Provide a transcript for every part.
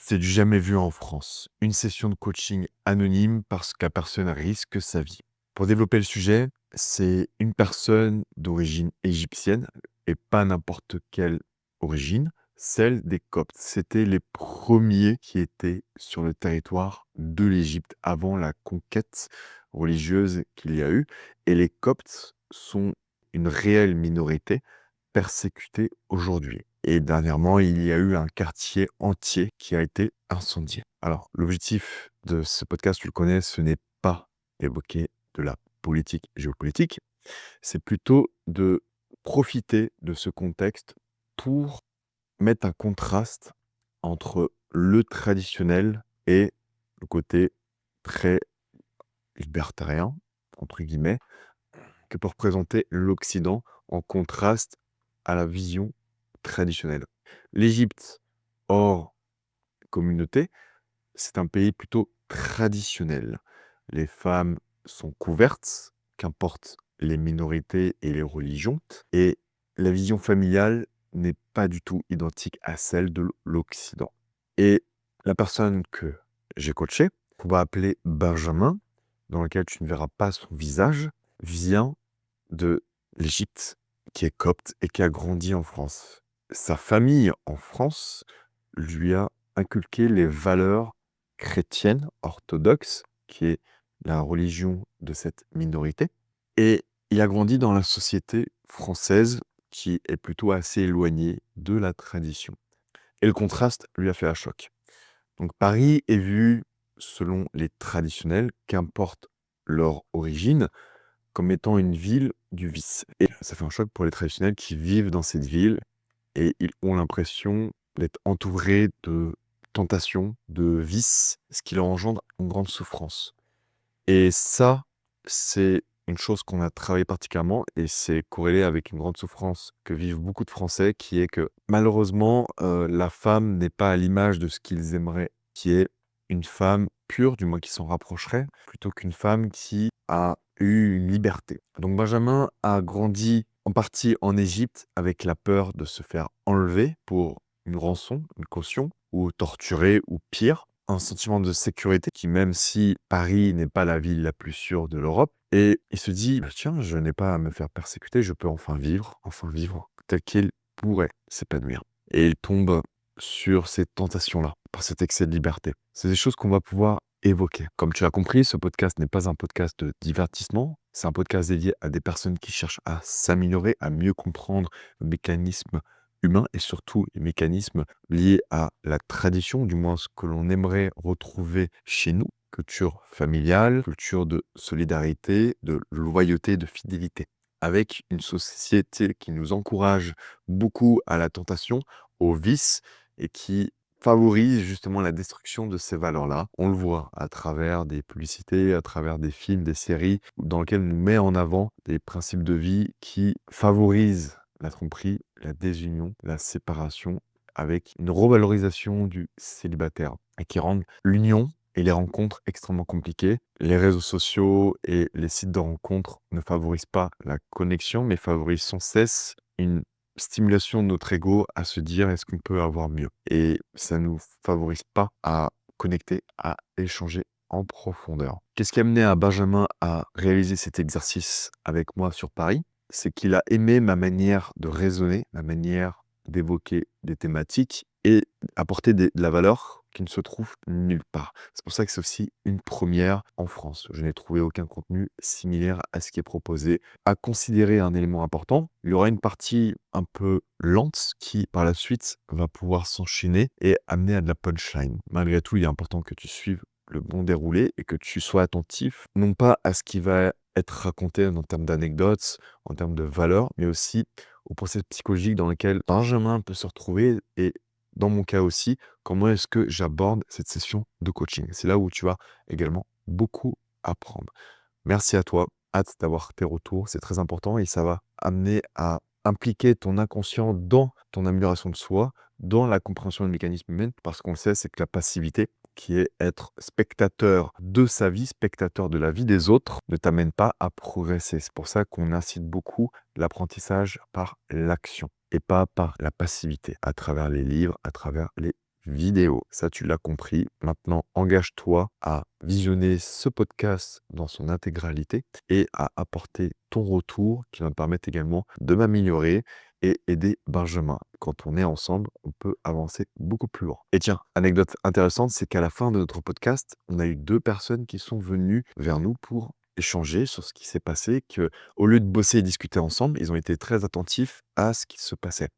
C'est du jamais vu en France. Une session de coaching anonyme parce que la personne risque sa vie. Pour développer le sujet, c'est une personne d'origine égyptienne et pas n'importe quelle origine, celle des Coptes. C'était les premiers qui étaient sur le territoire de l'Égypte avant la conquête religieuse qu'il y a eu. Et les Coptes sont une réelle minorité persécutés aujourd'hui. Et dernièrement, il y a eu un quartier entier qui a été incendié. Alors, l'objectif de ce podcast, tu le connais, ce n'est pas évoquer de la politique géopolitique, c'est plutôt de profiter de ce contexte pour mettre un contraste entre le traditionnel et le côté très libertarien, entre guillemets, que peut représenter l'Occident en contraste à la vision traditionnelle. L'Égypte, hors communauté, c'est un pays plutôt traditionnel. Les femmes sont couvertes, qu'importe les minorités et les religions, et la vision familiale n'est pas du tout identique à celle de l'Occident. Et la personne que j'ai coachée, qu'on va appeler Benjamin, dans lequel tu ne verras pas son visage, vient de l'Égypte, qui est copte et qui a grandi en France. Sa famille en France lui a inculqué les valeurs chrétiennes orthodoxes, qui est la religion de cette minorité. Et il a grandi dans la société française qui est plutôt assez éloignée de la tradition. Et le contraste lui a fait un choc. Donc Paris est vu, selon les traditionnels, qu'importe leur origine, comme étant une ville du vice. Et ça fait un choc pour les traditionnels qui vivent dans cette ville et ils ont l'impression d'être entourés de tentations, de vices, ce qui leur engendre une grande souffrance. Et ça, c'est une chose qu'on a travaillé particulièrement et c'est corrélé avec une grande souffrance que vivent beaucoup de Français, qui est que malheureusement, la femme n'est pas à l'image de ce qu'ils aimeraient, qui est une femme pure, du moins qui s'en rapprocherait, plutôt qu'une femme qui a eu une liberté. Donc Benjamin a grandi en partie en Égypte avec la peur de se faire enlever pour une rançon, une caution, ou torturer, ou pire. Un sentiment de sécurité qui, même si Paris n'est pas la ville la plus sûre de l'Europe, et il se dit: «Bah, tiens, je n'ai pas à me faire persécuter, je peux enfin vivre tel qu'il pourrait s'épanouir». Et il tombe sur ces tentations-là, par cet excès de liberté. C'est des choses qu'on va pouvoir évoquer. Comme tu as compris, ce podcast n'est pas un podcast de divertissement, c'est un podcast dédié à des personnes qui cherchent à s'améliorer, à mieux comprendre le mécanisme humain et surtout les mécanismes liés à la tradition, du moins ce que l'on aimerait retrouver chez nous, culture familiale, culture de solidarité, de loyauté, de fidélité. Avec une société qui nous encourage beaucoup à la tentation, au vice et qui favorise justement la destruction de ces valeurs-là. On le voit à travers des publicités, à travers des films, des séries, dans lesquelles on nous met en avant des principes de vie qui favorisent la tromperie, la désunion, la séparation, avec une revalorisation du célibataire et qui rendent l'union et les rencontres extrêmement compliquées. Les réseaux sociaux et les sites de rencontres ne favorisent pas la connexion, mais favorisent sans cesse une stimulation de notre ego à se dire: «Est-ce qu'on peut avoir mieux?» Et ça nous favorise pas à connecter, à échanger en profondeur. Qu'est-ce qui a amené à Benjamin à réaliser cet exercice avec moi sur Paris? C'est qu'il a aimé ma manière de raisonner, ma manière d'évoquer des thématiques et apporter de la valeur qui ne se trouve nulle part. C'est pour ça que c'est aussi une première en France. Je n'ai trouvé aucun contenu similaire à ce qui est proposé. À considérer un élément important, il y aura une partie un peu lente qui, par la suite, va pouvoir s'enchaîner et amener à de la punchline. Malgré tout, il est important que tu suives le bon déroulé et que tu sois attentif, non pas à ce qui va être raconté en termes d'anecdotes, en termes de valeurs, mais aussi au processus psychologique dans lequel Benjamin peut se retrouver et dans mon cas aussi, comment est-ce que j'aborde cette session de coaching? C'est là où tu vas également beaucoup apprendre. Merci à toi, hâte d'avoir tes retours, c'est très important et ça va amener à impliquer ton inconscient dans ton amélioration de soi, dans la compréhension des mécanismes humains, parce qu'on le sait, c'est que la passivité, qui est être spectateur de sa vie, spectateur de la vie des autres, ne t'amène pas à progresser. C'est pour ça qu'on incite beaucoup l'apprentissage par l'action et pas par la passivité, à travers les livres, à travers les vidéo. Ça, tu l'as compris. Maintenant, engage-toi à visionner ce podcast dans son intégralité et à apporter ton retour qui va me permettre également de m'améliorer et aider Benjamin. Quand on est ensemble, on peut avancer beaucoup plus loin. Et tiens, anecdote intéressante, c'est qu'à la fin de notre podcast, on a eu 2 personnes qui sont venues vers nous pour échanger sur ce qui s'est passé, que au lieu de bosser et discuter ensemble, ils ont été très attentifs à ce qui se passait.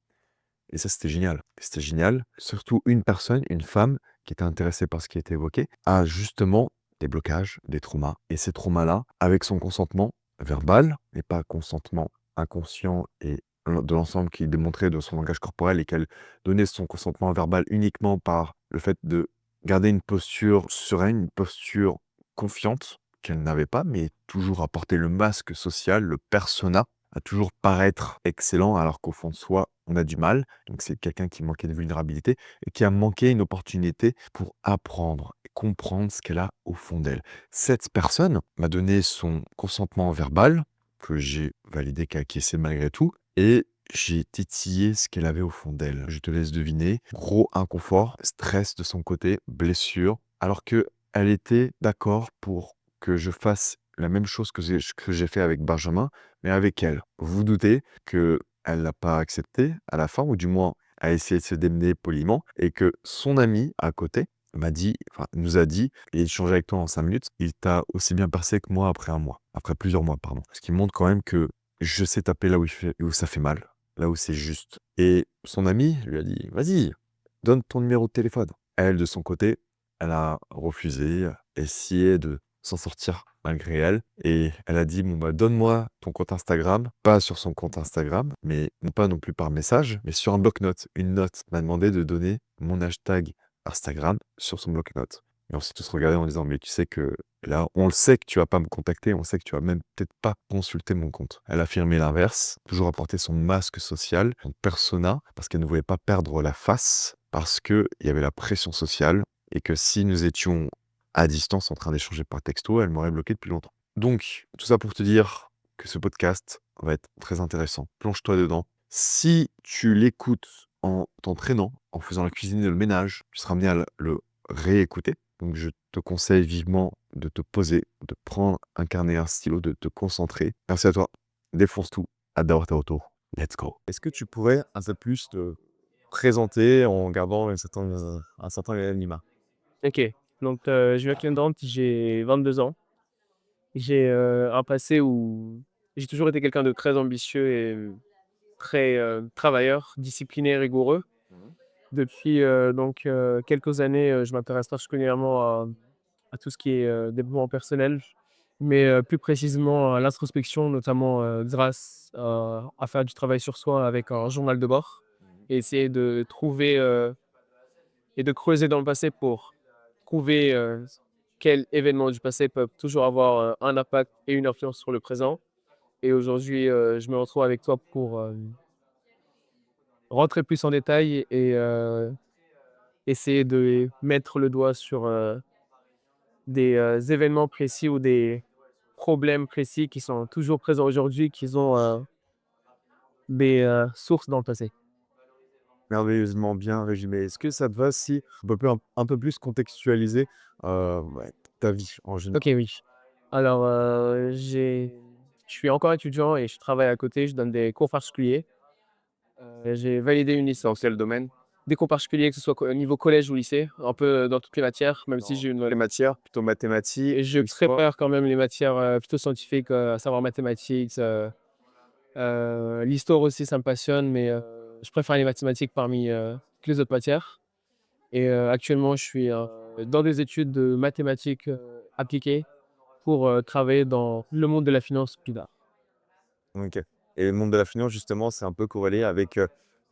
Et ça, c'était génial. C'était génial. Surtout une personne, une femme qui était intéressée par ce qui était évoqué, a justement des blocages, des traumas. Et ces traumas-là, avec son consentement verbal, et pas consentement inconscient et de l'ensemble qui démontrait de son langage corporel et qu'elle donnait son consentement verbal uniquement par le fait de garder une posture sereine, une posture confiante qu'elle n'avait pas, mais toujours à porter le masque social, le persona, à toujours paraître excellent alors qu'au fond de soi, on a du mal. Donc c'est quelqu'un qui manquait de vulnérabilité et qui a manqué une opportunité pour apprendre et comprendre ce qu'elle a au fond d'elle. Cette personne m'a donné son consentement verbal, que j'ai validé, qu'acquiescé malgré tout, et j'ai titillé ce qu'elle avait au fond d'elle. Je te laisse deviner, gros inconfort, stress de son côté, blessure, alors que elle était d'accord pour que je fasse la même chose que j'ai fait avec Benjamin, mais avec elle. Vous vous doutez qu'elle l'a pas accepté à la fin, ou du moins a essayé de se démener poliment, et que son ami à côté m'a dit, enfin nous a dit: «Il échangé avec toi en 5 minutes, il t'a aussi bien percé que moi après un mois, après plusieurs mois, pardon». Ce qui montre quand même que je sais taper là où ça fait mal, là où c'est juste. Et son ami lui a dit: «Vas-y, donne ton numéro de téléphone». Elle, de son côté, elle a refusé, essayé de s'en sortir malgré elle, et elle a dit: «Bon, bah, donne-moi ton compte Instagram», pas sur son compte Instagram, mais non pas non plus par message, mais sur un bloc-notes, une note. Elle m'a demandé de donner mon hashtag Instagram sur son bloc-notes, et on s'est tous regardés en disant: «Mais tu sais que là, on le sait que tu vas pas me contacter, on sait que tu vas même peut-être pas consulter mon compte». Elle a affirmé l'inverse, toujours apporté son masque social, son persona, parce qu'elle ne voulait pas perdre la face, parce qu'il y avait la pression sociale, et que si nous étions à distance en train d'échanger par texto, elle m'aurait bloqué depuis longtemps. Donc, tout ça pour te dire que ce podcast va être très intéressant. Plonge-toi dedans. Si tu l'écoutes en t'entraînant, en faisant la cuisine et le ménage, tu seras amené à le réécouter. Donc, je te conseille vivement de te poser, de prendre un carnet et un stylo, de te concentrer. Merci à toi. Défonce tout. Hâte d'avoir tes retours. Let's go. Est-ce que tu pourrais un peu plus te présenter en gardant un certain anonymat? OK. Donc, je m'appelle Dante, j'ai 22 ans. J'ai, un passé où j'ai toujours été quelqu'un de très ambitieux et très, travailleur, discipliné, rigoureux. Mmh. Depuis, quelques années, je m'intéresse particulièrement à tout ce qui est, développement personnel, mais, plus précisément à l'introspection, notamment, grâce à faire du travail sur soi avec un journal de bord Mmh. et essayer de trouver, et de creuser dans le passé pour trouver, quels événements du passé peuvent toujours avoir, un impact et une influence sur le présent. Et aujourd'hui, je me retrouve avec toi pour, rentrer plus en détail et essayer de mettre le doigt sur, des, événements précis ou des problèmes précis qui sont toujours présents aujourd'hui, qui ont, des, sources dans le passé. Merveilleusement bien résumé. Est-ce que ça te va si on peut un peu plus contextualiser, ouais, ta vie en général? OK, oui. Alors, je suis encore étudiant et je travaille à côté, je donne des cours particuliers. J'ai validé une licence. Dans quel domaine? Des cours particuliers, que ce soit au niveau collège ou lycée, un peu dans toutes les matières, même si Dans j'ai quelles une matières? Plutôt et mathématiques, je histoire? préfère quand même les matières, plutôt scientifiques, à savoir mathématiques, l'histoire aussi ça me passionne, mais je préfère les mathématiques parmi, toutes les autres matières. Et actuellement je suis, dans des études de mathématiques, appliquées pour, travailler dans le monde de la finance plus tard. OK, et le monde de la finance justement, c'est un peu corrélé avec,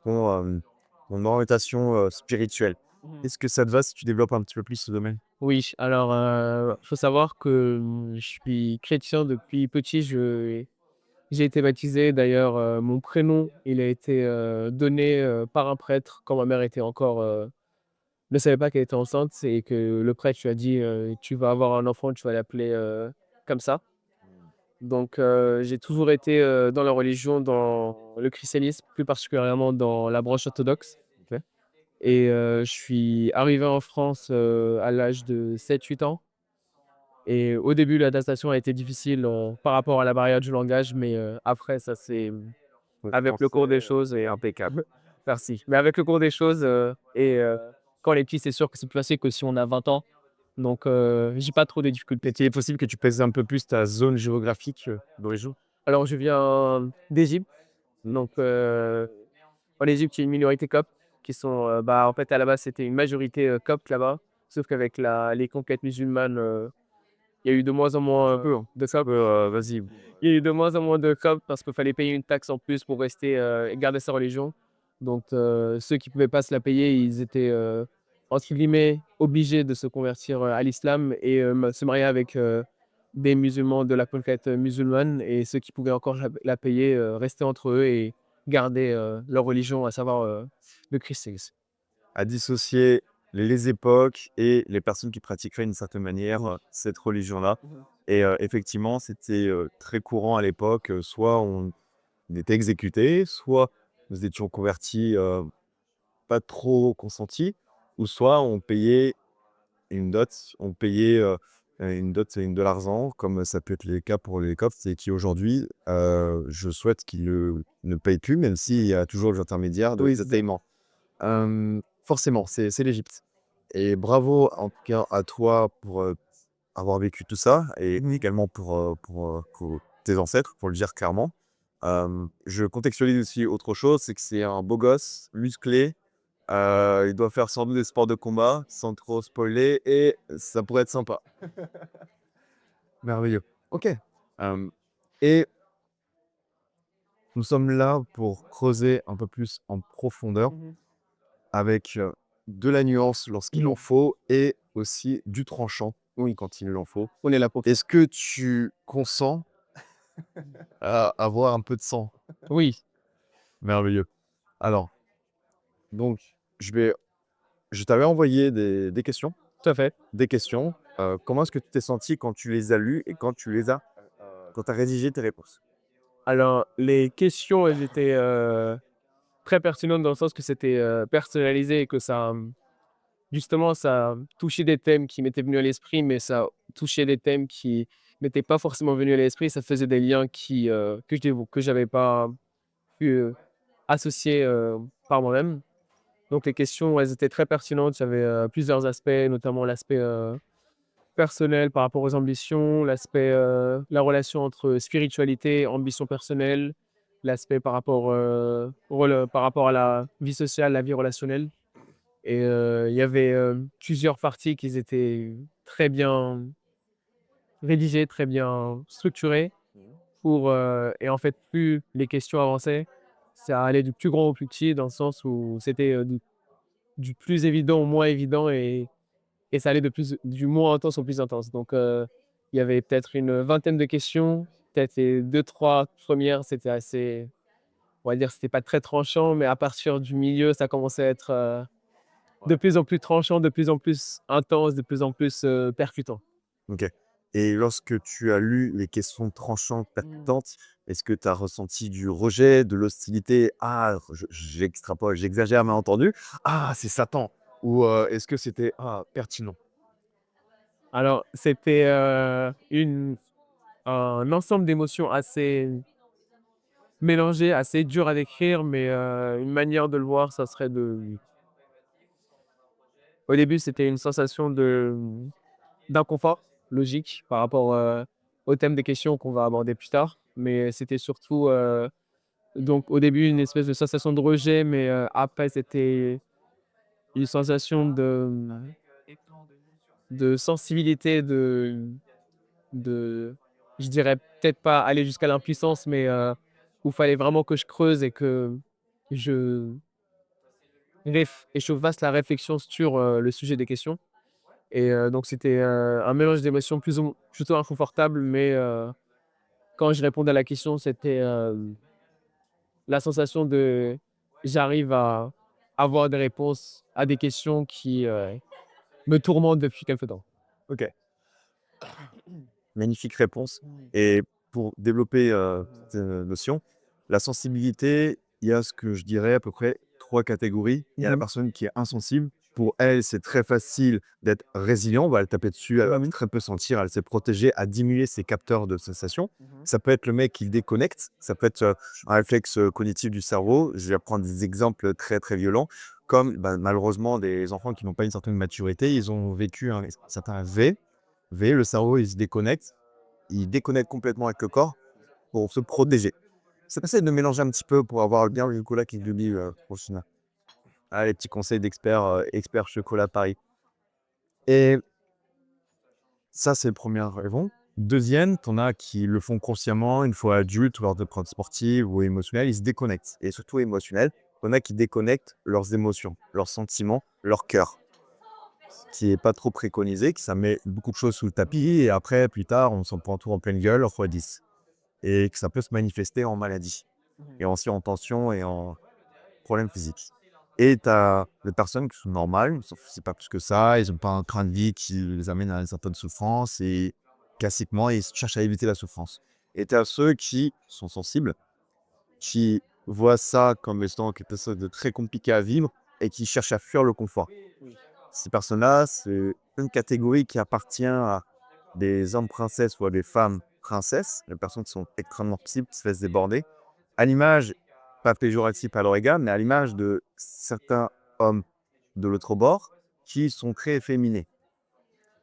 ton, ton orientation, spirituelle. Est-ce que ça te va si tu développes un petit peu plus ce domaine? Oui, alors, faut savoir que, je suis chrétien depuis petit. J'ai été baptisé d'ailleurs, mon prénom, il a été, donné, par un prêtre quand ma mère était encore, ne savait pas qu'elle était enceinte et que le prêtre lui a dit, «Tu vas avoir un enfant, tu vas l'appeler, comme ça». Mmh. Donc, j'ai toujours été, dans la religion, dans le christianisme, plus particulièrement dans la branche orthodoxe. OK. et je suis arrivé en France, à l'âge de 7-8 ans et au début, l'adaptation a été difficile, par rapport à la barrière du langage, mais après ça s'est Le avec le cours des français, choses et impeccable. Merci. Mais avec le cours des choses, quand on est petit, c'est sûr que c'est plus facile que si on a 20 ans. Donc j'ai pas trop de difficultés. est-il est possible que tu précises un peu plus ta zone géographique, d'origine? Alors je viens d'Égypte, donc en Égypte, il y a une minorité copte qui sont, en fait, à la base, c'était une majorité, copte là-bas. Sauf qu'avec les conquêtes musulmanes, il y a eu de moins en moins de coptes. Vas-y. Il y a eu de moins en moins de coptes parce qu'il fallait payer une taxe en plus pour rester, et garder sa religion. Donc ceux qui pouvaient pas se la payer, ils étaient, entre guillemets «obligés» de se convertir, à l'islam et se marier avec, des musulmans de la conquête musulmane et ceux qui pouvaient encore la payer, restaient entre eux et garder, leur religion, à savoir, le christianisme. À dissocier les époques et les personnes qui pratiqueraient d'une certaine manière, cette religion-là Mmh. et effectivement, c'était, très courant à l'époque, soit on était exécuté, soit nous étions convertis, pas trop consentis ou soit on payait une dot. On payait, une dot, c'est de l'argent, comme ça peut être le cas pour les Coptes et qui aujourd'hui, je souhaite qu'ils ne payent plus, même s'il y a toujours les intermédiaires de Oui, de c'est ça. paiement. Forcément, c'est l'Égypte et bravo en tout cas à toi pour, avoir vécu tout ça et également pour tes ancêtres, pour le dire clairement. Je contextualise aussi autre chose, c'est que c'est un beau gosse, musclé, il doit faire sans doute des sports de combat, sans trop spoiler et ça pourrait être sympa. Merveilleux. OK. Hem et nous sommes là pour creuser un peu plus en profondeur Mmh mh. avec, de la nuance lorsqu'il en Mmh. faut et aussi du tranchant Oui, quand il en faut. on est là pour ça. Est-ce que tu consens à avoir un peu de sang? Oui, Merveilleux. Alors, donc, je vais je t'avais envoyé des questions. tout à fait. Des questions. Comment est-ce que tu t'es senti quand tu les as lues et quand tu as rédigé tes réponses? Alors les questions, elles étaient, très pertinentes dans le sens que c'était, personnalisé et que ça, justement, ça touchait des thèmes qui m'étaient venus à l'esprit, mais ça touchait des thèmes qui m'étaient pas forcément venus à l'esprit. Ça faisait des liens que j'avais pas pu, associer, par moi-même. Donc les questions, elles étaient très pertinentes. Il y avait, plusieurs aspects, notamment l'aspect, personnel par rapport aux ambitions, l'aspect, la relation entre spiritualité, ambition personnelle, l'aspect par rapport à la vie sociale, la vie relationnelle et il y avait, plusieurs parties qui étaient très bien rédigées, très bien structurées et en fait, plus les questions avançaient, ça allait du plus grand au plus petit dans le sens où c'était, du plus évident au moins évident et ça allait du moins intense au plus intense. Donc, il y avait peut-être une vingtaine de questions. Peut-être les 2-3 premières, c'était assez, on va dire, c'était pas très tranchant, mais à partir du milieu, ça commençait à être, de Ouais. plus en plus tranchant, de plus en plus intense, de plus en plus, percutant. OK et lorsque tu as lu les questions tranchantes, Mmh. percutantes, est-ce que tu as ressenti du rejet, de l'hostilité? «Ah, j'extrapole, j'exagère, bien entendu. Ah, c'est Satan!» ou est-ce que c'était: «Ah, pertinent»? Alors, c'était, un ensemble d'émotions assez mélangées, assez dur à décrire, mais, une manière de le voir, ça serait au début, c'était une sensation d'inconfort logique par rapport, au thème des questions qu'on va aborder plus tard. Mais c'était surtout, donc au début, une espèce de sensation de rejet, mais, après c'était une sensation de sensibilité, de je dirais peut-être pas aller jusqu'à l'impuissance, mais, où il fallait vraiment que je creuse et que je je fasse la réflexion sur, le sujet des questions et donc c'était, un mélange d'émotions plutôt inconfortable, mais, quand je répondais à la question, c'était, la sensation de j'arrive à avoir des réponses à des questions qui, me tourmentent depuis quelque temps. OK, magnifique réponse et pour développer, cette, notion, la sensibilité, il y a ce que je dirais à peu près 3 catégories. Il y a la Mmh. personne qui est insensible. Pour elle, c'est très facile d'être résilient. On va le taper dessus, elle va Mmh. très peu sentir, elle s'est protégée à diminuer ses capteurs de sensation. Mmh. Ça peut être le mec qui déconnecte, ça peut être, un réflexe, cognitif du cerveau. Je vais prendre des exemples très, très violents, comme, malheureusement des enfants qui n'ont pas une certaine maturité, ils ont vécu un certain V, le cerveau, il déconnecte complètement avec le corps pour se protéger. C'est essayer de mélanger un petit peu pour avoir bien le chocolat qui globule, au final. Ah, les petits conseils d'experts, expert chocolat Paris. Et ça, c'est le 1er raison. 2e, tu en as qui le font consciemment, une fois adultes, lors de pratiques sportives ou émotionnelles, ils se déconnectent et surtout émotionnels. Tu en as qui déconnectent leurs émotions, leurs sentiments, leur cœur, ce qui est pas trop préconisé, que ça met beaucoup de choses sous le tapis et après, plus tard, on s'en prend tout en pleine gueule fois 10 et que ça peut se manifester en maladie Mmh. et aussi en tension et en problèmes physiques. Et tu as des personnes qui sont normales, ils s'en soucient pas plus que ça, ils ont pas un train de vie qui les amène à une certaine souffrance et classiquement, ils cherchent à éviter la souffrance. Et tu as ceux qui sont sensibles, qui voient ça comme étant quelque chose de très compliqué à vivre et qui cherchent à fuir le confort. Oui. Ces personnes-là, c'est une catégorie qui appartient à des hommes princesses ou à des femmes princesses, les personnes qui sont extrêmement sensibles, qui se laissent déborder, à l'image, pas péjoratif à leur égard, mais à l'image de certains hommes de l'autre bord qui sont très efféminés.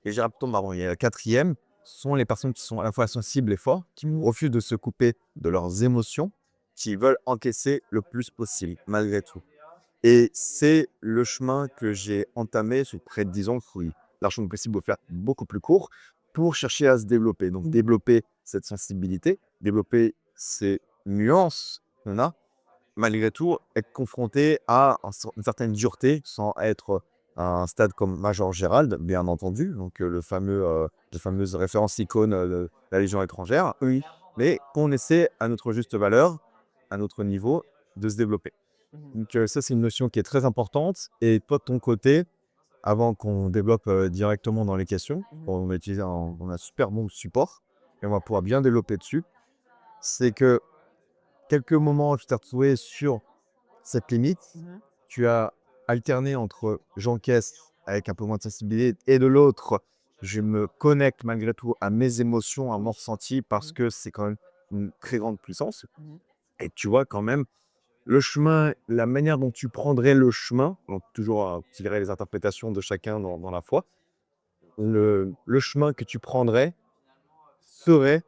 Et j'ai plutôt marrant. Il y a la 4e, sont les personnes qui sont à la fois sensibles et forts, qui refusent de se couper de leurs émotions, qui veulent encaisser le plus possible, malgré tout. Et c'est le chemin que j'ai entamé sur près de 10 ans, oui, largement possible de faire beaucoup plus court, pour chercher à se développer. Donc développer cette sensibilité, développer ces nuances qu'on a, malgré tout, être confronté à une certaine dureté sans être à un stade comme Major Gérald, bien entendu, donc les fameuses références icônes de la Légion étrangère, Oui. mais qu'on essaie à notre juste valeur, à notre niveau, de se développer. Mmh. Donc ça, c'est une notion qui est très importante. Et toi, de ton côté, avant qu'on développe directement dans les questions, Mmh. on va utiliser on a un super bon support et on va pouvoir bien développer dessus. C'est que quelques moments où tu t'es retrouvé sur cette limite, Mmh. tu as alterné entre j'encaisse avec un peu moins de sensibilité et de l'autre, je me connecte malgré tout à mes émotions, à mon Oui. ressenti parce Mmh. que c'est quand même une très grande puissance. Mmh. Et tu vois quand même le chemin, la manière dont tu prendrais le chemin, donc toujours à tirer les interprétations de chacun dans la foi, le chemin que tu prendrais serait,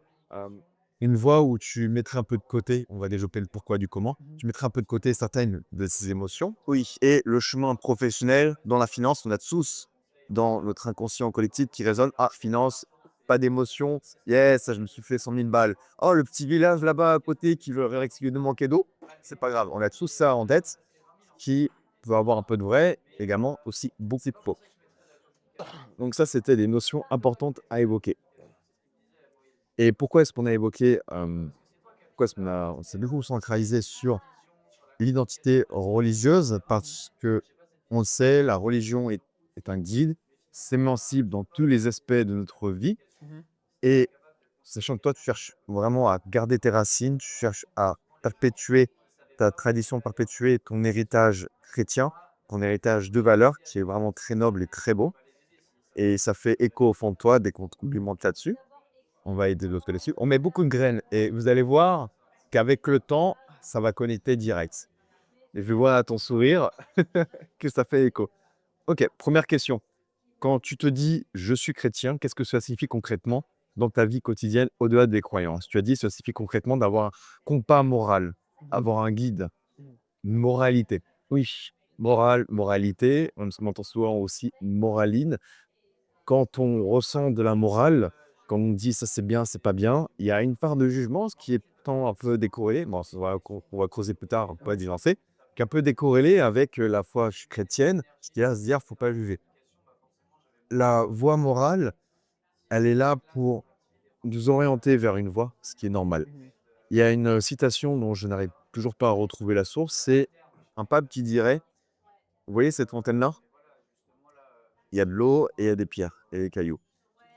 une voie où tu mettrais un peu de côté, on va développer le pourquoi du comment, Mmh. tu mettrais un peu de côté certaines de ces émotions. Oui. Et le chemin professionnel, dans la finance, on a tous dans notre inconscient collectif qui résonne: «Ah, finance, pas d'émotion, yes, je me suis fait 100 000 balles. Oh, le petit village là-bas à côté qui veut risque de manquer d'eau», c'est pas grave. On a tous ça en tête qui peut avoir un peu de vrai, également aussi beaucoup de faux. Donc ça, c'était des notions importantes à évoquer. Et pourquoi est-ce qu'on a évoqué, pourquoi est-ce on s'est beaucoup centralisé sur l'identité religieuse? Parce que on le sait, la religion est un guide, s'émancipe dans tous les aspects de notre vie Mmh. et sachant que toi, tu cherches vraiment à garder tes racines, tu cherches à perpétuer ta tradition, perpétuer ton héritage chrétien, ton héritage de valeurs qui est vraiment très noble et très beau et ça fait écho au fond de toi dès qu'on te complimente là-dessus. On va aider l'autre là-dessus. On met beaucoup de graines et vous allez voir qu'avec le temps, ça va connecter direct. Et je vois à ton sourire que ça fait écho. OK, première question. Quand tu te dis: «Je suis chrétien», qu'est-ce que ça signifie concrètement dans ta vie quotidienne au-delà des croyances? Tu as dit: «Ça signifie concrètement d'avoir un compas moral, Mmh. avoir un guide, Mmh. une moralité». Oui, morale, moralité, on entend souvent aussi moraline. Quand on ressent de la morale, quand on dit: «Ça, c'est bien, c'est pas bien», il y a une part de jugement, ce qui est pourtant un peu décorrélé. Bon, ça va qu'on va creuser plus tard, pas d'y lancer, qui est un peu décorrélé avec, la foi chrétienne, qui est à se dire: «Faut pas juger». La voie morale, elle est là pour nous orienter vers une voie, ce qui est normal. Mmh. Il y a une, citation dont je n'arrive toujours pas à retrouver la source, c'est un pape qui dirait: «Vous voyez cette fontaine-là? Il y a de l'eau et il y a des pierres et des cailloux.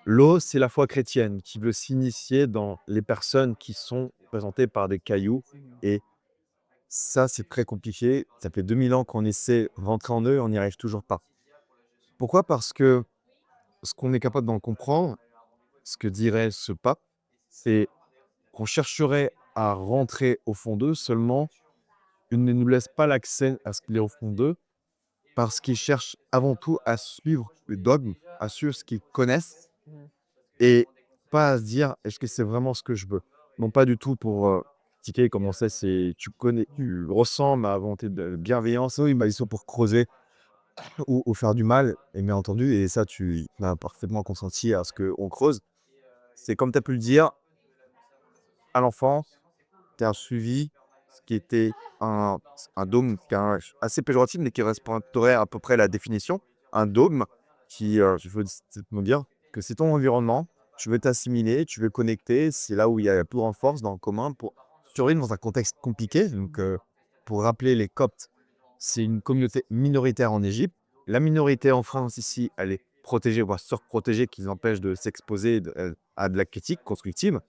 L'eau, c'est la foi chrétienne qui veut s'initier dans les personnes qui sont représentées par des cailloux Mmh. et Ça, c'est très compliqué. Ça fait 2000 ans qu'on essaie de rentrer en eux et on n'y arrive toujours pas. Pourquoi? Parce que ce qu'on est capable d'en comprendre, ce que dirait ce pape, c'est qu'on chercherait à rentrer au fond d'eux, seulement ils ne nous laissent pas l'accès à ce qu'il y a au fond d'eux, parce qu'ils cherchent avant tout à suivre les dogmes, à suivre ce qu'ils connaissent Mmh. et pas à se dire: «Est-ce que c'est vraiment ce que je veux?» Non pas du tout pour, critiquer comment c'est tu connais, tu ressens ma volonté de bienveillance. Oui, bah, ils sont pour creuser ou faire du mal et bien entendu et ça tu as parfaitement consenti à ce qu'on creuse. C'est comme tu as pu le dire, à l'enfance, tu as suivi ce qui était un dogme qui est assez péjoratif, mais qui respecterait à peu près la définition. Un dogme qui, je veux me dire que c'est ton environnement, tu veux t'assimiler, tu veux connecter, c'est là où il y a la plus grande force dans le commun pour survivre dans un contexte compliqué. Donc, pour rappeler les Coptes, c'est une communauté minoritaire en Égypte. La minorité en France ici, elle est protégée, voire surprotégée, qui les empêche de s'exposer à de la critique constructive.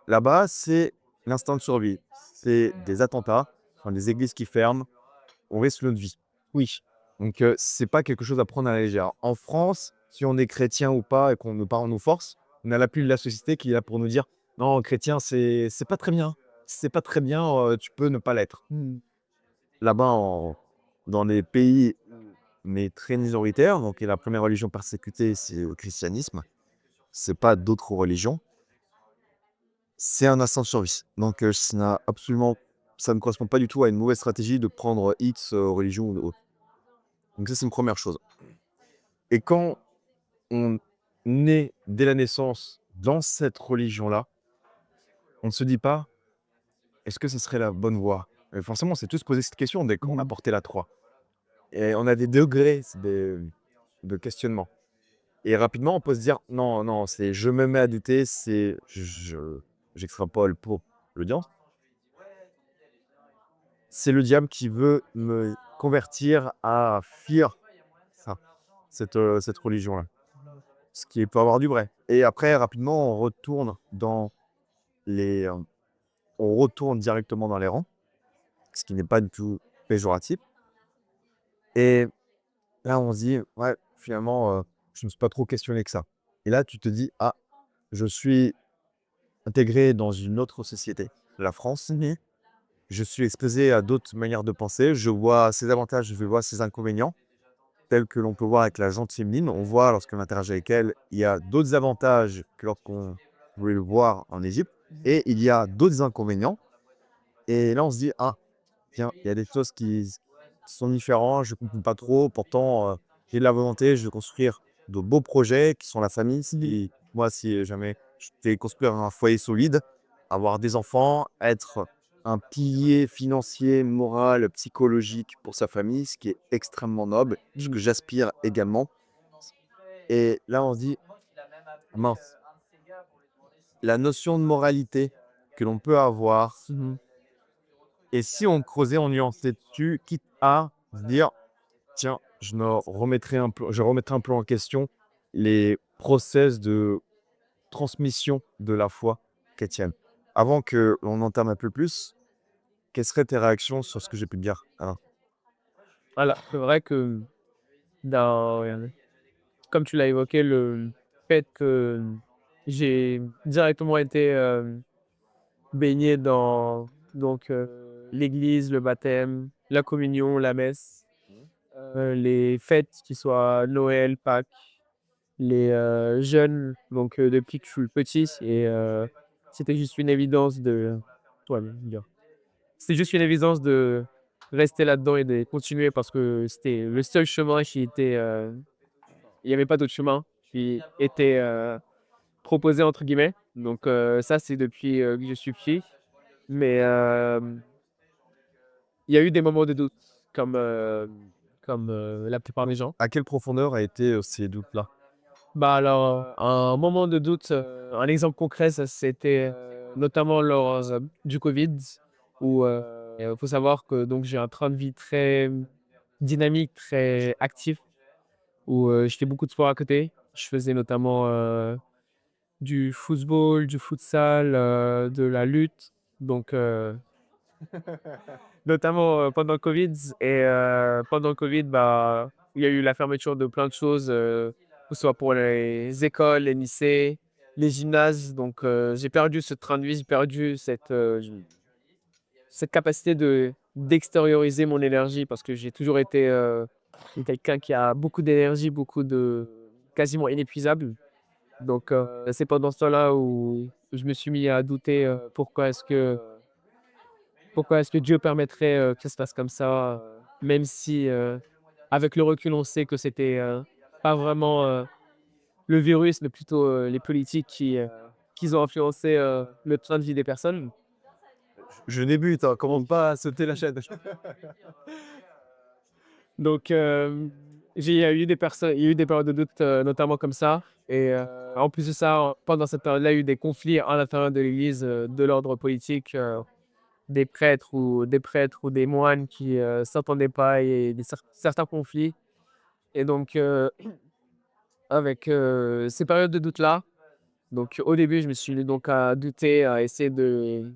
Là-bas, c'est l'instinct de survie. C'est des attentats, enfin, des églises qui ferment, on risque notre vie. Oui. Donc, c'est pas quelque chose à prendre à la légère. En France, si on est chrétien ou pas et qu'on nos parents nous forcent, on a l'appui de la société qui est là pour nous dire: «Non, chrétien, c'est pas très bien. C'est pas très bien, tu peux ne pas l'être». Mmh. Là-bas, dans les pays, mais très minoritaires, donc et la première religion persécutée, c'est le christianisme, c'est pas d'autres religions. C'est un instinct de survie. Donc, ça ne correspond pas du tout à une mauvaise stratégie de prendre X, religion ou autre. Donc ça, c'est une première chose. Et quand on est dès la naissance dans cette religion-là, on ne se dit pas: «Est-ce que ce serait la bonne voie?» Forcément, on s'est tous posé cette question dès qu'on a Mmh. porté la 3. Et on a des degrés de questionnement. Et rapidement, on peut se dire: «Non, non, c'est je me mets à douter, c'est j'extrapole pour l'audience. C'est le diable qui veut me convertir à fuir ça, cette religion-là». Ce qui peut avoir du vrai. Et après rapidement les, hem, on retourne directement dans les rangs, ce qui n'est pas du tout péjoratif et là on se dit: «Ouais, finalement, je ne me suis pas trop questionné que ça». Et là tu te dis: «Ah, je suis intégré dans une autre société, la France. Mmh. Je suis exposé à d'autres manières de penser. Je vois ses avantages, je vois ses inconvénients». Tel que l'on peut voir avec la jante féminine, on voit lorsqu'on interagit avec elle, il y a d'autres avantages que lorsqu'on pouvait le voir en Égypte et il y a d'autres inconvénients et là on se dit: «Ah, tiens, il y a des choses qui sont différentes, je ne comprends pas trop, pourtant, j'ai de la volonté, je veux construire de beaux projets qui sont la famille». Si moi, si jamais je vais construire un foyer solide, avoir des enfants, être un pilier financier, moral, psychologique pour sa famille, ce qui est extrêmement noble, ce Mmh. que j'aspire également. Et là, on se dit: «Mince, la notion de moralité que l'on peut avoir Mmh. et si on creusait, on nuançait dessus, quitte à se dire: "Tiens, je remettrai un peu en question les process de transmission de la foi chrétienne". Avant que l'on entame un peu plus, quelles seraient tes réactions sur ce que j'ai pu te dire? Hein? Voilà, c'est vrai que dans comme tu l'as évoqué, le fait que j'ai directement été, baigné dans donc l'église, le baptême, la communion, la messe, les fêtes, qui soient Noël, Pâques, les, jeûnes, donc depuis que je suis petit et c'était juste une évidence de ouais, dire. C'est juste une évidence de rester là-dedans et de continuer parce que c'était le seul chemin qui était, il y avait pas d'autre chemin qui était, «proposé» entre guillemets. Donc ça, c'est depuis, que je suis petit. Mais il y a eu des moments de doute comme, la plupart des gens. À quelle profondeur a été, ces doutes-là? Bah, alors, un moment de doute, un exemple concret, ça c'était, notamment lors, du covid où, faut savoir que donc j'ai un train de vie très dynamique, très actif où, je fais beaucoup de sport à côté. Je faisais notamment, du football, du futsal, de la lutte donc notamment, pendant le covid et pendant le covid, bah, il y a eu la fermeture de plein de choses, que ce soit pour les écoles, les lycées, les gymnases donc j'ai perdu ce train de vie, j'ai perdu cette capacité d'extérioriser mon énergie parce que j'ai toujours été, quelqu'un qui a beaucoup d'énergie, beaucoup de quasiment inépuisable. Donc c'est pendant ce temps-là où je me suis mis à douter, pourquoi est-ce que Dieu permettrait, que ça se passe comme ça, même si, avec le recul, on sait que c'était, pas vraiment, le virus, mais plutôt, les politiques qui ont influencé, le train de vie des personnes. Je débute, hein, commence pas à sauter la chaîne. Donc il y a eu il y a eu des périodes de doute, notamment comme ça et en plus de ça, pendant cette période-là, il y a eu des conflits à l'intérieur de l'Église, de l'ordre politique, des prêtres ou des moines qui, s'entendaient pas et certains conflits et donc avec, ces périodes de doute-là, donc au début, je me suis mis donc à douter, à essayer de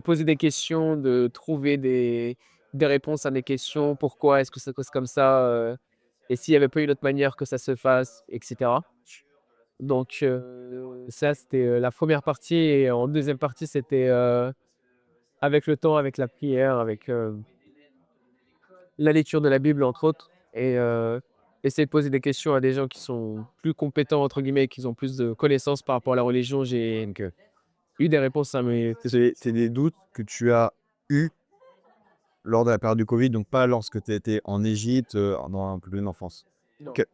poser des questions, de trouver des réponses à des questions. Pourquoi est-ce que ça cause comme ça, et s'il y avait pas une autre manière que ça se fasse et cetera. Donc ça, c'était, la première partie et en deuxième partie, c'était, avec le temps, avec la prière, avec, la lecture de la Bible entre autres et essayer de poser des questions à des gens qui sont «plus compétents» entre guillemets, qui ont plus de connaissances par rapport à la religion. J'ai donc eu des réponses à mes C'est des doutes que tu as eus lors de la période du Covid, donc pas lorsque tu étais en Égypte, dans un plus jeune enfance? non. OK.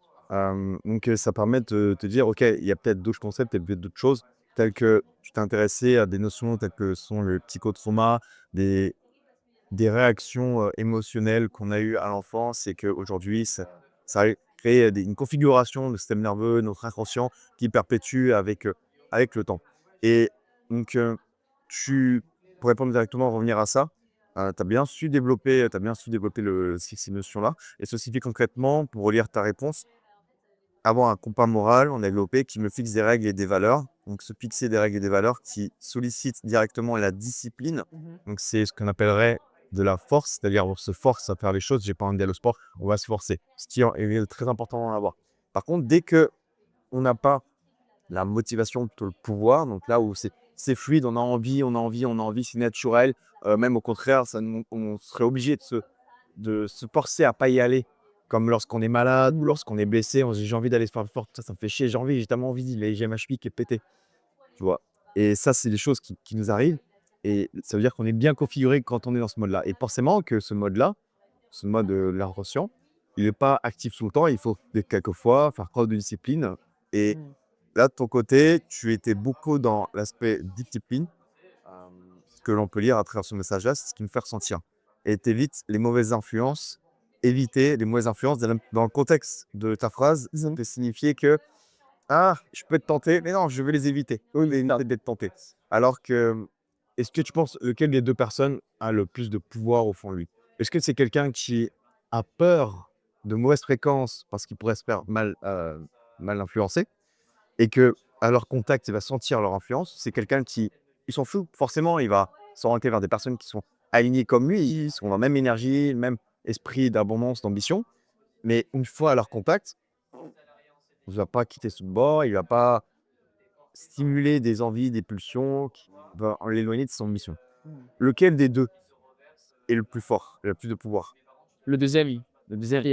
Donc ça permet de te dire: «OK, il y a peut-être d'autres concepts, il y a peut-être d'autres choses», telles que tu t'es intéressé à des notions telles que sont le psychotrauma, des des réactions, émotionnelles qu'on a eues à l'enfance et qu'aujourd'hui ça a créé une configuration du système nerveux, notre inconscient qui perpétue avec le temps et donc tu pour répondre directement, revenir à ça, tu as bien su développer, ces notions-là et ceci fait concrètement, pour relire ta réponse, avoir un compas moral, on a développé, qui me fixe des règles et des valeurs. Donc se fixer des règles et des valeurs qui sollicitent directement la discipline. Mmh. Donc c'est ce qu'on appellerait de la force, c'est-à-dire on se force à faire les choses. J'ai pas envie d'aller au sport, on va se forcer. Ce qui est très important d'en avoir. Par contre, dès que on n'a pas la motivation, plutôt le pouvoir, donc là où c'est fluide, on a envie, c'est naturel. Même au contraire, ça nous on serait obligé de se forcer à pas y aller, comme lorsqu'on est malade ou lorsqu'on est blessé, on se dit: «J'ai envie d'aller faire le sport, ça me fait chier, j'ai tellement envie, j'ai ma cheville qui est pétée», tu vois? Et ça, c'est des choses qui nous arrivent et ça veut dire qu'on est bien configuré quand on est dans ce mode-là et forcément que ce mode-là, ce mode, l'inconscient, il est pas actif tout le temps, il faut quelquefois faire preuve de discipline et Mmh. là, de ton côté, tu étais beaucoup dans l'aspect discipline, ce que l'on peut lire à travers ce message-là, c'est ce qui nous fait ressentir et tu évites les mauvaises influences. Éviter les mauvaises influences dans le contexte de ta phrase, ça peut signifier que: «Ah, je peux être tenté, mais non, je vais les éviter, Oui, c'est ça. éviter d'être tenté». Alors que, est-ce que tu penses lequel des 2 personnes a le plus de pouvoir au fond de lui? Est-ce que c'est quelqu'un qui a peur de mauvaises fréquences parce qu'il pourrait se faire mal influencer? Et que à leur contact, il va sentir leur influence. C'est quelqu'un qui il s'en fout. Forcément, il va s'orienter vers des personnes qui sont alignées comme lui, ils sont dans la même énergie, le même esprit d'abondance, d'ambition. Mais une fois à leur contact, il va pas quitter son bord, il va pas stimuler des envies, des pulsions qui va l'éloigner de son mission. Mmh. Lequel des 2 est le plus fort, il a le plus de pouvoir? Le deuxième, oui. Le deuxième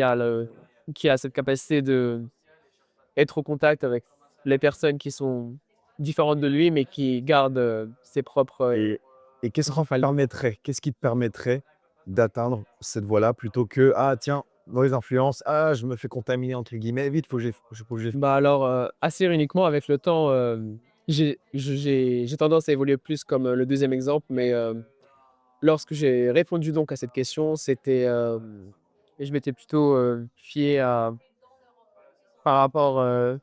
qui a cette capacité d'être au contact avec les personnes qui sont différentes de lui, mais qui gardent, ses propres, Et et propres qu'est-ce qui te permettrait d'atteindre cette voie-là plutôt que: «Ah tiens, mauvaise influence, ah je me fais contaminer entre guillemets, vite faut que j'ai» bah, alors, assez uniquement avec le temps, j'ai tendance à évoluer plus comme, le deuxième exemple, mais, lorsque j'ai répondu donc à cette question, c'était, je m'étais plutôt, fié à par rapport, à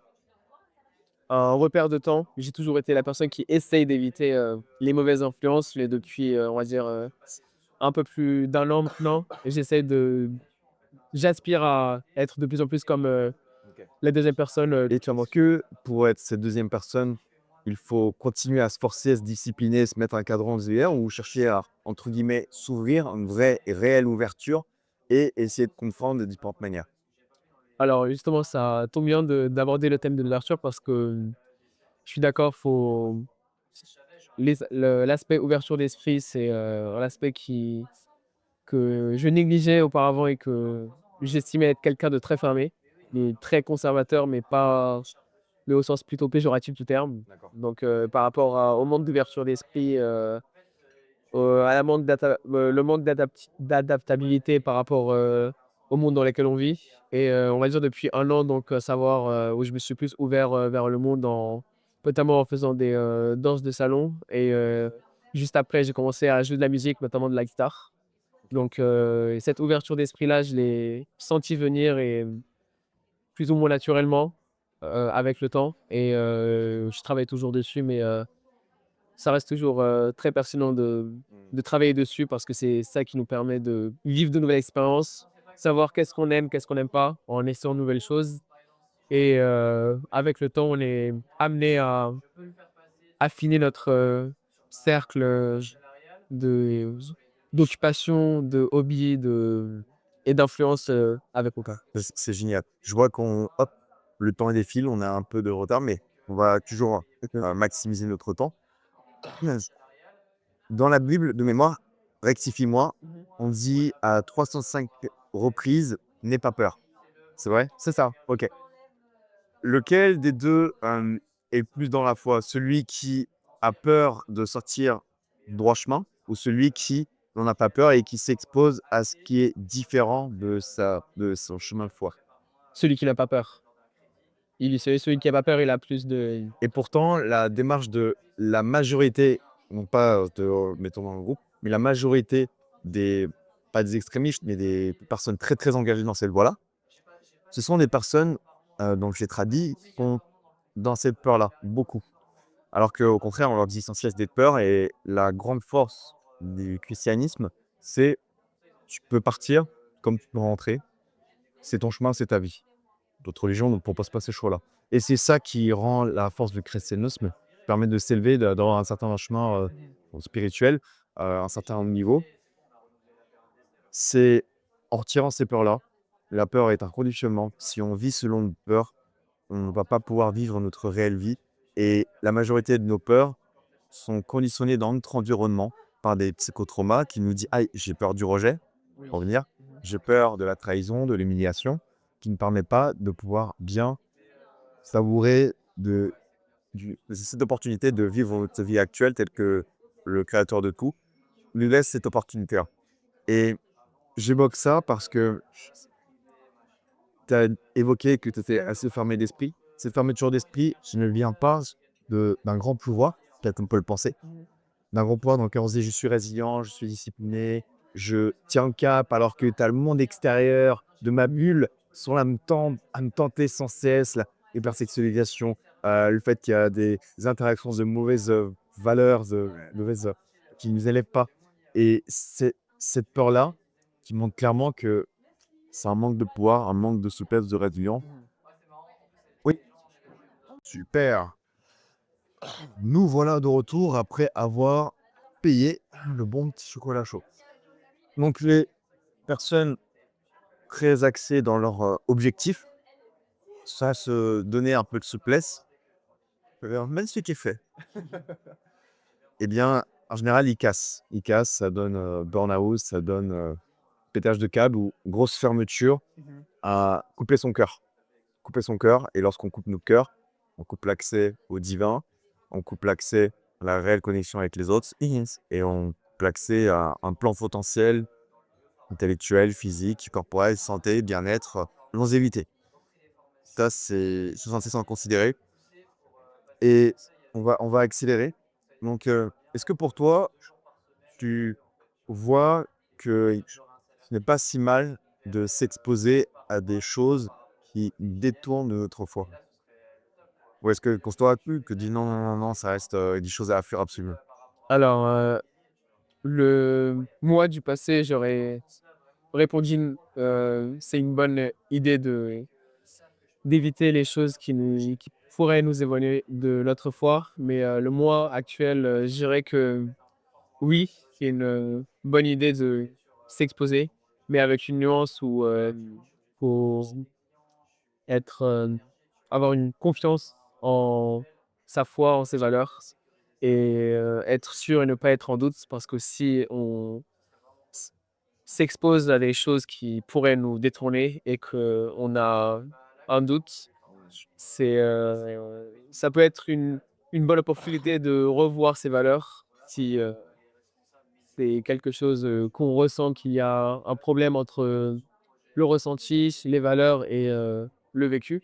un repère de temps. J'ai toujours été la personne qui essaye d'éviter, les mauvaises influences, mais depuis, on va dire, un peu plus d'1 an maintenant, et j'aspire à être de plus en plus comme, OK. la deuxième personne, Et tu penses que pour être cette deuxième personne, il faut continuer à se forcer, à se discipliner, se mettre un cadran régulier ou chercher à, entre guillemets, «s'ouvrir», une vraie et réelle ouverture et essayer de comprendre de différentes manières? Alors justement, ça tombe bien d'aborder le thème de l'ouverture parce que, je suis d'accord, faut l'aspect ouverture d'esprit, c'est, l'aspect que je négligeais auparavant et que j'estimais être quelqu'un de très fermé et très conservateur, mais au sens plutôt péjoratif du terme. D'accord. Donc, par rapport au manque d'ouverture d'esprit, à la manque le manque d'adaptabilité par rapport, au monde dans lequel on vit et on va dire depuis 1 an donc, savoir, où je me suis plus ouvert, vers le monde notamment en faisant des, danses de salon et juste après j'ai commencé à jouer de la musique, notamment de la guitare. Donc, cette ouverture d'esprit-là, je l'ai senti venir et plus ou moins naturellement, avec le temps et je travaille toujours dessus mais ça reste toujours, très pertinent Mmh. de travailler dessus parce que c'est ça qui nous permet de vivre de nouvelles expériences, savoir qu'est-ce qu'on aime, qu'est-ce qu'on n'aime pas, en essayant de nouvelles choses et avec le temps, on est amené à affiner notre, cercle, de d'occupation, de hobby, et d'influence, avec aucun. C'est génial. Je vois qu'on hop, le temps défile, on a un peu de retard, mais on va toujours, maximiser notre temps. Dans la Bible, de mémoire, rectifie-moi, on dit à 305 reprises: «N'aie pas peur». C'est vrai? C'est ça. OK. Lequel des 2 est le plus dans la foi? Celui qui a peur de sortir droit chemin ou celui qui n'en a pas peur et qui s'expose à ce qui est différent de son chemin de foi? Celui qui n'a pas peur. Celui qui a pas peur, il a plus de Et pourtant, la démarche de la majorité, non pas de mettons dans le groupe, mais la majorité des pas des extrémistes, mais des personnes très, très engagées dans cette voie-là, ce sont des personnes, donc j'ai tradu, qui sont dans cette peur-là, beaucoup. Alors qu'au contraire, on leur dit sans cesse d'être peur et la grande force du christianisme, c'est tu peux partir comme tu peux rentrer, c'est ton chemin, c'est ta vie. D'autres religions ne proposent pas ces choix-là et c'est ça qui rend la force du christianisme, permet de s'élever, d'avoir un certain chemin, spirituel, un certain niveau. C'est en retirant ces peurs-là, la peur est un conditionnement. Si on vit selon une peur, on ne va pas pouvoir vivre notre réelle vie et la majorité de nos peurs sont conditionnées dans notre environnement par des psychotraumas qui nous dit: «Aïe, j'ai peur du rejet», Oui. pour venir, Mmh. «J'ai peur de la trahison, de l'humiliation», qui ne permet pas de pouvoir bien savourer de cette opportunité de vivre notre vie actuelle telle que le créateur de tout nous laisse cette opportunité-là et j'évoque ça parce que tu as évoqué que tu étais assez fermé d'esprit. Cette fermeture d'esprit, ce ne vient pas d'un grand pouvoir, peut-être on peut le penser, d'un grand pouvoir dans lequel on se dit: «Je suis résilient, je suis discipliné, je tiens le cap», alors que tu as le monde extérieur de ma bulle sont là à me tenter sans cesse, la l'hypersexualisation, le fait qu'il y a des interactions de mauvaises, valeurs, de mauvaises, qui ne nous élèvent pas et c'est cette peur-là qui montre clairement que c'est un manque de pouvoir, un manque de souplesse, de résilience. Oui, super. Nous voilà de retour après avoir payé le bon petit chocolat chaud. Donc les personnes très axées dans leur, objectif, ça se donner un peu de souplesse, même ce qui est fait. Eh bien, en général, ils cassent. Ils cassent, ça donne, burn-out, ça donne, pétage de câble ou grosse fermeture Mmh. à couper son cœur. Couper son cœur et lorsqu'on coupe notre cœur, on coupe l'accès au divin, on coupe l'accès à la réelle connexion avec les autres et on coupe l'accès à un plan potentiel intellectuel, physique, corporel, santé, bien-être, longévité. Ça, c'est sont censés s'en considérer et on va accélérer. Donc, est-ce que pour toi, tu vois que ce n'est pas si mal de s'exposer à des choses qui détournent de notre foi? Ou est-ce que constat plus que dit: «Non, non, non, non, ça reste, des choses à faire absolument»? Alors, le moi du passé, j'aurais répondu c'est une bonne idée d'éviter les choses qui pourrait nous éloigner de notre foi. Mais le moi actuel, je dirais que oui, c'est une bonne idée de s'exposer, mais avec une nuance où faut être, avoir une confiance en sa foi, en ses valeurs et être sûr et ne pas être en doute parce que si on s'expose à des choses qui pourraient nous détourner et qu'on a un doute, c'est, ça peut être une bonne opportunité de revoir ses valeurs si, c'est quelque chose, qu'on ressent qu'il y a un problème entre le ressenti, les valeurs et le vécu.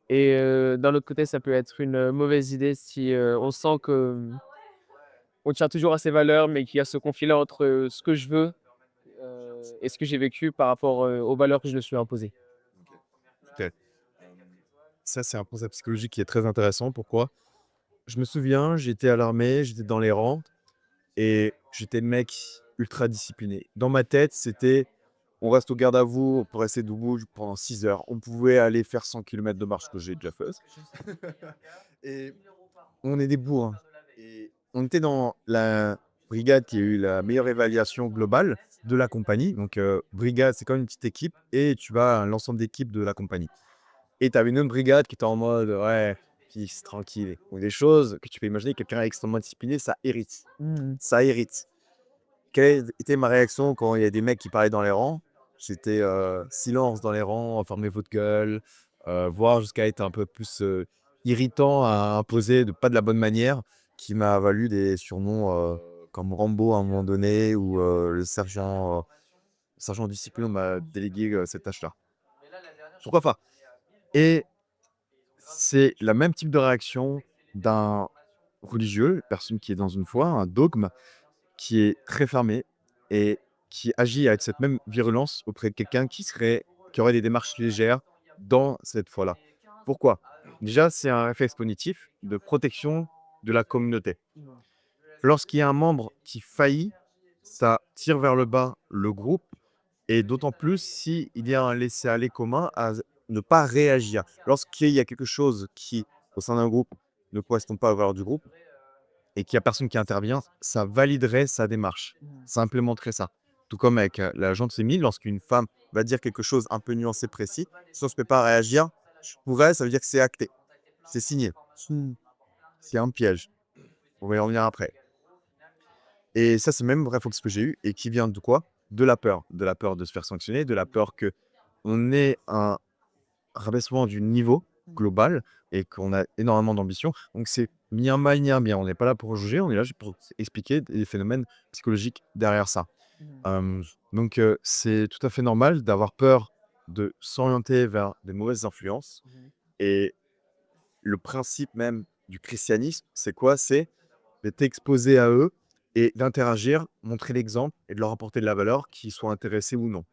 Et d'un autre côté, ça peut être une mauvaise idée si, on sent que, on tient toujours à ses valeurs, mais qu'il y a ce conflit-là entre, ce que je veux, et ce que j'ai vécu par rapport, aux valeurs que je me suis imposées. OK. Ça, c'est un concept psychologique qui est très intéressant. Pourquoi? Je me souviens, j'étais à l'armée, j'étais dans les rangs et j'étais le mec ultra discipliné. Dans ma tête, c'était: on reste au garde à vous, on peut rester debout pendant 6 heures. On pouvait aller faire 100 kilomètres de marche, que j'ai déjà fait. Et on est des bourrin. Et on était dans la brigade qui a eu la meilleure évaluation globale de la compagnie. Donc, brigade, c'est comme une petite équipe et tu vas à l'ensemble d'équipes de la compagnie. Et tu avais une autre brigade qui était en mode: ouais, peace, tranquille. Donc, des choses que tu peux imaginer, quelqu'un extrêmement discipliné, ça irrite. Mmh. Ça irrite. Quelle était ma réaction quand il y a des mecs qui parlaient dans les rangs? C'était silence dans les rangs, fermez votre gueule, voire jusqu'à être un peu plus irritant à imposer pas de la bonne manière, qui m'a valu des surnoms comme Rambo à un moment donné, ou le sergent discipline m'a délégué cette tâche-là. Pourquoi pas? Et c'est le même type de réaction d'un religieux, personne qui est dans une foi, un dogme, qui est très fermé et qui agit avec cette même virulence auprès de quelqu'un qui aurait des démarches légères dans cette foi-là. Pourquoi? Déjà, c'est un réflexe cognitif de protection de la communauté. Lorsqu'il y a un membre qui faillit, ça tire vers le bas le groupe, et d'autant plus s'il y a un laisser-aller commun à ne pas réagir. Lorsqu'il y a quelque chose qui, au sein d'un groupe, ne correspond pas aux valeurs du groupe, et qu'il y a personne qui intervient, ça validerait sa démarche. Ça implémenterait ça. Tout comme avec la gentille, lorsqu'une femme va dire quelque chose un peu nuancé, précis, si on ne se met pas à réagir, pour elle, ça veut dire que c'est acté, c'est signé. C'est un piège. On va y revenir après. Et ça, c'est le même réflexe que j'ai eu et qui vient de quoi? De la peur. De la peur de se faire sanctionner, de la peur qu'on ait un rabaissement du niveau global et qu'on a énormément d'ambition. Donc c'est ni un mal ni un bien. On n'est pas là pour juger, on est là juste pour expliquer des phénomènes psychologiques derrière ça. Hem, donc c'est tout à fait normal d'avoir peur de s'orienter vers des mauvaises influences, et le principe même du christianisme, c'est quoi? C'est d'être exposé à eux et d'interagir, montrer l'exemple et de leur apporter de la valeur, qu'ils soient intéressés ou non,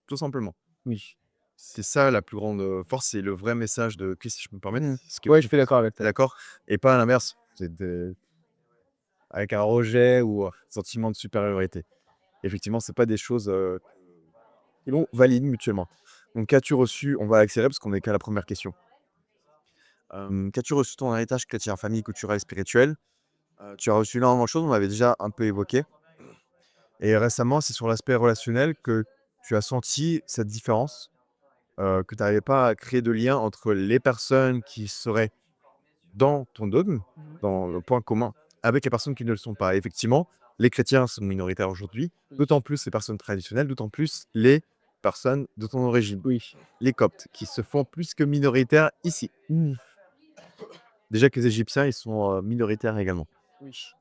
tout simplement. Oui. C'est ça la plus grande, force, c'est le vrai message de Christ, si je peux me permettre. Mmh. Ce que Ouais, je suis d'accord avec tu toi. d'accord? Et pas à l'inverse, avec un rejet ou sentiment de supériorité. Effectivement, c'est pas des choses, qui l'on valide mutuellement. Donc qu'as-tu reçu? On va accélérer parce qu'on est qu'à la première question. Qu'as-tu reçu ton héritage chrétien, famille, culturelle, spirituelle? Tu as reçu énormément de choses, on l'avait déjà un peu évoqué, et récemment, c'est sur l'aspect relationnel que tu as senti cette différence, que tu n'arrivais pas à créer de lien entre les personnes qui seraient dans ton dogme, dans le point commun, avec les personnes qui ne le sont pas. Effectivement, les chrétiens sont minoritaires aujourd'hui, Oui. d'autant plus les personnes traditionnelles, d'autant plus les personnes de ton origine, Oui. les Coptes, qui se font plus que minoritaires ici. Mmh. Déjà que les Égyptiens, ils sont minoritaires également. Oui.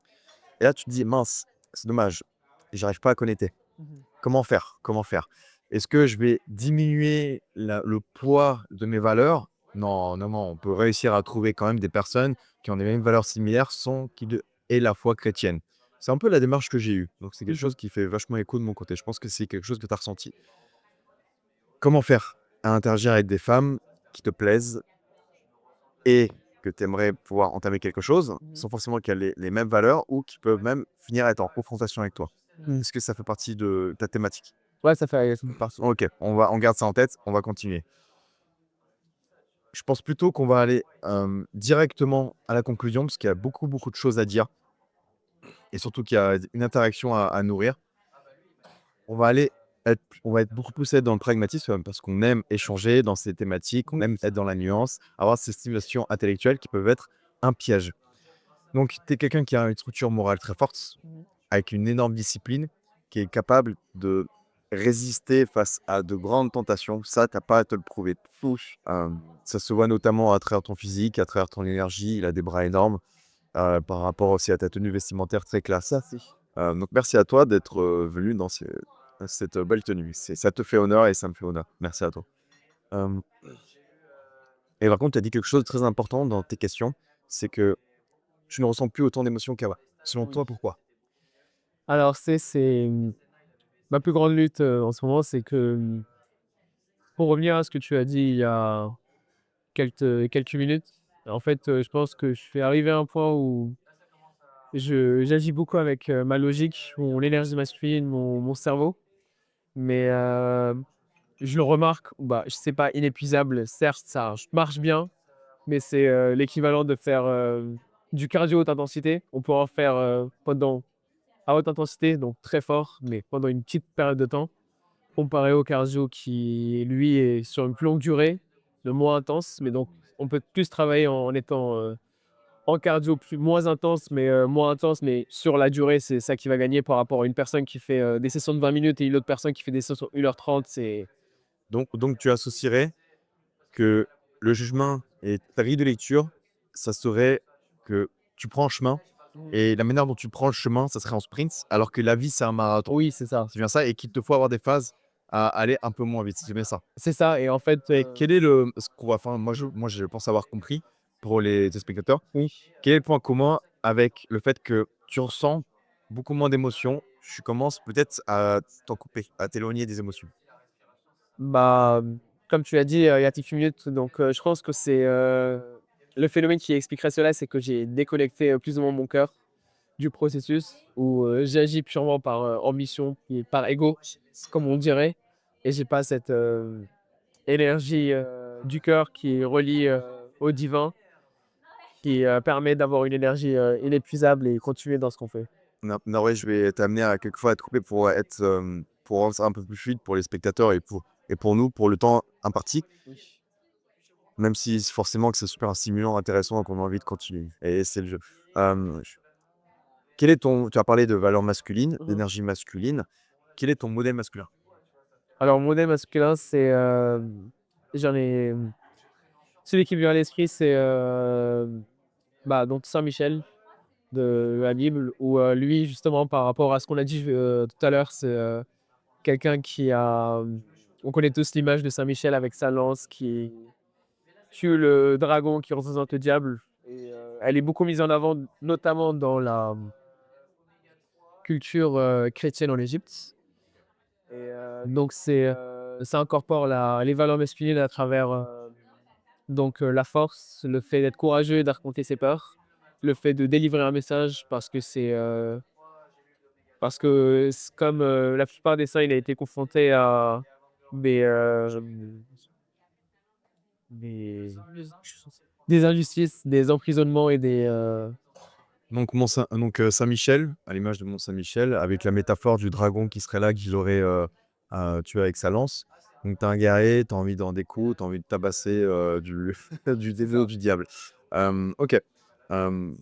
Et là, tu te dis: «Mince, c'est dommage, j'arrive pas à connecter. Mmh. Comment faire? Comment faire? Est-ce que je vais diminuer le poids de mes valeurs?» Non, non, non, on peut réussir à trouver quand même des personnes qui ont les mêmes valeurs similaires sans qu'ils aient la foi chrétienne. C'est un peu la démarche que j'ai eue, donc c'est quelque Mmh. chose qui fait vachement écho de mon côté. Je pense que c'est quelque chose que tu as ressenti. Comment faire à interagir avec des femmes qui te plaisent et que tu aimerais pouvoir entamer quelque chose, Mmh. sans forcément qu'elles aient les mêmes valeurs ou qui peuvent même finir à être en confrontation avec toi? Mmh. Est-ce que ça fait partie de ta thématique? Ouais, ça fait partie. OK, on garde ça en tête, on va continuer. je pense plutôt qu'on va aller directement à la conclusion parce qu'il y a beaucoup, beaucoup de choses à dire et surtout qu'il y a une interaction à nourrir. On va être beaucoup plus être dans le pragmatisme parce qu'on aime échanger dans ces thématiques, on aime être dans la nuance, avoir ces stimulations intellectuelles qui peuvent être un piège. Donc, tu es quelqu'un qui a une structure morale très forte, avec une énorme discipline, qui est capable de résister face à de grandes tentations. Ça, tu as pas à te le prouver. Ça se voit notamment à travers ton physique, à travers ton énergie. Il a des bras énormes, par rapport aussi à ta tenue vestimentaire très classe. Donc merci à toi d'être, venu dans cette belle tenue. Ça te fait honneur et ça me fait honneur. Merci à toi. Hem et par contre, tu as dit quelque chose de très important dans tes questions, c'est que tu ne ressens plus autant d'émotions qu'avant. Selon Oui. toi, pourquoi? Alors ma plus grande lutte, en ce moment, c'est que, pour revenir à ce que tu as dit il y a quelques minutes, en fait, je pense que je suis arrivé à un point où j'agis beaucoup avec, ma logique, mon énergie masculine, mon cerveau, mais je le remarque, bah, c'est pas inépuisable, certes, ça marche bien, mais c'est, l'équivalent de faire, du cardio haute intensité. On peut en faire, pendant à haute intensité, donc très fort, mais pendant une petite période de temps, comparé au cardio qui, lui, est sur une plus longue durée, de moins intense, mais donc on peut plus travailler en étant, en cardio moins intense, mais moins intense, mais sur la durée, c'est ça qui va gagner par rapport à une personne qui fait, des sessions de 20 minutes et une autre personne qui fait des sessions 1h30, c'est Donc tu associerais que le jugement et ta grille de lecture, ça serait que tu prends un chemin et la manière dont tu prends le chemin, ça serait en sprint, alors que la vie, c'est un marathon. oui, c'est ça. C'est bien ça et qu'il te faut avoir des phases à aller un peu moins vite, c'est bien ça? C'est ça et en fait, Et quel est ce qu'on va enfin, moi je pense avoir compris pour les téléspectateurs, oui. quel est le point commun avec le fait que tu ressens beaucoup moins d'émotions, tu commences peut-être à t'en couper, à t'éloigner des émotions? Bah, comme tu l'as dit, il y a quelques minutes, donc je pense que c'est, le phénomène qui expliquerait cela, c'est que j'ai déconnecté, plus ou moins mon cœur du processus où, j'agis purement par, ambition et par ego, comme on dirait et j'ai pas cette, énergie, du cœur qui relie, au divin, qui, permet d'avoir une énergie, inépuisable et continuer dans ce qu'on fait. Non, non, ouais, je vais t'amener à quelquefois à te couper pour être, pour rendre ça un peu plus fluide pour les spectateurs et pour nous, pour le temps imparti, Oui. même si forcément que c'est super stimulant, intéressant et qu'on a envie de continuer et c'est le jeu. J quel est ton tu as parlé de valeurs masculines, Mmh. d'énergie masculine. Quel est ton modèle masculin? Alors mon modèle masculin, c'est, j'en ai, celui qui me vient à l'esprit, c'est, bah, donc Saint Michel de la Bible où, lui justement par rapport à ce qu'on a dit, tout à l'heure, c'est, quelqu'un qui a, on connaît tous l'image de Saint Michel avec sa lance qui tue le dragon qui représente le diable et elle est beaucoup mise en avant, notamment dans la culture, chrétienne en Égypte et donc ça incorpore les valeurs masculines à travers, donc la force, le fait d'être courageux et d'affronter ses peurs, le fait de délivrer un message parce que comme, la plupart des saints, il a été confronté à des, des des injustices, des emprisonnements et des, Saint Michel, à l'image de Mont Saint-Michel, avec la métaphore du dragon qui serait là, qui l'aurait, tué avec sa lance. Donc tu es un guerrier, tu as envie d'en découdre, tu as envie de tabasser, du du c'est dévot ça. du diable. OK. Hem,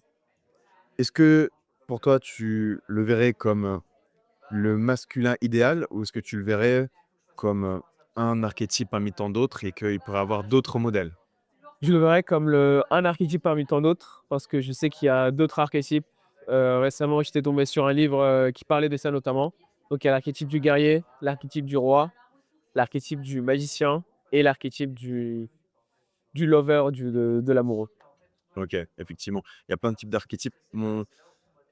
est-ce que pour toi, tu le verrais comme, le masculin idéal ou est-ce que tu le verrais comme, un archétype parmi tant d'autres et qu'il pourrait avoir d'autres modèles? Je le verrais comme un archétype parmi tant d'autres, parce que je sais qu'il y a d'autres archétypes. Récemment, j'étais tombé sur un livre qui parlait de ça notamment. Donc, il y a l'archétype du guerrier, l'archétype du roi, l'archétype du magicien et l'archétype du lover, de l'amoureux. OK, effectivement, il y a plein de types d'archétypes. Mon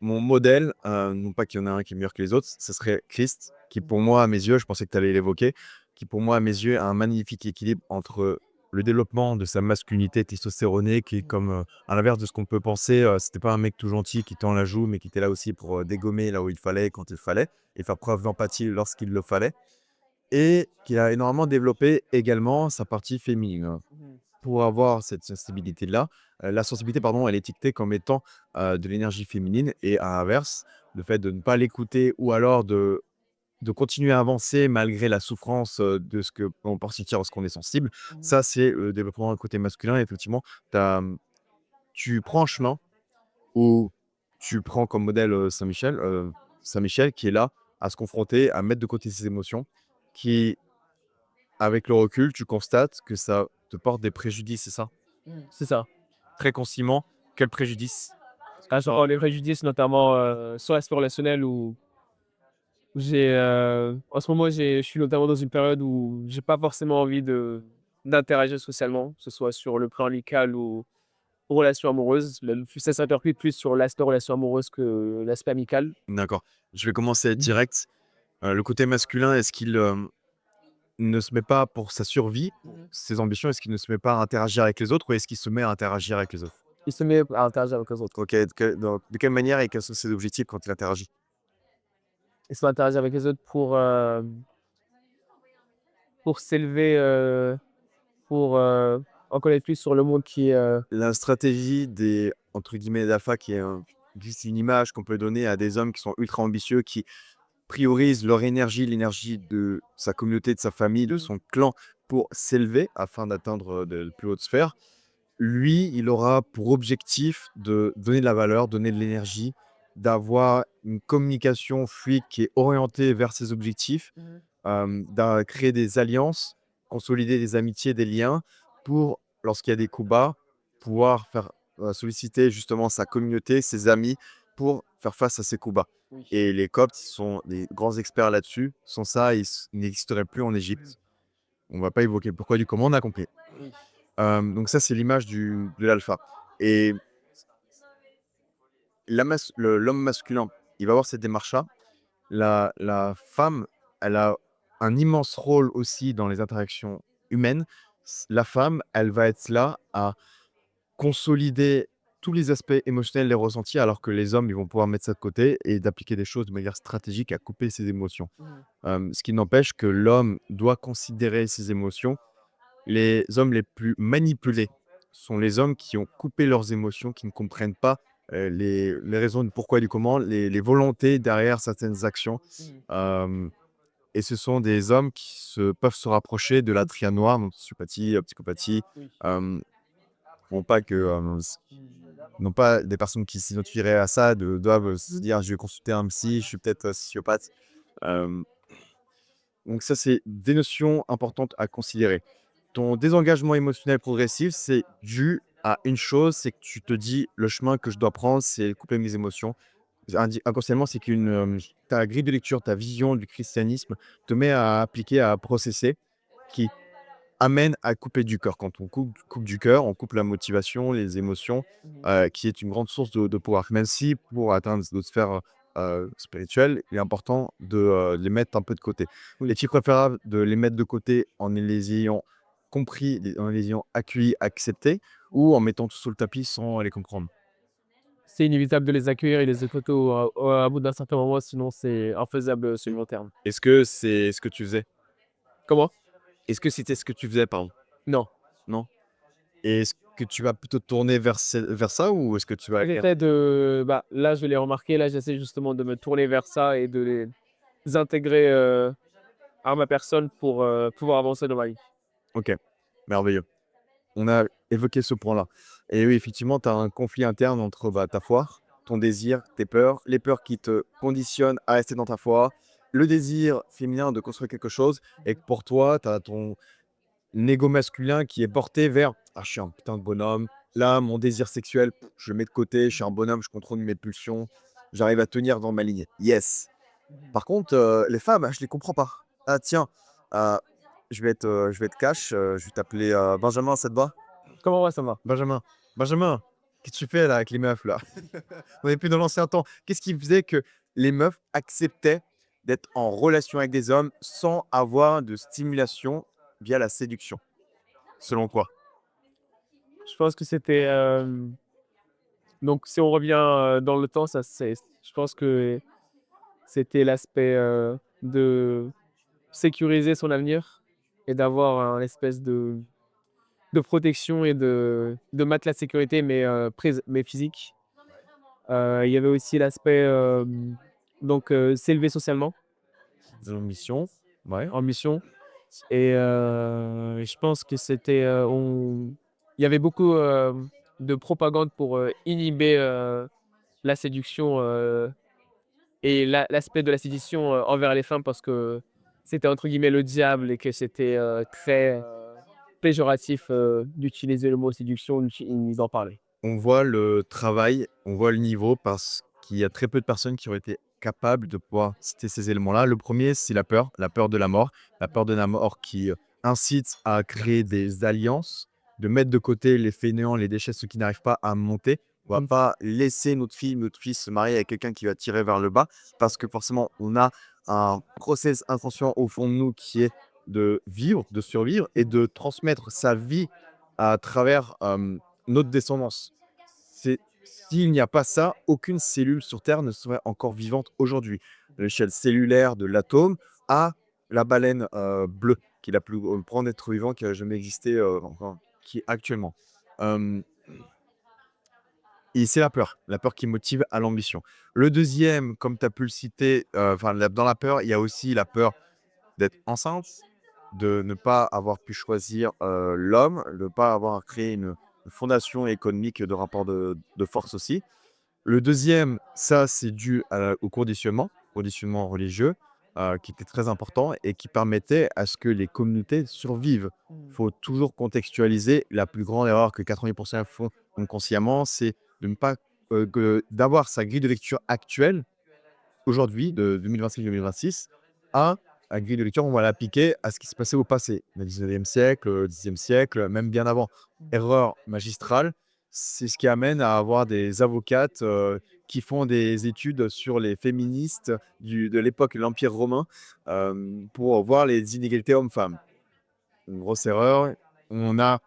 modèle, non pas qu'il y en a un qui est meilleur que les autres, ce serait Christ, qui pour moi, à mes yeux, je pensais que tu allais l'évoquer, qui pour moi, à mes yeux, a un magnifique équilibre entre le développement de sa masculinité testostéronée, qui est comme, à l'inverse de ce qu'on peut penser, c'était pas un mec tout gentil qui tend la joue, mais qui était là aussi pour, dégommer là où il fallait, quand il fallait et faire preuve d'empathie lorsqu'il le fallait et qui a énormément développé également sa partie féminine. pour avoir cette sensibilité-là, la sensibilité, pardon, elle est étiquetée comme étant, de l'énergie féminine et à l'inverse, le fait de ne pas l'écouter ou alors de continuer à avancer malgré la souffrance, de ce que on peut ressentir lorsqu'on est sensible, Mmh. ça, c'est le développement côté masculin et effectivement, tu prends un chemin où tu prends comme modèle, Saint Michel qui est là à se confronter, à mettre de côté ses émotions, qui, avec le recul, tu constates que ça te porte des préjudices, c'est ça? C'est ça. Très consciemment, quel préjudice? Genre les préjudices notamment, sur l'aspect relationnel où en ce moment, je suis notamment dans une période où j'ai pas forcément envie d'interagir socialement, que ce soit sur le plan amical ou relation amoureuse. Ça s'interprète plus sur l'aspect relation amoureuse que l'aspect amical. D'accord. Je vais commencer direct. Le côté masculin, est-ce qu'il, ne se met pas pour sa survie, pour Mmh. ses ambitions, est-ce qu'il ne se met pas à interagir avec les autres ou est-ce qu'il se met à interagir avec les autres? Il se met à interagir avec les autres. OK, de quelle manière et quels sont ses objectifs quand il interagit? Il se met à interagir avec les autres pour s'élever, pour, en connaître plus sur le monde La stratégie des, entre guillemets, «d'alpha» qui est juste une image qu'on peut donner à des hommes qui sont ultra ambitieux, qui priorisent leur énergie, l'énergie de sa communauté, de sa famille, de Mmh. son clan pour s'élever afin d'atteindre, de plus hautes sphères. Lui, il aura pour objectif de donner de la valeur, donner de l'énergie, d'avoir une communication fluide qui est orientée vers ses objectifs, Mmh. créer des alliances, consolider des amitiés, des liens pour, lorsqu'il y a des coups bas, pouvoir faire, solliciter justement sa communauté, ses amis pour faire face à ces coups bas. Oui. Et les Coptes, ils sont des grands experts là-dessus. Sans ça, ils n'existeraient plus en Égypte. On va pas évoquer le pourquoi du comment, on a compris. Oui. Donc ça, c'est l'image de l'alpha et l'homme masculin, il va avoir cette démarche-là. La femme, elle a un immense rôle aussi dans les interactions humaines. La femme, elle va être là à consolider tous les aspects émotionnels, les ressentis, alors que les hommes, ils vont pouvoir mettre ça de côté et d'appliquer des choses de manière stratégique à couper ses émotions. Mmh. Ce qui n'empêche que l'homme doit considérer ses émotions. Les hommes les plus manipulés sont les hommes qui ont coupé leurs émotions, qui ne comprennent pas, les raisons du pourquoi et du comment, les volontés derrière certaines actions. Mmh. Hem Et ce sont des hommes qui peuvent se rapprocher de la triade noire, donc sociopathie, psychopathie, Oui. hem, non pas que, non pas des personnes qui s'identifieraient à ça doivent se dire: «Je vais consulter un psy, je suis peut-être, sociopathe». Hem, donc ça, c'est des notions importantes à considérer. Ton désengagement émotionnel progressif, c'est dû à une chose, c'est que tu te dis: «Le chemin que je dois prendre, c'est couper mes émotions». Inconsciemment, c'est ta grille de lecture, ta vision du christianisme te met à appliquer, à processer, qui amène à couper du cœur. Quand on coupe du cœur, on coupe la motivation, les émotions, Mmh. qui est une grande source de pouvoir. Même si pour atteindre d'autres sphères, spirituelles, il est important de les mettre un peu de côté. Oui. Est-il préférable de les mettre de côté en les ayant compris, en les ayant accueillis, acceptés ou en mettant tout sous le tapis sans les comprendre? C'est inévitable de les accueillir et les écouter à bout d'un certain moment, sinon c'est infaisable sur le long terme. Est-ce que c'est ce que tu faisais? Comment? Est-ce que c'était ce que tu faisais, pardon? Non. Non? Et est-ce que tu vas plutôt te tourner vers ça ou est-ce que tu vas Là, je l'ai remarqué, là, j'essaie justement de me tourner vers ça et de les intégrer, à ma personne pour, pouvoir avancer dans ma vie. OK, merveilleux. On a évoqué ce point-là et oui, effectivement, tu as un conflit interne entre, bah, ta foi, ton désir, tes peurs, les peurs qui te conditionnent à rester dans ta foi, le désir féminin de construire quelque chose et que pour toi, tu as ton ego masculin qui est porté vers: «Ah, je suis un putain de bonhomme. Là, mon désir sexuel, je le mets de côté, je suis un bonhomme, je contrôle mes pulsions, j'arrive à tenir dans ma ligne. Yes». Par contre, les femmes, je les comprends pas. Ah tiens, heu, je vais être cash, je vais t'appeler, Benjamin, ça te va? Comment moi ça va? Benjamin, Benjamin, qu'est-ce que tu fais là avec les meufs là? On est plus dans l'ancien temps. Qu'est-ce qui faisait que les meufs acceptaient d'être en relation avec des hommes sans avoir de stimulation via la séduction? Selon quoi? Je pense que c'était, donc si on revient, dans le temps, je pense que c'était l'aspect, de sécuriser son avenir et d'avoir un espèce de de protection et de matelas de sécurité, mais physique. Il y avait aussi l'aspect, donc s'élever socialement Des ambitions. Ouais. en mission et je pense que c'était, il y avait beaucoup, de propagande pour, inhiber, la séduction, et l'aspect de la séduction, envers les femmes parce que c'était entre guillemets «le diable» et que c'était, très, péjoratif, d'utiliser le mot séduction, ils en parlaient. On voit le travail, on voit le niveau parce qu'il y a très peu de personnes qui ont été capables de pouvoir citer ces éléments-là. Le premier, c'est la peur de la peur de la mort qui incite à créer des alliances, de mettre de côté les fainéants, les déchets, ceux qui n'arrivent pas à monter. On va Mmh. pas laisser notre fille, notre fils se marier avec quelqu'un qui va tirer vers le bas parce que forcément, on a un process inconscient au fond de nous qui est de vivre, de survivre et de transmettre sa vie à travers notre descendance. C'est S'il n'y a pas ça, aucune cellule sur Terre ne serait encore vivante aujourd'hui. À l'échelle cellulaire de l'atome à la baleine, bleue, qui est la plus grand être vivant qui a jamais existé, enfin, qui est actuellement. Hem Et c'est la peur qui motive à l'ambition. Le deuxième, comme tu as pu le citer, enfin, dans la peur, il y a aussi la peur d'être enceinte, de ne pas avoir pu choisir, l'homme, de ne pas avoir créé une fondation économique de rapport de force aussi. Le deuxième, ça, c'est dû au conditionnement religieux, qui était très important et qui permettait à ce que les communautés survivent. Il faut toujours contextualiser. La plus grande erreur que 80 font inconsciemment, c'est de ne pas, d'avoir sa grille de lecture actuelle aujourd'hui, de 2025-2026, à la grille de lecture, on va l'appliquer à ce qui se passait au passé, le 19e siècle, le 10e siècle, même bien avant. Erreur magistrale, c'est ce qui amène à avoir des avocates qui font des études sur les féministes de l'époque de l'Empire romain pour voir les inégalités hommes-femmes. Une grosse erreur. On a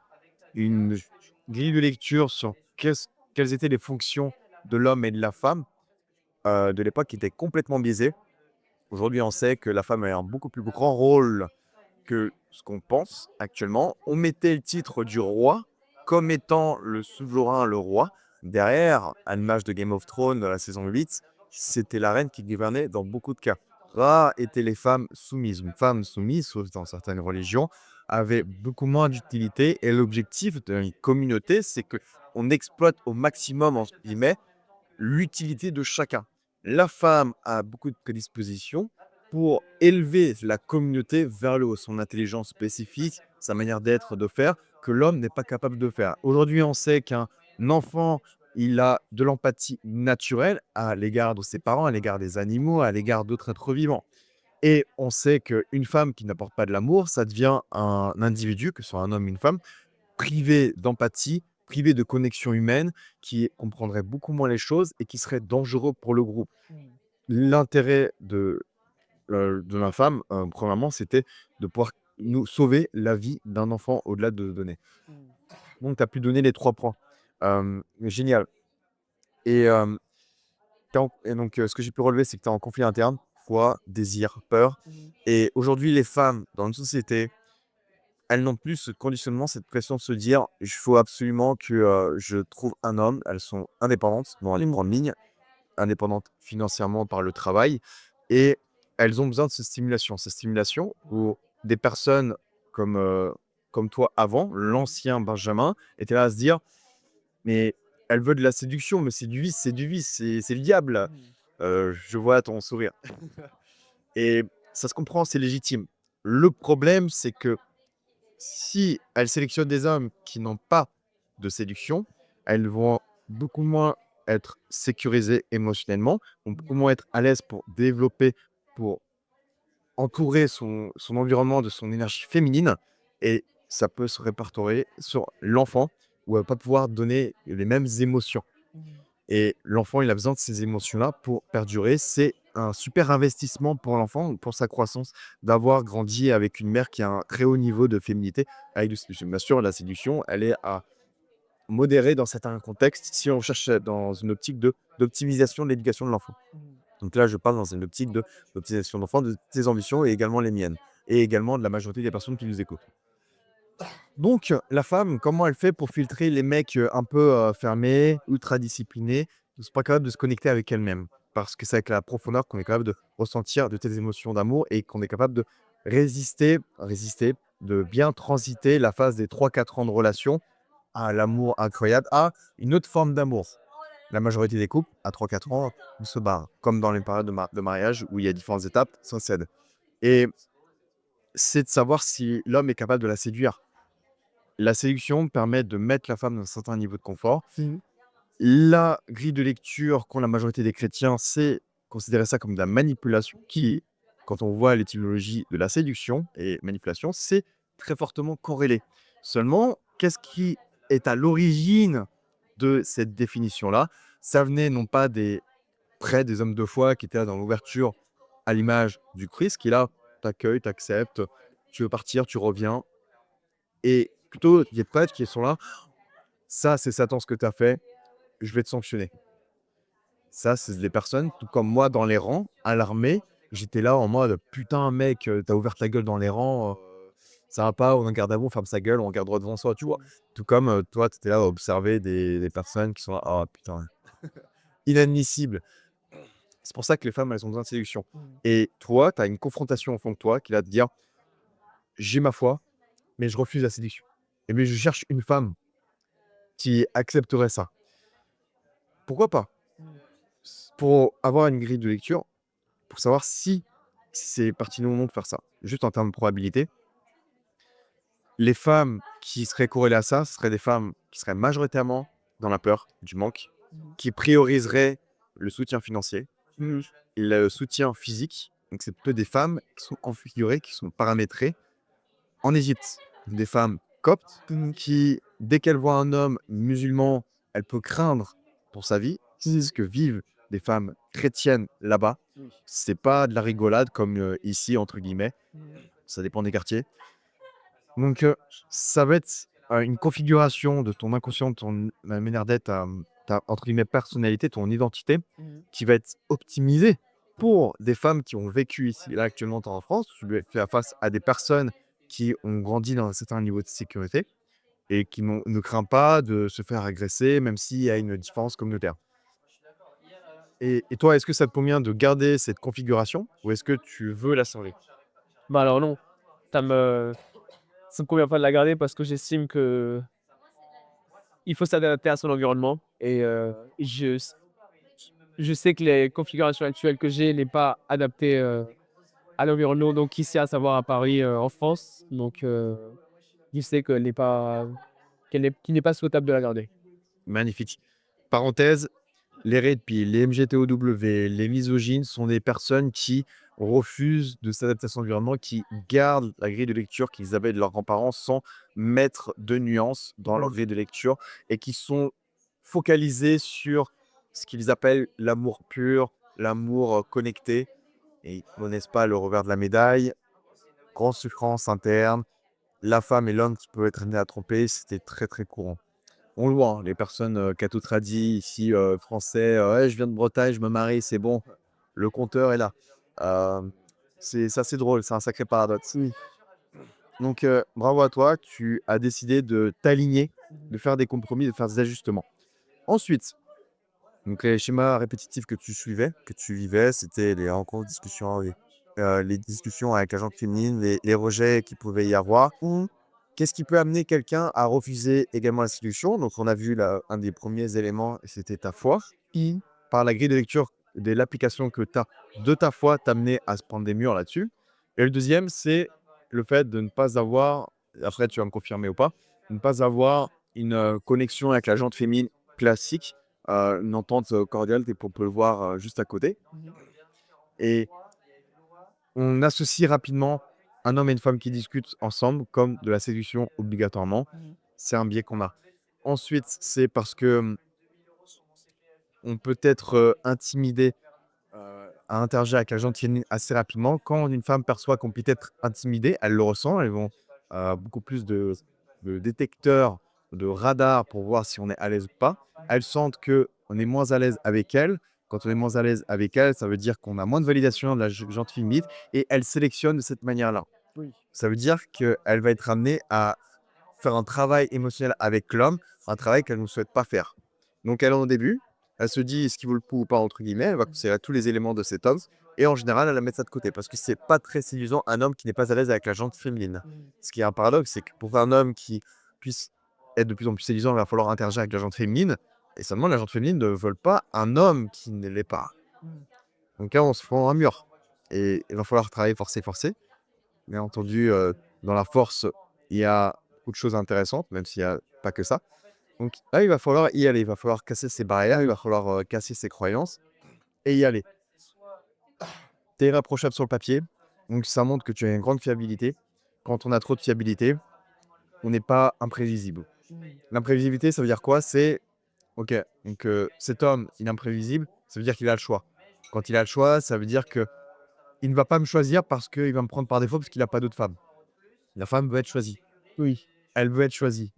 une grille de lecture sur quelles étaient les fonctions de l'homme et de la femme de l'époque qui était complètement biaisée. Aujourd'hui, on sait que la femme a un beaucoup plus grand rôle que ce qu'on pense actuellement. On mettait le titre du roi comme étant le souverain, le roi. Derrière, à l'image de Game of Thrones dans la saison 8, c'était la reine qui gouvernait dans beaucoup de cas. Rares étaient les femmes soumises. Une femme soumise, sauf dans certaines religions, avait beaucoup moins d'utilité. Et l'objectif d'une communauté, c'est que on exploite au maximum, entre guillemets, l'utilité de chacun. La femme a beaucoup de prédispositions pour élever la communauté vers le haut, son intelligence spécifique, sa manière d'être, de faire, que l'homme n'est pas capable de faire. Aujourd'hui, on sait qu'un enfant, il a de l'empathie naturelle à l'égard de ses parents, à l'égard des animaux, à l'égard d'autres êtres vivants. Et on sait qu'une femme qui n'apporte pas de l'amour, ça devient un individu, que ce soit un homme ou une femme, privé d'empathie, privé de connexion humaine, qui comprendrait beaucoup moins les choses et qui serait dangereux pour le groupe. L'intérêt de ma femme, premièrement, c'était de pouvoir nous sauver la vie d'un enfant au-delà de donner. Donc tu as pu donner les 3 points. Génial et donc ce que j'ai pu relever, c'est que tu es en conflit interne, foi, désir, peur et aujourd'hui, les femmes dans une société, elles n'ont plus ce conditionnement, cette pression de se dire: «Il faut absolument que, je trouve un homme». Elles sont indépendantes dans les grandes lignes, indépendantes financièrement par le travail et elles ont besoin de cette stimulation. Cette stimulation où des personnes comme, comme toi avant, l'ancien Benjamin, étaient là à se dire: «Mais elle veut de la séduction, mais c'est du vice, c'est du vice, c'est le diable, je vois ton sourire et ça se comprend, c'est légitime. Le problème, c'est que si elles sélectionnent des hommes qui n'ont pas de séduction, elles vont beaucoup moins être sécurisées émotionnellement, vont beaucoup moins être à l'aise pour développer, pour entourer son environnement de son énergie féminine et ça peut se répertorier sur l'enfant où elle va pas pouvoir donner les mêmes émotions. Et l'enfant, il a besoin de ces émotions-là pour perdurer. C'est un super investissement pour l'enfant, pour sa croissance, d'avoir grandi avec une mère qui a un très haut niveau de féminité avec de séduction. Bien sûr, la séduction, elle est à modérer dans certains contextes si on cherche dans une optique d'optimisation de l'éducation de l'enfant. Donc là, je parle dans une optique d'optimisation de l'enfant, de tes ambitions et également les miennes et également de la majorité des personnes qui nous écoutent. Donc, la femme, comment elle fait pour filtrer les mecs un peu fermés, ultra disciplinés, qui ne sont pas capables de se connecter avec elle-même? Parce que c'est avec la profondeur qu'on est capable de ressentir de telles émotions d'amour et qu'on est capable de résister, de bien transiter la phase des 3-4 ans de relation à l'amour incroyable, à une autre forme d'amour. La majorité des couples, à 3-4 ans, ils se barrent, comme dans les périodes de mariage où il y a différentes étapes, ça cède. Et c'est de savoir si l'homme est capable de la séduire. La séduction permet de mettre la femme dans un certain niveau de confort. La grille de lecture qu'ont la majorité des chrétiens, c'est considérer ça comme de la manipulation, qui, quand on voit l'étymologie de la séduction et manipulation, c'est très fortement corrélé. Seulement, qu'est-ce qui est à l'origine de cette définition-là? Ça venait non pas des près des hommes de foi qui étaient là dans l'ouverture à l'image du Christ, qui est là, t'accueille, t'accepte, tu veux partir, tu reviens. Et plutôt des prêtres qui sont là, ça c'est Satan ce que tu as fait, je vais te sanctionner. Ça, c'est des personnes, tout comme moi dans les rangs, à l'armée, j'étais là en mode putain, mec, t'as ouvert ta gueule dans les rangs, ça va pas, on en garde à vous, on ferme sa gueule, on regarde droit devant soi, tu vois. Tout comme toi, tu étais là à observer des personnes qui sont là, oh putain, inadmissible. C'est pour ça que les femmes, elles ont besoin de séduction. Et toi, tu as une confrontation au fond de toi qui va te dire j'ai ma foi, mais je refuse la séduction. Et mais je cherche une femme qui accepterait ça. Pourquoi pas? Pour avoir une grille de lecture, pour savoir si c'est pertinent ou non de faire ça. Juste en termes de probabilité, les femmes qui seraient corrélées à ça, ce seraient des femmes qui seraient majoritairement dans la peur du manque, qui prioriseraient le soutien financier, le soutien physique. Donc, c'est plutôt des femmes qui sont configurées, qui sont paramétrées en Égypte. Des femmes coptes qui, dès qu'elles voient un homme musulman, elles peuvent craindre pour sa vie. C'est ce que vivent des femmes chrétiennes là-bas. C'est pas de la rigolade comme ici, entre guillemets. Ça dépend des quartiers. Donc, ça va être une configuration de ton inconscient, de ton manière d'être, ta, entre guillemets, personnalité, ton identité, qui va être optimisée pour des femmes qui ont vécu ici, là, actuellement, en France. Tu fais face à des personnes qui ont grandi dans un certain niveau de sécurité et qui ne craignent pas de se faire agresser, même s'il y a une différence communautaire. Et toi, est-ce que ça te convient de garder cette configuration ou est-ce que tu veux la changer? Bah, alors non, ça me ça me convient pas de la garder parce que j'estime qu'il faut s'adapter à son environnement et je sais que les configurations actuelles que j'ai n'est pas adaptée, à l'environnement, donc ici, à savoir à Paris, en France. Donc je sais qu'il n'est pas souhaitable de la garder. Magnifique. Parenthèse, les red pill, les MGTOW, les misogynes sont des personnes qui refusent de s'adapter à son environnement, qui gardent la grille de lecture qu'ils avaient de leurs grands-parents sans mettre de nuances dans leur grille de lecture et qui sont focalisés sur ce qu'ils appellent l'amour pur, l'amour connecté et ils ne connaissent pas le revers de la médaille, grande souffrance interne, la femme et l'homme qui peuvent être amenés à tromper, c'était très très courant. On le voit, hein, les personnes catho tradis ici, français, «Ouais, je viens de Bretagne, je me marie, c'est bon». Le compteur est là. Hem, c'est assez drôle, c'est un sacré paradoxe. Donc bravo à toi, tu as décidé de t'aligner, de faire des compromis, de faire des ajustements. Ensuite, donc les schémas répétitifs que tu suivais, que tu vivais, c'était les rencontres, discussions, les discussions avec la gente féminine, les rejets qu'il pouvait y avoir. Qu'est-ce qui peut amener quelqu'un à refuser également la séduction? Donc, on a vu là, un des premiers éléments, c'était ta foi, qui, par la grille de lecture de l'application que tu as de ta foi, t'amener à se prendre des murs là-dessus. Et le deuxième, c'est le fait de ne pas avoir, après tu vas me confirmer ou pas, de ne pas avoir une connexion avec la gente féminine classique, une entente cordiale, on peut le voir juste à côté. Et on associe rapidement un homme et une femme qui discutent ensemble comme de la séduction obligatoirement. C'est un biais qu'on a. Ensuite, c'est parce que on peut être intimidé à interagir avec la gentillesse assez rapidement. Quand une femme perçoit qu'on peut être intimidé, elle le ressent. Elles vont beaucoup plus de détecteurs, de radars pour voir si on est à l'aise ou pas. Elles sentent qu'on est moins à l'aise avec elles. Quand on est moins à l'aise avec elles, ça veut dire qu'on a moins de validation de la gentille et elles sélectionnent de cette manière-là. Oui. Ça veut dire qu'elle va être amenée à faire un travail émotionnel avec l'homme, un travail qu'elle ne souhaite pas faire. Donc elle, au début, elle se dit: «Est-ce qu'il vaut le coup ou pas?» entre guillemets, elle va considérer tous les éléments de cet homme et en général, elle va mettre ça de côté parce que c'est pas très séduisant un homme qui n'est pas à l'aise avec la jante féminine. Ce qui est un paradoxe, c'est que pour un homme qui puisse être de plus en plus séduisant, il va falloir interagir avec la jante féminine et seulement la jante féminine ne veulent pas un homme qui ne l'est pas. Donc là, on se prend un mur et il va falloir travailler, forcer, forcer. Bien entendu, dans la force, il y a beaucoup de choses intéressantes, même s'il y a pas que ça. Donc là, il va falloir y aller, il va falloir casser ses barrières, il va falloir, casser ses croyances et y aller. Tu es irréprochable sur le papier, donc ça montre que tu as une grande fiabilité. Quand on a trop de fiabilité, on n'est pas imprévisible. L'imprévisibilité, ça veut dire quoi? C'est OK, donc cet homme, il est imprévisible, ça veut dire qu'il a le choix. Quand il a le choix, ça veut dire qu'il ne va pas me choisir parce qu'il va me prendre par défaut parce qu'il a pas d'autres femmes. La femme veut être choisie. Oui. Elle veut être choisie.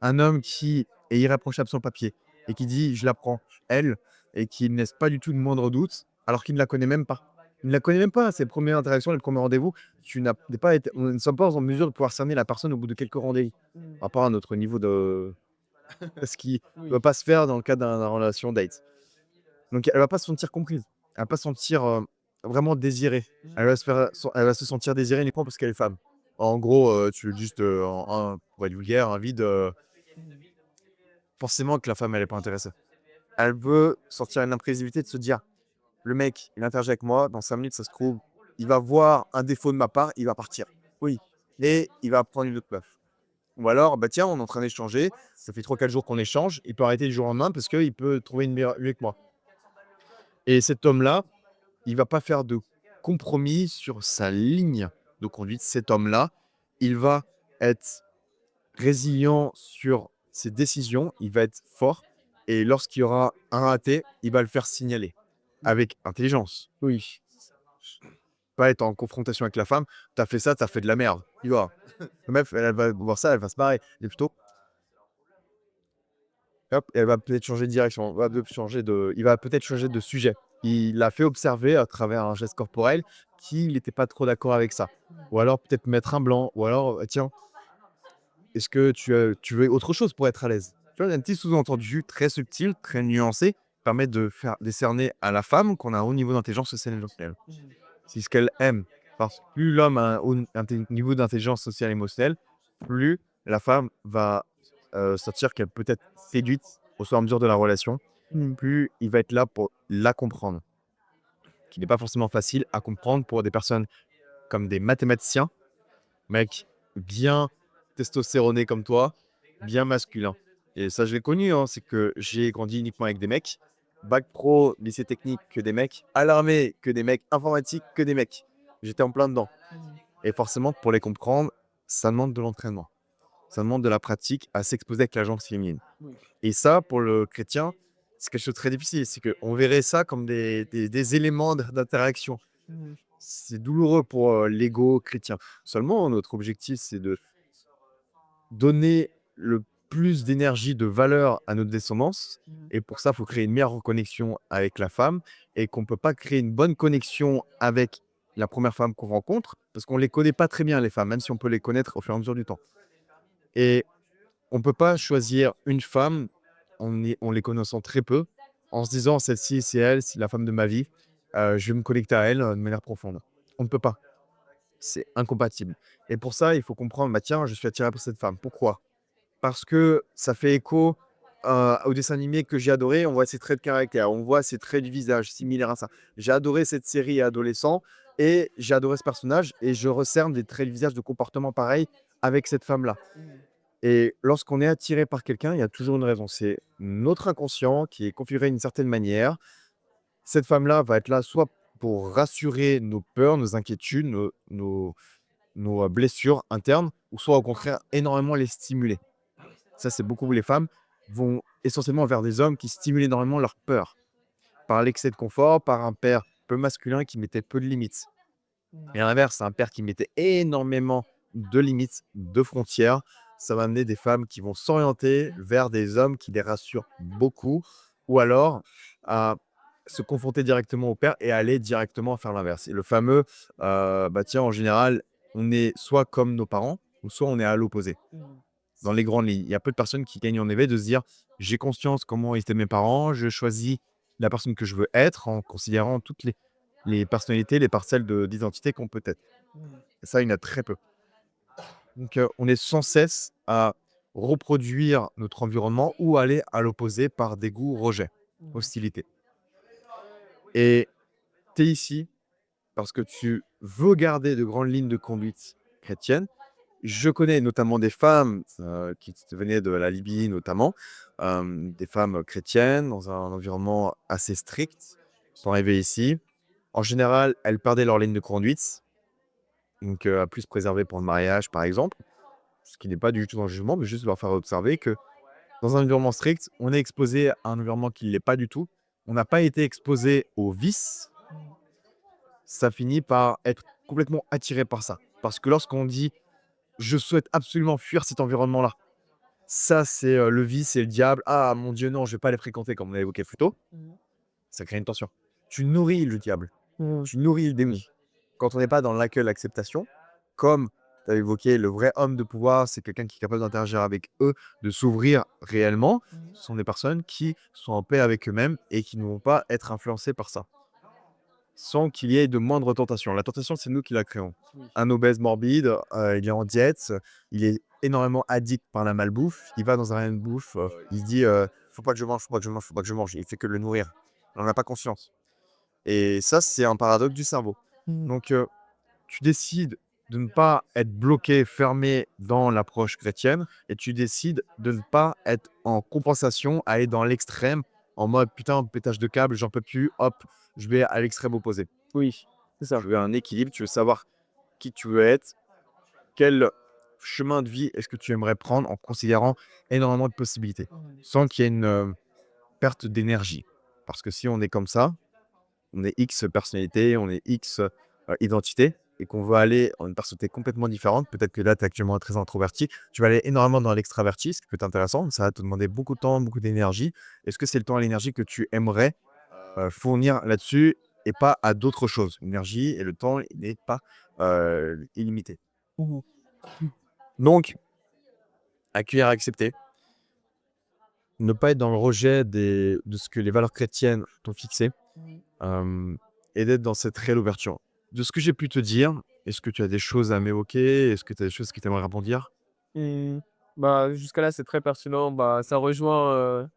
Un homme qui est irréprochable sur le papier et qui dit: «Je la prends», elle, et qui ne laisse pas du tout de moindre doute, alors qu'il ne la connaît même pas. Il ne la connaît même pas, ses premières interactions, les premiers rendez-vous, tu n'as pas été on ne sommes pas en mesure de pouvoir cerner la personne au bout de quelques rendez-vous. Par rapport à notre niveau de ce qui ne Oui. doit pas se faire dans le cadre d'une relation date. Donc elle va pas se sentir comprise. Elle va pas se sentir, vraiment désirée. Elle va se sentir désirée uniquement parce qu'elle est femme. En gros, tu veux juste, pour être vulgaire, un vide, forcément que la femme, elle est pas intéressée. Elle veut sortir une imprévisibilité de se dire: «Le mec, il interagit avec moi, dans 5 minutes, ça se trouve, il va voir un défaut de ma part, il va partir». Oui, et il va prendre une autre meuf. Ou alors, bah, tiens, on est en train d'échanger, ça fait 3 4 jours qu'on échange, il peut arrêter du jour au lendemain parce qu'il peut trouver une meilleure mieux que moi. Et cet homme-là, il va pas faire de compromis sur sa ligne de conduite. Cet homme-là, il va être résilient sur ses décisions, il va être fort et lorsqu'il y aura un raté, il va le faire signaler avec intelligence. Oui. Pas être en confrontation avec la femme: «Tu as fait ça, tu as fait de la merde». Il va. La meuf, elle va voir ça, elle va se barrer. Et plutôt, hop, elle va peut-être changer de direction, il va peut-être changer de sujet. Il l'a fait observer à travers un geste corporel qu'il n'était pas trop d'accord avec ça. Ou alors peut-être mettre un blanc, ou alors: «Tiens, est-ce que tu veux autre chose pour être à l'aise?» Tu vois? Il y a un petit sous-entendu très subtil, très nuancé, qui permet de faire décerner à la femme qu'on a un haut niveau d'intelligence sociale et émotionnelle. C'est ce qu'elle aime. Parce que plus l'homme a un haut niveau d'intelligence sociale et émotionnelle, plus la femme va, sentir qu'elle peut être séduite au fur et à mesure de la relation, plus il va être là pour la comprendre. Qui n'est pas forcément facile à comprendre pour des personnes comme des mathématiciens, mec bien testostéroné comme toi, bien masculin. Et ça, je l'ai connu, hein, c'est que j'ai grandi uniquement avec des mecs. Bac pro, lycée technique, que des mecs. À l'armée, que des mecs. Informatique, que des mecs. J'étais en plein dedans. Et forcément, pour les comprendre, ça demande de l'entraînement. Ça demande de la pratique à s'exposer avec la jante féminine. Oui. Et ça, pour le chrétien, c'est quelque chose de très difficile. C'est qu'on verrait ça comme des éléments d'interaction. C'est douloureux pour l'ego chrétien. Seulement, notre objectif, c'est de donner le plus d'énergie, de valeur à notre descendance. Et pour ça, il faut créer une meilleure connexion avec la femme et qu'on ne peut pas créer une bonne connexion avec la première femme qu'on rencontre parce qu'on ne les connaît pas très bien, les femmes, même si on peut les connaître au fur et à mesure du temps. Et on ne peut pas choisir une femme en les connaissant très peu, en se disant: «Celle-ci, c'est elle, c'est la femme de ma vie, je vais me connecter à elle, de manière profonde». On ne peut pas. C'est incompatible. Et pour ça, il faut comprendre: «Bah, tiens, je suis attiré par cette femme». Pourquoi? Parce que ça fait écho, au dessin animé que j'ai adoré. On voit ses traits de caractère, on voit ses traits du visage similaires à ça. J'ai adoré cette série adolescent et j'ai adoré ce personnage et je recerne des traits de visage, de comportement pareils avec cette femme-là. Et lorsqu'on est attiré par quelqu'un, il y a toujours une raison. C'est notre inconscient qui est configuré d'une certaine manière. Cette femme-là va être là soit pour rassurer nos peurs, nos inquiétudes, nos blessures internes, ou soit au contraire énormément les stimuler. Ça, c'est beaucoup où les femmes vont essentiellement vers des hommes qui stimulent énormément leurs peurs, par l'excès de confort, par un père peu masculin qui mettait peu de limites. Et à l'inverse, un père qui mettait énormément de limites, de frontières, ça va amener des femmes qui vont s'orienter vers des hommes qui les rassurent beaucoup, ou alors à se confronter directement au père et aller directement faire l'inverse. Et le fameux, bah tiens, en général, on est soit comme nos parents, ou soit on est à l'opposé. dans les grandes lignes. Il y a peu de personnes qui gagnent en éveil de se dire: «J'ai conscience comment étaient mes parents, je choisis la personne que je veux être en considérant toutes les personnalités, les parcelles d'identité qu'on peut être». Et ça, il y en a très peu. Donc, on est sans cesse à reproduire notre environnement ou aller à l'opposé par dégoût, rejet, hostilité. Et tu es ici parce que tu veux garder de grandes lignes de conduite chrétiennes. Je connais notamment des femmes, qui venaient de la Libye notamment, des femmes chrétiennes dans un environnement assez strict, sont arrivées ici. En général, elles perdaient leur ligne de conduite, donc à plus préserver pour le mariage, par exemple. Ce qui n'est pas du tout un jugement, mais juste leur faire observer que dans un environnement strict, on est exposé à un environnement qui ne l'est pas du tout. On n'a pas été exposé aux vices, ça finit par être complètement attiré par ça. Parce que lorsqu'on dit: «Je souhaite absolument fuir cet environnement-là», ça c'est, le vice et le diable. «Ah mon Dieu, non, je vais pas les fréquenter», comme on a évoqué plus tôt. Ça crée une tension. Tu nourris le diable, Mmh. tu nourris le démon. Quand on n'est pas dans l'accueil, l'acceptation, comme tu as évoqué, le vrai homme de pouvoir, c'est quelqu'un qui est capable d'interagir avec eux, de s'ouvrir réellement. Ce sont des personnes qui sont en paix avec eux-mêmes et qui ne vont pas être influencées par ça, sans qu'il y ait de moindre tentation. La tentation, c'est nous qui la créons. Oui. Un obèse morbide, il est en diète, il est énormément addict par la malbouffe, il va dans un rayon de bouffe, il se dit, «Faut pas que je mange, faut pas que je mange, faut pas que je mange». Il fait que le nourrir. Il en a pas conscience et ça, c'est un paradoxe du cerveau. Mmh. Donc, tu décides de ne pas être bloqué, fermé dans l'approche chrétienne et tu décides de ne pas être en compensation, aller dans l'extrême en mode: «Putain, pétage de câble, j'en peux plus, hop, je vais à l'extrême opposé». Oui, c'est ça. Tu veux un équilibre, tu veux savoir qui tu veux être, quel chemin de vie est-ce que tu aimerais prendre en considérant énormément de possibilités, sans qu'il y ait une, perte d'énergie. Parce que si on est comme ça, on est X personnalité, on est X, identité et qu'on veut aller en une personnalité complètement différente, peut-être que là, tu es actuellement très introverti, tu vas aller énormément dans l'extraverti, ce qui peut être intéressant, ça va te demander beaucoup de temps, beaucoup d'énergie. Est-ce que c'est le temps et l'énergie que tu aimerais, fournir là-dessus et pas à d'autres choses? L'énergie et le temps, il n'est pas, illimité. Mmh. Donc, accueillir, accepter, ne pas être dans le rejet de ce que les valeurs chrétiennes t'ont fixé, hem et d'être dans cette réelle ouverture. De ce que j'ai pu te dire, est-ce que tu as des choses à m'évoquer? Est-ce que tu as des choses que tu aimerais rebondir? Mmh. Bah, jusqu'à là, c'est très pertinent. Bah, ça rejoint,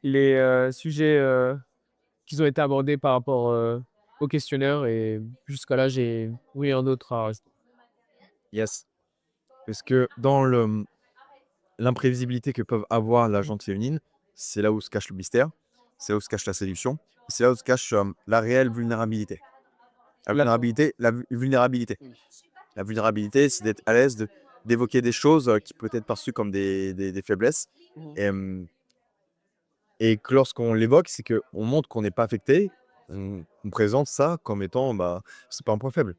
les, sujets, qui ont été abordés par rapport, au questionnaire et jusqu'à là, j'ai rien d'autre à rajouter. Yes. Parce que dans l'imprévisibilité que peuvent avoir la gente féminine, c'est là où se cache le mystère, c'est là où se cache la séduction, c'est là où se cache, la réelle vulnérabilité. La La vulnérabilité la vu vulnérabilité. Oui. La vulnérabilité, c'est d'être à l'aise d'évoquer des choses, qui peuvent être perçues comme des faiblesses, Mmh. hem et que lorsqu'on l'évoque, c'est qu'on montre qu'on n'est pas affecté, on présente ça comme étant, bah, c'est pas un point faible,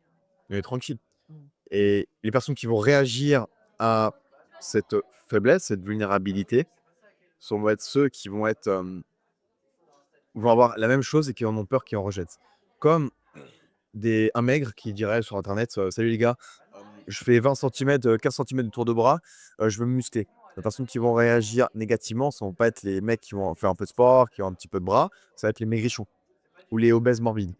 on est tranquille Mmh. et les personnes qui vont réagir à cette, faiblesse, cette vulnérabilité, vont être ceux qui vont être, vont avoir la même chose et qui en ont peur, qui en rejettent. Comme un maigre qui dirait sur internet, «Salut les gars, je fais 20 centimètres, 15 centimètres de tour de bras, je veux me muscler». Les personnes qui vont réagir négativement, ça vont pas être les mecs qui vont faire un peu de sport, qui ont un petit peu de bras, ça va être les maigrichons ou les obèses morbides.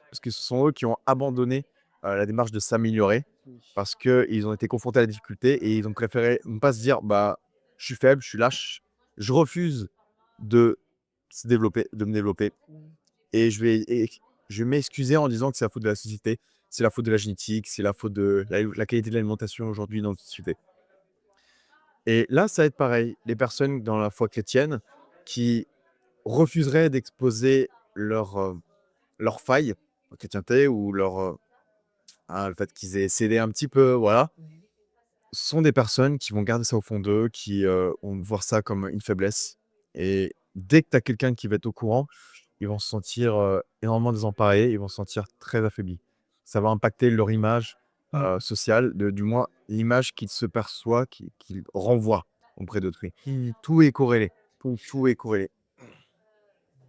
Parce que ce sont eux qui ont abandonné, la démarche de s'améliorer Oui. parce qu'ils ont été confrontés à la difficulté et ils ont préféré ne pas se dire: «Bah, je suis faible, je suis lâche, je refuse de de me développer Mmh. et je vais m'excuser en disant que c'est la faute de la société, c'est la faute de la génétique, c'est la faute de la qualité de l'alimentation aujourd'hui dans notre société». Et là, ça va être pareil. Les personnes dans la foi chrétienne qui refuseraient d'exposer leurs failles en chrétienté ou le fait qu'ils aient cédé un petit peu, voilà, Mmh. sont des personnes qui vont garder ça au fond d'eux, qui, vont voir ça comme une faiblesse et dès que tu as quelqu'un qui va être au courant, ils vont se sentir, énormément désemparés, ils vont se sentir très affaiblis. Ça va impacter leur image, sociale, du moins l'image qu'ils se perçoivent, qu'ils renvoient auprès d'autrui. Tout est corrélé, tout est corrélé.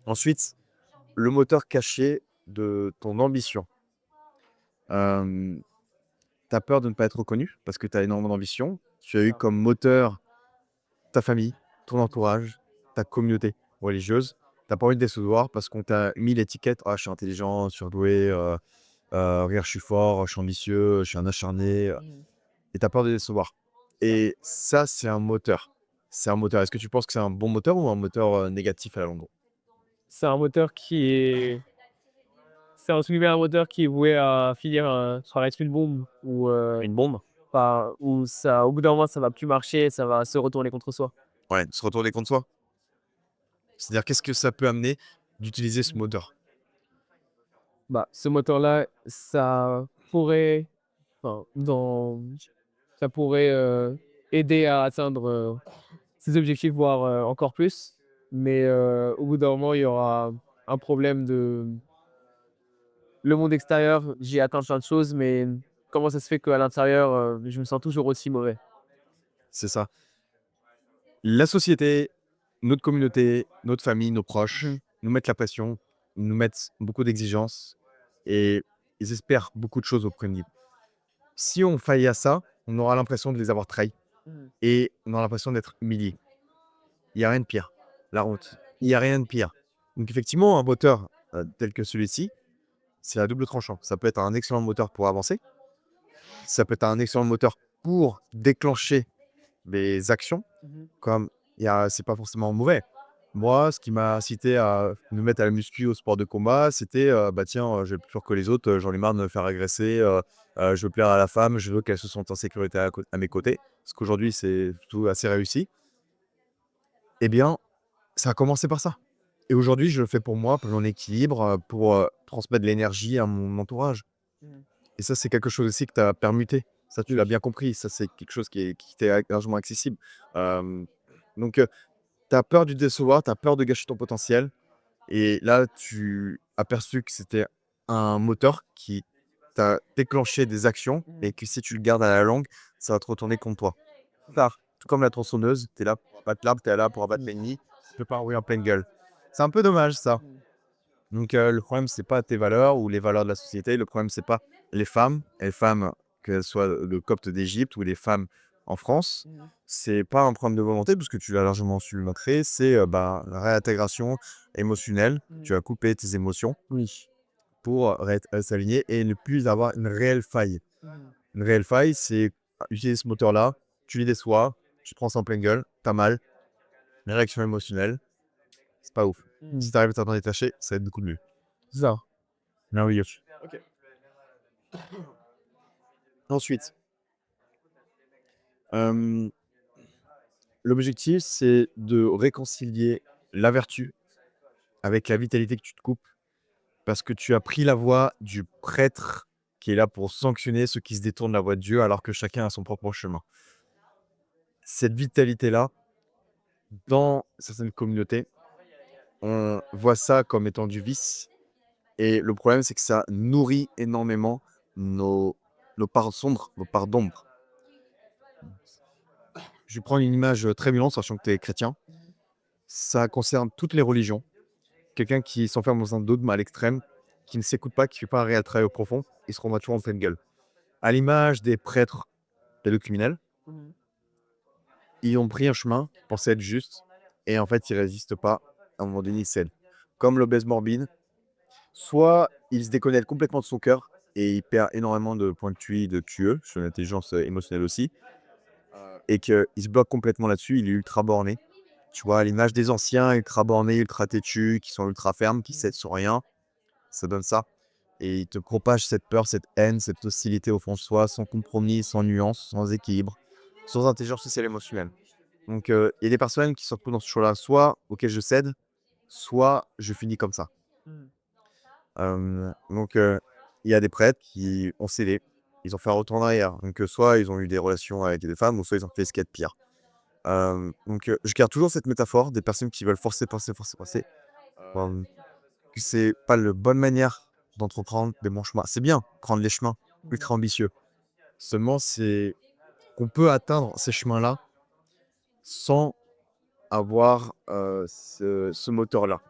Ensuite, le moteur caché de ton ambition. Tu as peur de ne pas être reconnu parce que tu as énormément d'ambition. Tu as eu comme moteur ta famille, ton entourage, ta communauté religieuse. Tu as pas envie de décevoir parce qu'on t'a mis l'étiquette: «Ah, je suis intelligent, surdoué, regarde, je suis fort, je suis ambitieux, je suis un acharné», et tu as peur de décevoir. Et ça, c'est un moteur. C'est un moteur. Est-ce que tu penses que c'est un bon moteur ou un moteur, négatif à la longue? C'est un moteur qui est c'est entre guillemets un moteur qui est voué à finir, ça reste une bombe ou Une bombe? pas où ça au bout d'un moment ça va plus marcher, ça va se retourner contre soi. Ouais, se retourner contre soi? C'est-à-dire qu'est-ce que ça peut amener d'utiliser ce moteur? Bah, ce moteur-là, enfin, ça pourrait, aider à atteindre, ses objectifs, voire, encore plus. Mais, au bout d'un moment, il y aura un problème de le monde extérieur, j'ai atteint plein de choses, mais comment ça se fait qu'à l'intérieur, je me sens toujours aussi mauvais? C'est ça. La société, notre communauté, notre famille, nos Mmh. proches nous mettent la pression, nous mettent beaucoup d'exigences et ils espèrent beaucoup de choses auprès de nous. Si on faillit à ça, on aura l'impression de les avoir trahis Mmh. et on aura l'impression d'être humilié. Il y a rien de pire, la honte. Il y a rien de pire. Donc effectivement, un moteur, tel que celui-ci, c'est à double tranchant. Ça peut être un excellent moteur pour avancer, ça peut être un excellent moteur pour déclencher des actions. Mmh. Comme il y a c'est pas forcément mauvais. Moi, ce qui m'a incité à me mettre à la muscu, au sport de combat, c'était, bah, tiens, je vais être plus fort que les autres, j'en ai marre de me faire agresser, je veux plaire à la femme, je veux qu'elle se sente en sécurité à mes côtés. Parce qu'aujourd'hui, c'est plutôt assez réussi. Eh bien, ça a commencé par ça. Et aujourd'hui, je le fais pour moi, pour mon équilibre, pour, transmettre de l'énergie à mon entourage. Mmh. Et ça, c'est quelque chose aussi que tu as permuté. Ça, tu l'as Oui. bien compris. Ça, c'est quelque chose qui t'est largement accessible. Hem, donc, tu as peur du décevoir, tu as peur de gâcher ton potentiel et là, tu as perçu que c'était un moteur qui t'a déclenché des actions Mmh. et que si tu le gardes à la longue, ça va te retourner contre toi. Tard, tout comme la tronçonneuse, tu es là pour abattre l'arbre, tu es là pour abattre l'ennemi, tu peux pas envoyer en pleine gueule. C'est un peu dommage ça. Mmh. Donc, le problème, c'est pas tes valeurs ou les valeurs de la société. Le problème, c'est pas les femmes, qu'elles soient le copte d'Égypte ou les femmes en France. Mmh. C'est pas un problème de volonté parce que tu l'as largement su le montrer. C'est, bah, la réintégration émotionnelle. Mmh. Tu as coupé tes émotions Oui. pour, s'aligner et ne plus avoir une réelle faille. Mmh. Une réelle faille, c'est utiliser ce moteur-là, tu les déçois, tu te prends ça en pleine gueule, tu as mal, une réaction émotionnelle, c'est pas ouf. Mmh. Si tu arrives à t'en détacher, ça va être beaucoup mieux. C'est ça. Merveilleux. OK. Ensuite, hem, l'objectif, c'est de réconcilier la vertu avec la vitalité que tu te coupes, parce que tu as pris la voie du prêtre qui est là pour sanctionner ceux qui se détournent de la voie de Dieu, alors que chacun a son propre chemin. Cette vitalité-là, dans certaines communautés, on voit ça comme étant du vice et le problème, c'est que ça nourrit énormément nos parts sombres, nos parts d'ombre. Je vais prendre une image, très violente, sachant que tu es chrétien. Ça concerne toutes les religions. Quelqu'un qui s'enferme dans un dogme à l'extrême, qui ne s'écoute pas, qui fait pas un réel travail au profond, il se rendra toujours en pleine gueule. À l'image des prêtres pédocriminels, Mmh. ils ont pris un chemin, ils pensaient être justes et en fait, ils résistent pas. À un moment donné, ils cèdent. Comme l'obèse morbide, soit il se déconnecte complètement de son cœur et il perd énormément de points de QI, de QE, sur l'intelligence, émotionnelle aussi, et qu'il se bloque complètement là-dessus, il est ultra borné. Tu vois, à l'image des anciens ultra bornés, ultra têtus, qui sont ultra fermes, qui cèdent sur rien, ça donne ça. Et il te propage cette peur, cette haine, cette hostilité au fond de soi, sans compromis, sans nuance, sans équilibre, sans intelligence sociale émotionnelle. Donc, il y a des personnes qui se retrouvent dans ce choix-là, soit OK, je cède, soit je finis comme ça. Mmh. Donc, il y a des prêtres qui ont cédé, ils ont fait un retour en arrière. Donc, soit ils ont eu des relations avec des femmes, ou soit ils ont fait ce qu'il y a de pire. Donc, je garde toujours cette métaphore des personnes qui veulent forcer, forcer, forcer, forcer. Hem, que c'est pas la bonne manière d'entreprendre des bons chemins. C'est bien, prendre les chemins Mmh. ultra ambitieux. Seulement, c'est qu'on peut atteindre ces chemins-là sans avoir, ce moteur-là.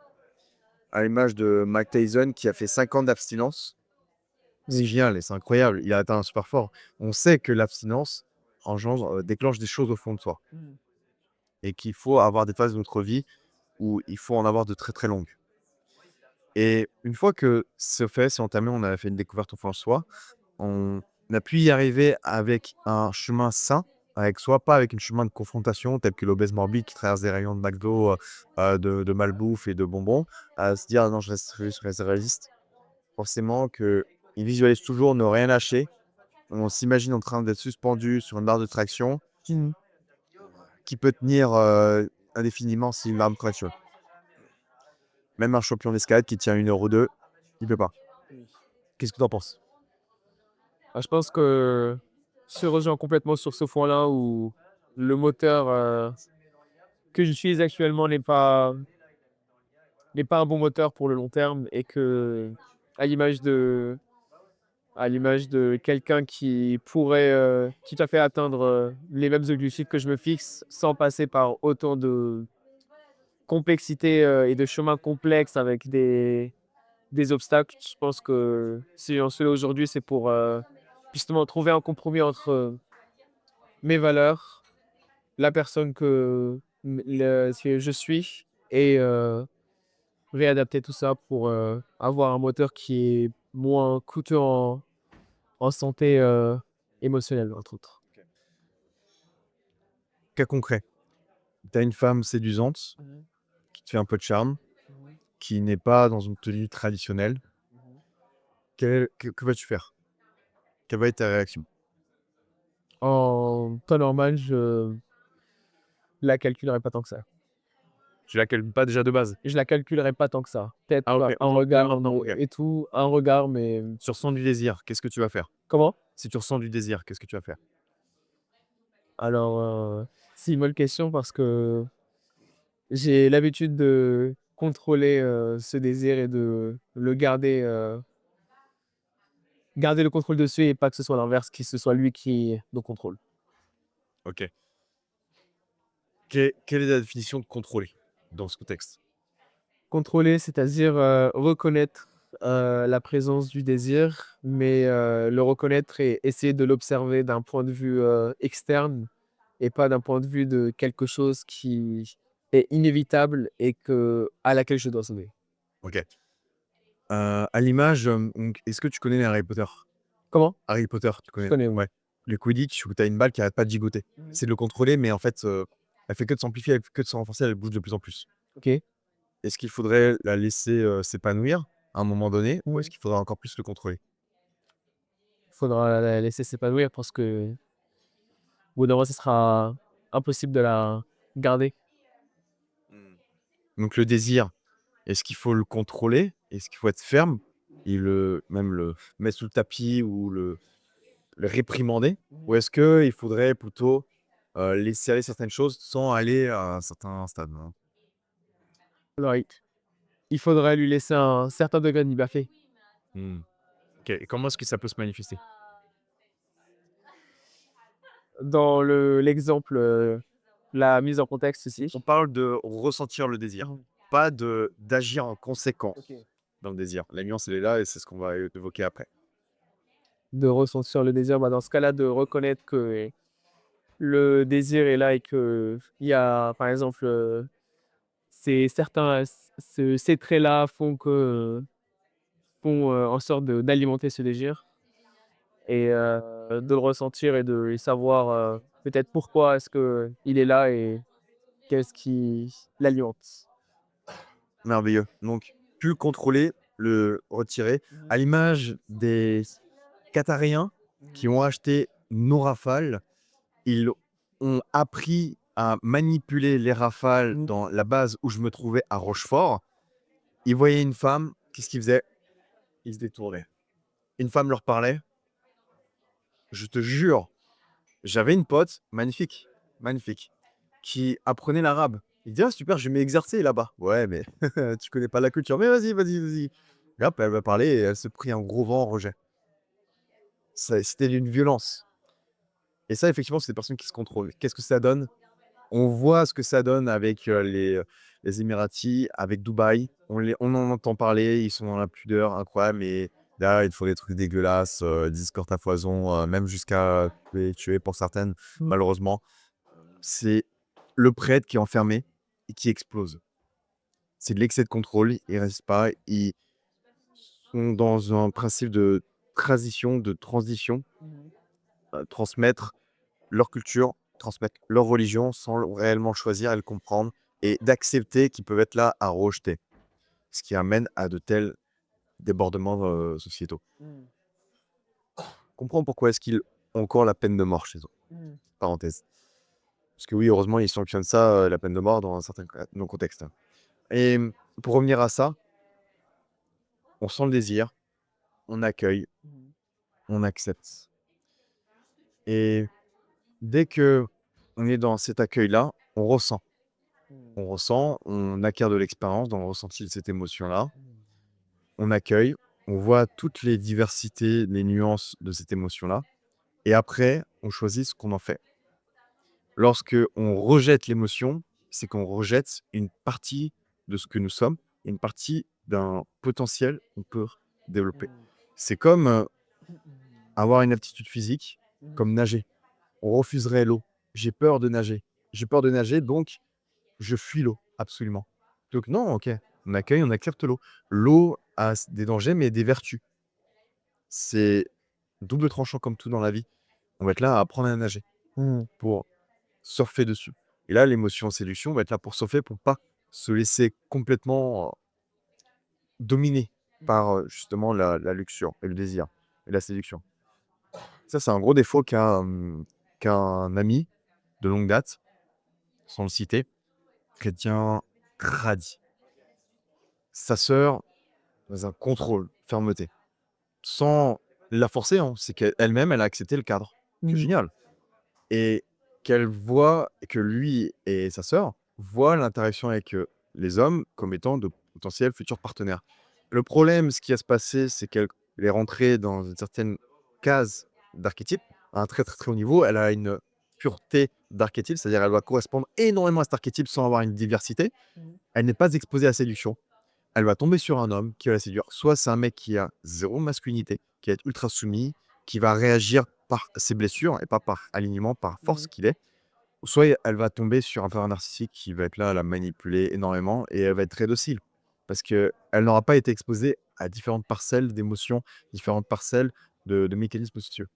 À l'image de Mike Tyson qui a fait 5 ans d'abstinence. C'est Oui. génial et c'est incroyable, il a atteint un super fort. On sait que l'abstinence déclenche des choses au fond de soi et qu'il faut avoir des phases de notre vie où il faut en avoir de très, très longues. Et une fois que c'est fait, c'est entamé, on a fait une découverte au fond de soi, on a pu y arriver avec un chemin sain avec soi, pas avec un chemin de confrontation tel que l'obèse morbide qui traverse des rayons de McDo, de malbouffe et de bonbons, à se dire: «Non, je reste réaliste». Forcément qu'il visualise toujours ne rien lâcher. On s'imagine en train d'être suspendu sur une barre de traction Mmh. qui peut tenir, indéfiniment si une barre de traction. Même un champion d'escalade qui tient 1 heure ou 2, il peut pas. Qu'est-ce que tu en penses? Ah, je pense que je te rejoins complètement sur ce point-là où le moteur, que j'utilise actuellement n'est pas un bon moteur pour le long terme et que, à l'image de à l'image de quelqu'un qui pourrait, tout à fait atteindre, les mêmes objectifs que je me fixe sans passer par autant de complexité, et de chemins complexes avec des obstacles. Je pense que si j'en suis là aujourd'hui, c'est pour, justement trouver un compromis entre, mes valeurs, la personne que je suis et réadapter tout ça pour, avoir un moteur qui est moins coûteux en santé, émotionnelle, entre autres. Cas concret, tu as une femme séduisante Mmh. qui te fait un peu de charme, Mmh. qui n'est pas dans une tenue traditionnelle. Mmh. Que vas-tu faire? Quelle va être ta réaction? En temps normal, je la calculerai pas tant que ça. Tu la calmes pas déjà de base? Je la calculerai pas tant que ça. Peut-être Ah OK, un même regard, en temps, mais OK. et tout, un regard, mais Tu ressens du désir, qu'est-ce que tu vas faire? comment? Si tu ressens du désir, qu'est-ce que tu vas faire? Alors, c'est une bonne question parce que j'ai l'habitude de contrôler, ce désir et de le garder le contrôle dessus et pas que ce soit l'inverse, que ce soit lui qui nous contrôle. OK. Quelle est la définition de contrôler dans ce contexte? Contrôler, c'est-à-dire, reconnaître, la présence du désir, mais, le reconnaître et essayer de l'observer d'un point de vue, externe et pas d'un point de vue de quelque chose qui est inévitable et à laquelle je dois céder. OK. À l'image, donc est-ce que tu connais les Harry Potter? Comment? Harry Potter, tu Je connais? connais, oui. Ouais. Le Quidditch où tu as une balle qui arrête pas de gigoter. Mmh. C'est de le contrôler, mais en fait, elle fait que de s'amplifier, elle fait que de se renforcer, elle bouge de plus en plus. OK. Est-ce qu'il faudrait la laisser, s'épanouir à un moment donné ou est-ce Mmh. qu'il faudrait encore plus le contrôler? Faudra la laisser s'épanouir parce que au bout d'un moment, ce sera impossible de la garder. Mmh. Donc le désir, est-ce qu'il faut le contrôler? Est-ce qu'il faut être ferme et le mettre sous le tapis ou le réprimander? Ou est-ce qu'il faudrait plutôt, laisser aller certaines choses sans aller à un certain stade, hein? Alors il faudrait lui laisser un certain degré de liberté. Mmh. OK, et comment est-ce que ça peut se manifester? Dans l'exemple, la mise en contexte ici. On parle de ressentir le désir, Mmh. pas d'agir en conséquent OK. dans le désir. La nuance, elle est là et c'est ce qu'on va évoquer après. De ressentir le désir, bah, dans ce cas-là, de reconnaître que le désir est là et qu'il y a, par exemple, c'est certains ces traits-là font, en sorte d'alimenter ce désir et de le ressentir et de savoir, peut-être pourquoi est-ce qu'il est là et qu'est-ce qui l'alimente. Merveilleux. Donc, plus le contrôler, le retirer, Mmh. à l'image des Qatariens qui ont acheté nos Rafales, ils ont appris à manipuler les Rafales Mmh. dans la base où je me trouvais à Rochefort. Ils voyaient une femme, qu'est-ce qu'ils faisaient? Ils se détournaient. Une femme leur parlait, je te jure, j'avais une pote, magnifique, magnifique, qui apprenait l'arabe. Il dit: «Ah super, je vais m'exercer là-bas». Ouais, mais tu connais pas la culture. Mais vas-y, vas-y, vas-y. Et hop, elle va parler et elle se prit un gros vent en rejet. C'était d'une violence. Et ça, effectivement, c'est des personnes qui se contrôlent. Qu'est-ce que ça donne? On voit ce que ça donne avec, les Émiratis, avec Dubaï. On en entend parler, ils sont dans la pudeur incroyable et Là, ils te font des trucs dégueulasses, Discord à foison, même jusqu'à tuer pour certaines, malheureusement. C'est le prêtre qui est enfermé et qui explose. C'est de l'excès de contrôle, ils restent pas, ils sont dans un principe de transition, transmettre leur culture, transmettre leur religion sans réellement choisir et le comprendre et d'accepter qu'ils peuvent être là à rejeter. Ce qui amène à de tels débordements, sociétaux. Comprends pourquoi est-ce qu'ils ont encore la peine de mort chez eux, parenthèse. Parce que oui, heureusement, ils sanctionnent ça, la peine de mort dans un certain contexte. Et pour revenir à ça, on sent le désir, on accueille, on accepte. Et dès que on est dans cet accueil-là, on ressent. On ressent, on acquiert de l'expérience dans le ressenti de cette émotion-là. On accueille, on voit toutes les diversités, les nuances de cette émotion-là. Et après, on choisit ce qu'on en fait. Lorsque on rejette l'émotion, c'est qu'on rejette une partie de ce que nous sommes, une partie d'un potentiel qu'on peut développer. C'est comme avoir une aptitude physique, comme nager. On refuserait l'eau. J'ai peur de nager. J'ai peur de nager, donc je fuis l'eau, absolument. Donc non, ok, on accueille, on accepte l'eau. L'eau a des dangers, mais des vertus. C'est double tranchant comme tout dans la vie. On va être là à apprendre à nager pour surfer dessus. Et là, l'émotion séduction va être là pour surfer, pour pas se laisser complètement dominer par justement la luxure et le désir et la séduction. Ça, c'est un gros défaut qu'un ami de longue date, sans le citer, chrétien tradit. Sa sœur, dans un contrôle, fermeté, sans la forcer, hein, c'est qu'elle-même, elle a accepté le cadre. C'est génial. Et qu'elle voit que lui et sa sœur voient l'interaction avec, les hommes comme étant de potentiels futurs partenaires. Le problème, ce qui va se passer, c'est qu'elle est rentrée dans une certaine case d'archétype, à un très, très, très haut niveau. Elle a une pureté d'archétype, c'est-à-dire elle va correspondre énormément à cet archétype sans avoir une diversité. Elle n'est pas exposée à la séduction. Elle va tomber sur un homme qui va la séduire. Soit c'est un mec qui a 0 masculinité, qui va être ultra soumis, qui va réagir par ses blessures et pas par alignement, par force qu'il est. Soit elle va tomber sur un pervers narcissique qui va être là à la manipuler énormément et elle va être très docile. Parce qu'elle n'aura pas été exposée à différentes parcelles d'émotions, différentes parcelles de mécanismes sociaux.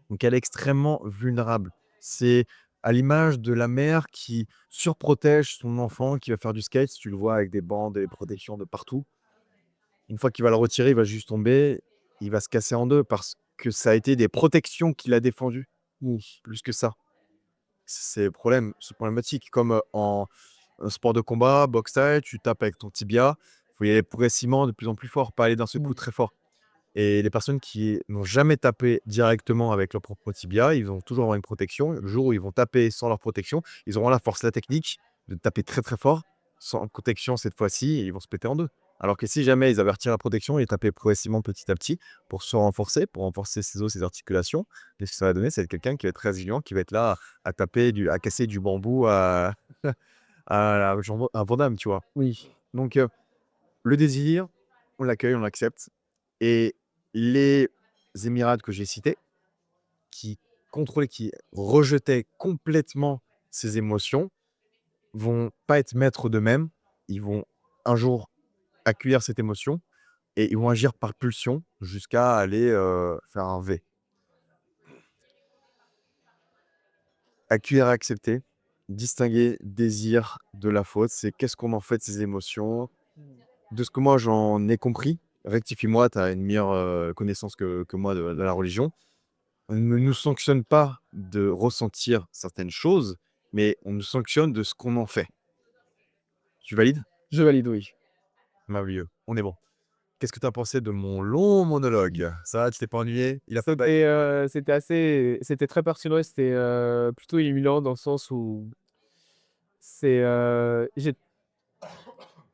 Donc elle est extrêmement vulnérable. C'est à l'image de la mère qui surprotège son enfant qui va faire du skate, tu le vois avec des bandes et des protections de partout. Une fois qu'il va le retirer, il va juste tomber, il va se casser en 2 parce que ça a été des protections qu'il a défendues, plus que ça. C'est problématique comme, en sport de combat, boxe thaï, tu tapes avec ton tibia, il faut y aller progressivement de plus en plus fort, pas aller d'un seul coup très fort. Et les personnes qui n'ont jamais tapé directement avec leur propre tibia, ils vont toujours avoir une protection. Le jour où ils vont taper sans leur protection, ils auront la force, la technique de taper très, très fort, sans protection cette fois-ci, et ils vont se péter en 2. Alors que si jamais ils avaient retiré la protection et tapaient progressivement petit à petit pour se renforcer, pour renforcer ses os, ses articulations, qu'est-ce que ça va donner? C'est quelqu'un qui va être très résilient, qui va être là à taper à casser du bambou à à Van Damme, tu vois? Oui. Donc le désir, on l'accueille, on l'accepte et les Émirats que j'ai cités, qui contrôlaient, qui rejetaient complètement ces émotions, vont pas être maîtres d'eux-mêmes. Ils vont un jour accueillir cette émotion et ils vont agir par pulsion jusqu'à aller, faire un V. Accueillir et accepter, distinguer désir de la faute, c'est qu'est-ce qu'on en fait de ces émotions? De ce que moi j'en ai compris, rectifie-moi, tu as une meilleure, connaissance que moi de la religion. On ne nous sanctionne pas de ressentir certaines choses, mais on nous sanctionne de ce qu'on en fait. Tu valides? Je valide, oui. Merveilleux, on est bon. Qu'est-ce que tu as pensé de mon long monologue? Ça va, tu t'es pas ennuyé? Il a fait bah, C'était très pertinent et c'était, plutôt illuminant dans le sens où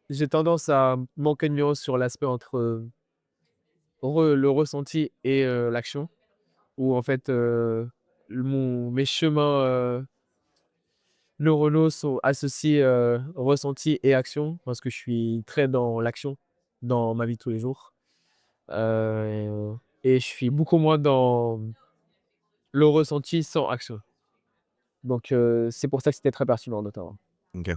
j'ai tendance à manquer de nuance sur l'aspect entre, le ressenti et l'action. Où en fait, mes chemins, neuronaux sont associés, ressenti et action parce que je suis très dans l'action, dans ma vie de tous les jours. heu et je suis beaucoup moins dans le ressenti sans action. Donc c'est pour ça que c'était très pertinent notamment. OK.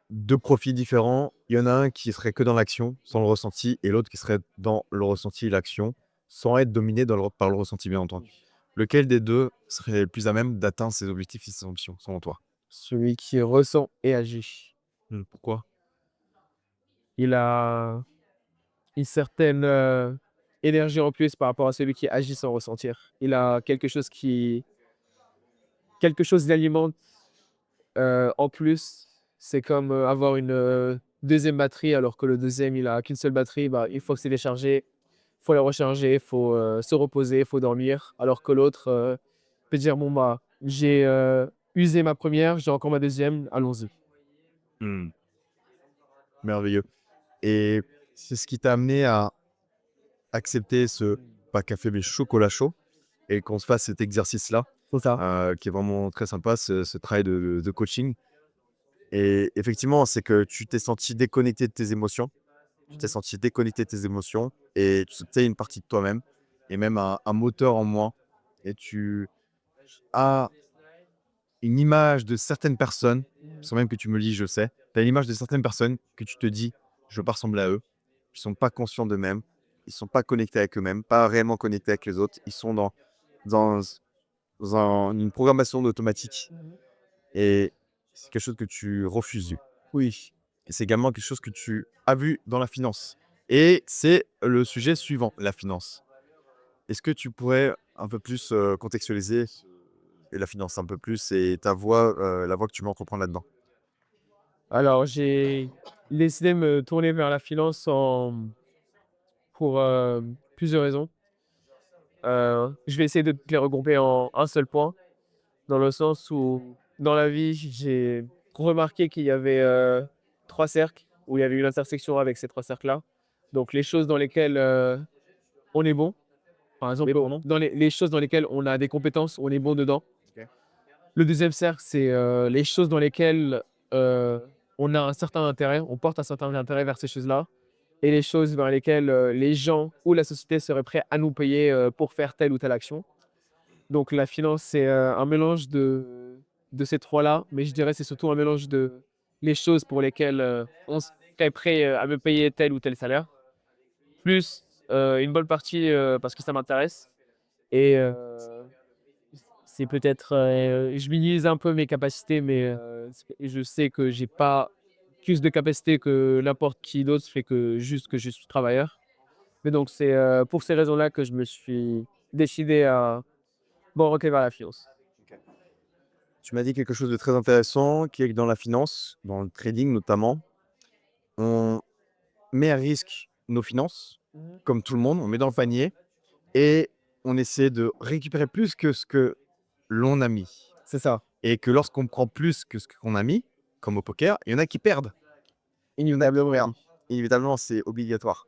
2 profils différents, il y en a un qui serait que dans l'action, sans le ressenti et l'autre qui serait dans le ressenti et l'action, sans être dominé par le ressenti, bien entendu. Lequel des 2 serait le plus à même d'atteindre ses objectifs et ses ambitions, selon toi? Celui qui ressent et agit. Pourquoi? Il a une certaine, énergie en plus par rapport à celui qui agit sans ressentir. Il a quelque chose d'alimente, en plus. C'est comme, avoir une, 2e batterie alors que le deuxième il a qu'une seule batterie. Bah, une fois que c'est déchargé, faut la recharger, faut, se reposer, faut dormir. Alors que l'autre, peut dire: «Bon, bah, j'ai, usé ma première, j'ai encore ma deuxième, allons-y». Mmh. Merveilleux et c'est ce qui t'a amené à accepter ce, pas café, mais chocolat chaud et qu'on se fasse cet exercice-là, C'est ça. qui est vraiment très sympa, ce travail de coaching et effectivement, c'est que tu t'es senti déconnecté de tes émotions. Tu t'es senti déconnecté de tes émotions et tu sais une partie de toi-même et même un moteur en moins et tu as une image de certaines personnes, sans même que tu me le dises, je sais. Tu as l'image de certaines personnes que tu te dis: «Je veux pas ressembler à eux». Ils sont pas conscients d'eux-mêmes, ils sont pas connectés avec eux-mêmes, pas réellement connectés avec les autres. Ils sont dans une programmation d'automatique et c'est quelque chose que tu refuses. Oui. Et c'est également quelque chose que tu as vu dans la finance et c'est le sujet suivant, la finance. Est-ce que tu pourrais un peu plus, contextualiser et la finance un peu plus et ta voie, la voie que tu veux entreprendre là-dedans? Alors j'ai décidé de me tourner vers la finance pour, plusieurs raisons. Je vais essayer de te les regrouper en un seul point, dans le sens où, dans la vie, j'ai remarqué qu'il y avait, 3 cercles, où il y avait une intersection avec ces 3 cercles-là. Donc les choses dans lesquelles, on est bon, par exemple, Pardon? dans les choses dans lesquelles on a des compétences, on est bon dedans. OK. Le deuxième cercle, c'est, les choses dans lesquelles, heu, on a un certain intérêt, on porte un certain intérêt vers ces choses-là et les choses vers lesquelles, les gens ou la société seraient prêts à nous payer, pour faire telle ou telle action. Donc la finance, c'est, un mélange de ces 3 là, mais je dirais c'est surtout un mélange de les choses pour lesquelles, on serait prêt, à me payer tel ou tel salaire, plus, une bonne partie, parce que ça m'intéresse et c'est peut-être, je minimise un peu mes capacités, mais je sais que j'ai pas plus de capacités que n'importe qui d'autre, fait que je suis travailleur. Mais donc c'est, pour ces raisons-là que je me suis décidé à m'orienter vers la finance. Tu m'as dit quelque chose de très intéressant qui est que dans la finance, dans le trading notamment, on met à risque nos finances, Mmh. comme tout le monde, on met dans le panier et on essaie de récupérer plus que ce que l'on a mis C'est ça, et que lorsqu'on prend plus que ce qu'on a mis, comme au poker, il y en a qui perdent. Il y en a qui inévitablement perdent. oui. Inévitablement, c'est obligatoire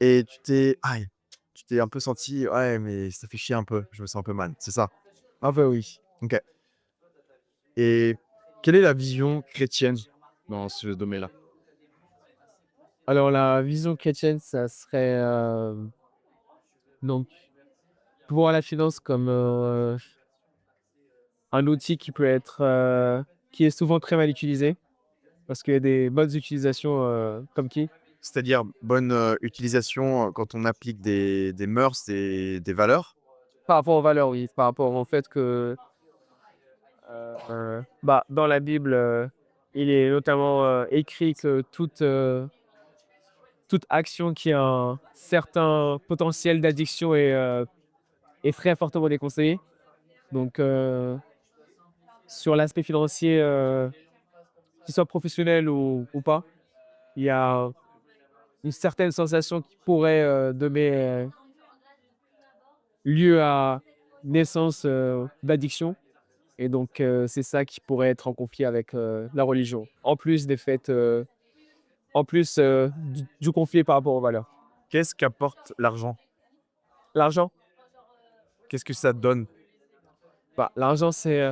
et tu t'es un peu senti: «Ouais, mais ça fait chier un peu, je me sens un peu mal», c'est ça? Un peu oui. OK et quelle est la vision chrétienne dans ce domaine-là? Alors la vision chrétienne, ça serait, donc voir la finance comme, un outil qui peut être, qui est souvent très mal utilisé, parce qu'il y a des bonnes utilisations, comme qui? C'est-à-dire bonne, utilisation, quand on applique des mœurs, des valeurs? Par rapport aux valeurs, oui, par rapport au fait que, bah, dans la Bible, il est notamment, écrit que toute action qui a un certain potentiel d'addiction est très fortement déconseillée. Donc, sur l'aspect financier, qu'il soit professionnel ou pas, il y a une certaine sensation qui pourrait, donner, lieu à naissance, d'addiction et donc, c'est ça qui pourrait être en conflit avec, la religion. En plus des faits, en plus, du conflit par rapport aux valeurs. Qu'est-ce qu'apporte l'argent? L'argent? Qu'est-ce que ça donne? Bah, l'argent, c'est,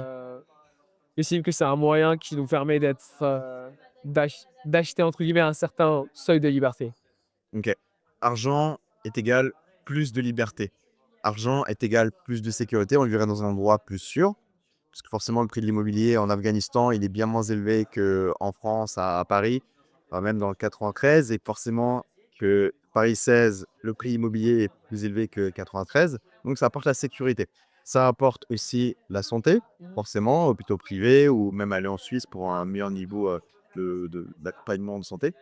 j'estime que c'est un moyen qui nous permet d'acheter entre guillemets «un certain seuil de liberté». OK. Argent est égal plus de liberté. Argent est égal plus de sécurité. On vivrait dans un endroit plus sûr. Parce que forcément, le prix de l'immobilier en Afghanistan, il est bien moins élevé qu'en France, à Paris, même dans le 93. Et forcément, que Paris 16, le prix immobilier est plus élevé que 93. Donc, ça apporte la sécurité. Ça apporte aussi la santé, forcément, hôpitaux privés ou même aller en Suisse pour un meilleur niveau d'accompagnement de santé.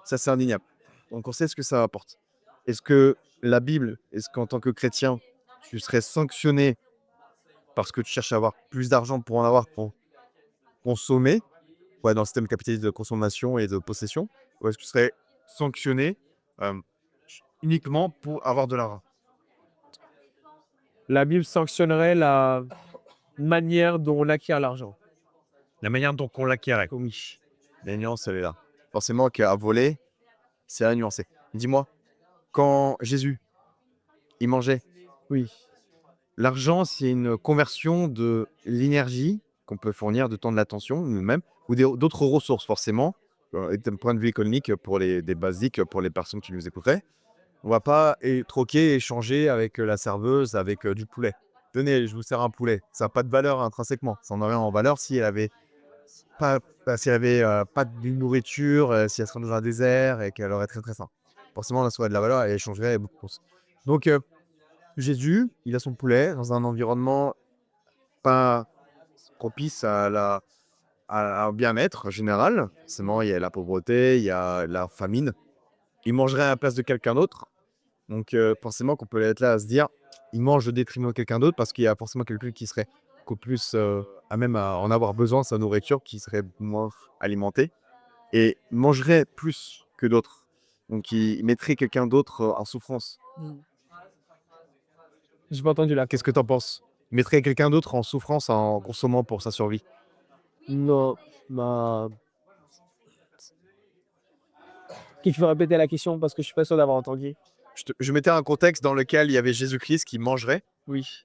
Ça, c'est indéniable. Donc, on sait ce que ça apporte. Est-ce que la Bible, est-ce qu'en tant que chrétien, tu serais sanctionné parce que tu cherches à avoir plus d'argent pour en avoir pour consommer, ouais, dans le système capitaliste de consommation et de possession, ou est-ce que tu serais sanctionné euh, uniquement pour avoir de l'argent? La Bible sanctionnerait la manière dont on acquiert l'argent. La manière dont on l'acquérait. Oui. La nuance, elle est là. Forcément qu'à voler, c'est à nuancer. Dis-moi, quand Jésus, il mangeait, Oui. l'argent, c'est une conversion de l'énergie qu'on peut fournir, de temps de l'attention, nous-mêmes, ou d'autres ressources, forcément. Et d'un point de vue économique, pour des basiques, pour les personnes qui nous écouteraient, on va pas troquer, échanger avec la serveuse, avec du poulet. Tenez, je vous sers un poulet. Ça n'a pas de valeur intrinsèquement. Ça n'en aurait en valeur si elle avait pas, si elle avait pas de nourriture, si elle serait dans un désert et qu'elle aurait très très faim. Forcément, là, ça aurait de la valeur et elle échangerait beaucoup plus. Donc, Jésus, il a son poulet dans un environnement pas propice au bien-être général. Forcément, il y a la pauvreté, il y a la famine. Il mangerait à la place de quelqu'un d'autre. Donc, forcément qu'on peut être là à se dire, il mange au détriment de quelqu'un d'autre parce qu'il y a forcément quelqu'un qui serait beaucoup plus à même à en avoir besoin de sa nourriture, qui serait moins alimenté et mangerait plus que d'autres. Donc, il mettrait quelqu'un d'autre en souffrance. J'ai pas entendu la Qu'est-ce que tu en penses? Il mettrait quelqu'un d'autre en souffrance en consommant pour sa survie. Non, bah, qu'il faut répéter la question parce que je suis pas sûr d'avoir entendu. Je mettais un contexte dans lequel il y avait Jésus-Christ qui mangerait Oui.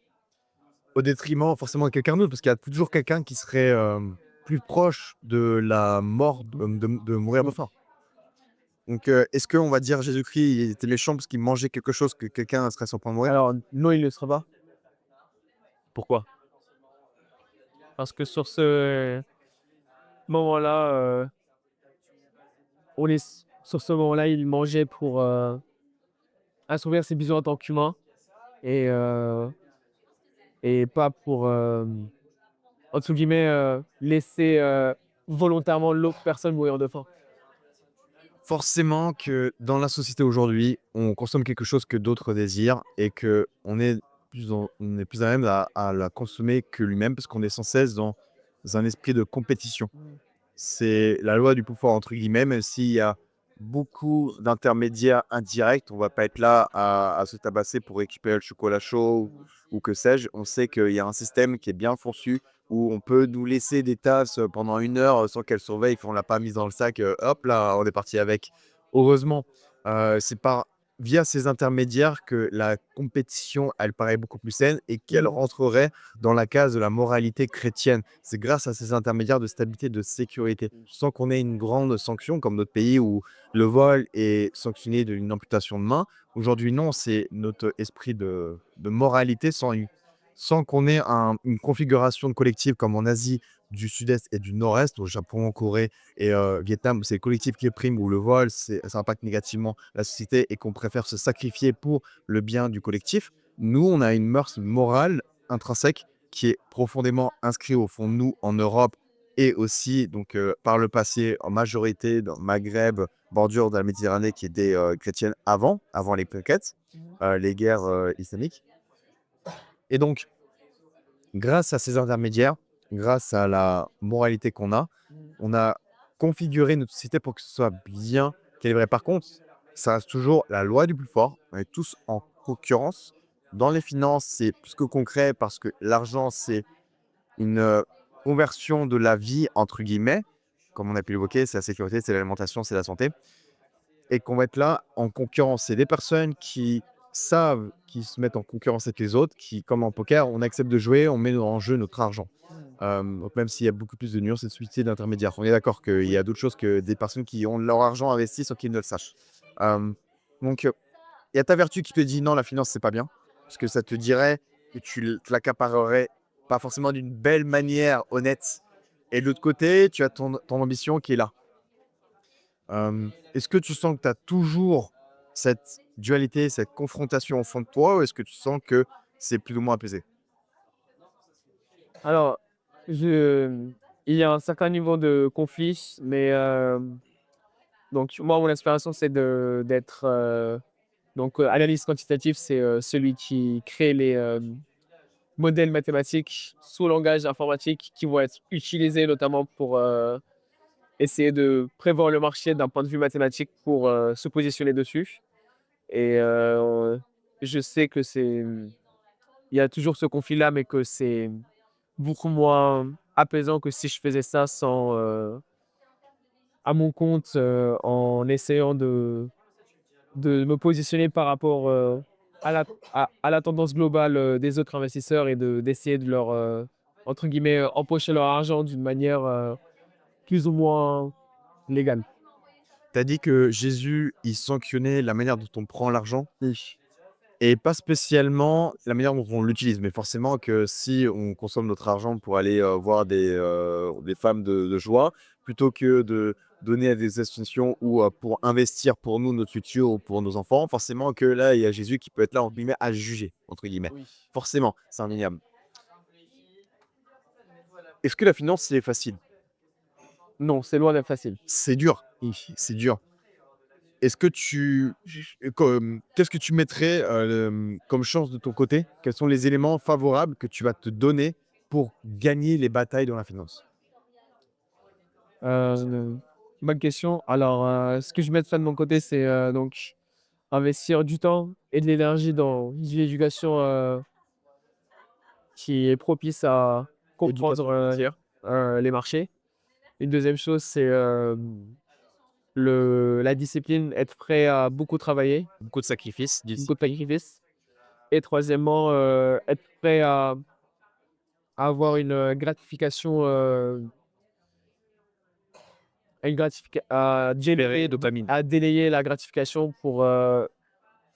au détriment forcément de quelqu'un d'autre, parce qu'il y a toujours quelqu'un qui serait plus proche de la mort, de mourir de faim. Donc, est-ce qu'on va dire Jésus-Christ il était méchant parce qu'il mangeait quelque chose que quelqu'un serait sur le point de mourir? Alors, non, il ne le sera pas. Pourquoi? Parce que sur ce moment-là, sur ce moment-là, il mangeait pour assouvir ses besoins en tant qu'humain et, euh, et pas pour, entre guillemets, laisser volontairement l'autre personne mourir de faim. Forcément que dans la société aujourd'hui, on consomme quelque chose que d'autres désirent et que on est plus à même à la consommer que lui-même parce qu'on est sans cesse dans un esprit de compétition. C'est la loi du plus fort entre guillemets, même s'il y a beaucoup d'intermédiaires indirects, on va pas être là à se tabasser pour récupérer le chocolat chaud ou que sais-je. On sait qu'il y a un système qui est bien fourchu où on peut nous laisser des tasses pendant 1 heure sans qu'elles surveillent, qu'on l'a pas mise dans le sac, hop là, on est parti avec. Heureusement, c'est par via ces intermédiaires que la compétition, elle paraît beaucoup plus saine et qu'elle rentrerait dans la case de la moralité chrétienne. C'est grâce à ces intermédiaires de stabilité, de sécurité. Sans qu'on ait une grande sanction comme notre pays où le vol est sanctionné d'une amputation de main. Aujourd'hui, non, c'est notre esprit de moralité sans qu'on ait une configuration de collectif comme en Asie du Sud-Est et du Nord-Est, au Japon, en Corée et Vietnam, où c'est le collectif qui prime, où le vol, ça impacte négativement la société et qu'on préfère se sacrifier pour le bien du collectif. Nous, on a une mœurs morale intrinsèque qui est profondément inscrite au fond de nous en Europe et aussi donc par le passé en majorité dans le Maghreb, bordure de la Méditerranée qui était chrétienne avant les conquêtes, les guerres islamiques. Et donc, grâce à ces intermédiaires, grâce à la moralité qu'on a, on a configuré notre société pour que ce soit bien calibré. Par contre, ça reste toujours la loi du plus fort. On est tous en concurrence. Dans les finances, c'est plus que concret parce que l'argent, c'est une conversion de la vie, entre guillemets. Comme on a pu l'évoquer, c'est la sécurité, c'est l'alimentation, c'est la santé. Et qu'on va être là en concurrence. C'est des personnes qui savent qu'ils se mettent en concurrence avec les autres, qui, comme en poker, on accepte de jouer, on met en jeu notre argent. Donc même s'il y a beaucoup plus de nuances et de subtilités d'intermédiaires. On est d'accord qu'il y a d'autres choses que des personnes qui ont leur argent investi sans qu'ils ne le sachent. Donc, il y a ta vertu qui te dit: «Non, la finance, c'est pas bien». Parce que ça te dirait que tu l'accaparerais pas forcément d'une belle manière honnête. Et de l'autre côté, tu as ton ambition qui est là. Est-ce que tu sens que tu as toujours cette dualité, cette confrontation au fond de toi ou est-ce que tu sens que c'est plus ou moins apaisé? Alors, je il y a un certain niveau de conflit, mais donc moi, mon inspiration, c'est d'être, donc analyste quantitatif, c'est, celui qui crée les, modèles mathématiques sous langage informatique qui vont être utilisés notamment pour, essayer de prévoir le marché d'un point de vue mathématique pour, se positionner dessus et je sais que il y a toujours ce conflit-là, mais que c'est beaucoup moins apaisant que si je faisais ça sans, à mon compte, en essayant de me positionner par rapport, à la tendance globale, des autres investisseurs et d'essayer de leur, entre guillemets, «empocher leur argent» d'une manière, plus ou moins légale. Tu as dit que Jésus, il sanctionnait la manière dont on prend l'argent Oui. et pas spécialement la manière dont on l'utilise. Mais forcément que si on consomme notre argent pour aller, voir des femmes de joie, plutôt que de donner à des associations ou, pour investir pour nous, notre futur ou pour nos enfants, forcément que là, il y a Jésus qui peut être là, entre guillemets, «à juger», entre guillemets. Oui. Forcément, c'est indéniable. Est-ce que la finance, c'est facile? Non, c'est loin d'être facile. C'est dur, Oui. c'est dur. Est-ce que qu'est-ce que tu mettrais, comme chance de ton côté? Quels sont les éléments favorables que tu vas te donner pour gagner les batailles dans la finance? Bonne question. Alors, ce que je mettrais de mon côté, c'est, donc investir du temps et de l'énergie dans une éducation, qui est propice à comprendre, Éducation financière. les marchés. Une deuxième chose, c'est, la discipline, être prêt à beaucoup travailler, Beaucoup de sacrifices, beaucoup de discipline. sacrifices. Et troisièmement, être prêt à avoir à Espérer, délayer dopamine. à délayer la gratification pour,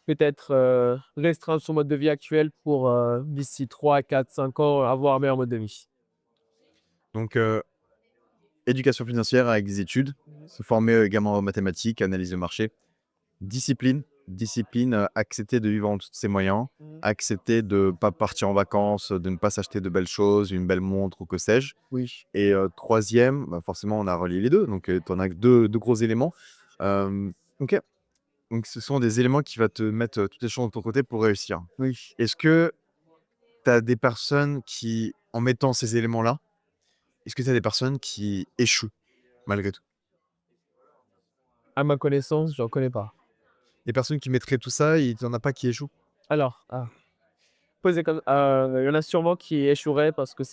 peut-être, restreindre son mode de vie actuel pour, d'ici 3, 4, 5 ans, avoir un meilleur mode de vie. Donc, éducation financière avec des études, se former, également en mathématiques, analyse de marché. Discipline, accepter de vivre en dessous de ses moyens, Mmh. accepter de ne pas partir en vacances, de ne pas s'acheter de belles choses, une belle montre ou que sais-je. Oui. Et 3e, bah, forcément, on a relié les 2 donc tu en as que deux gros éléments. OK, donc ce sont des éléments qui va te mettre, toutes les chances de ton côté pour réussir. Oui. Est-ce que tu as des personnes qui, en mettant ces éléments-là, est-ce que tu as des personnes qui échouent malgré tout? À ma connaissance, j'en connais pas. Les personnes qui mettraient tout ça, il y en a pas qui échouent? Alors, posé comme il y en a sûrement qui échoueraient parce que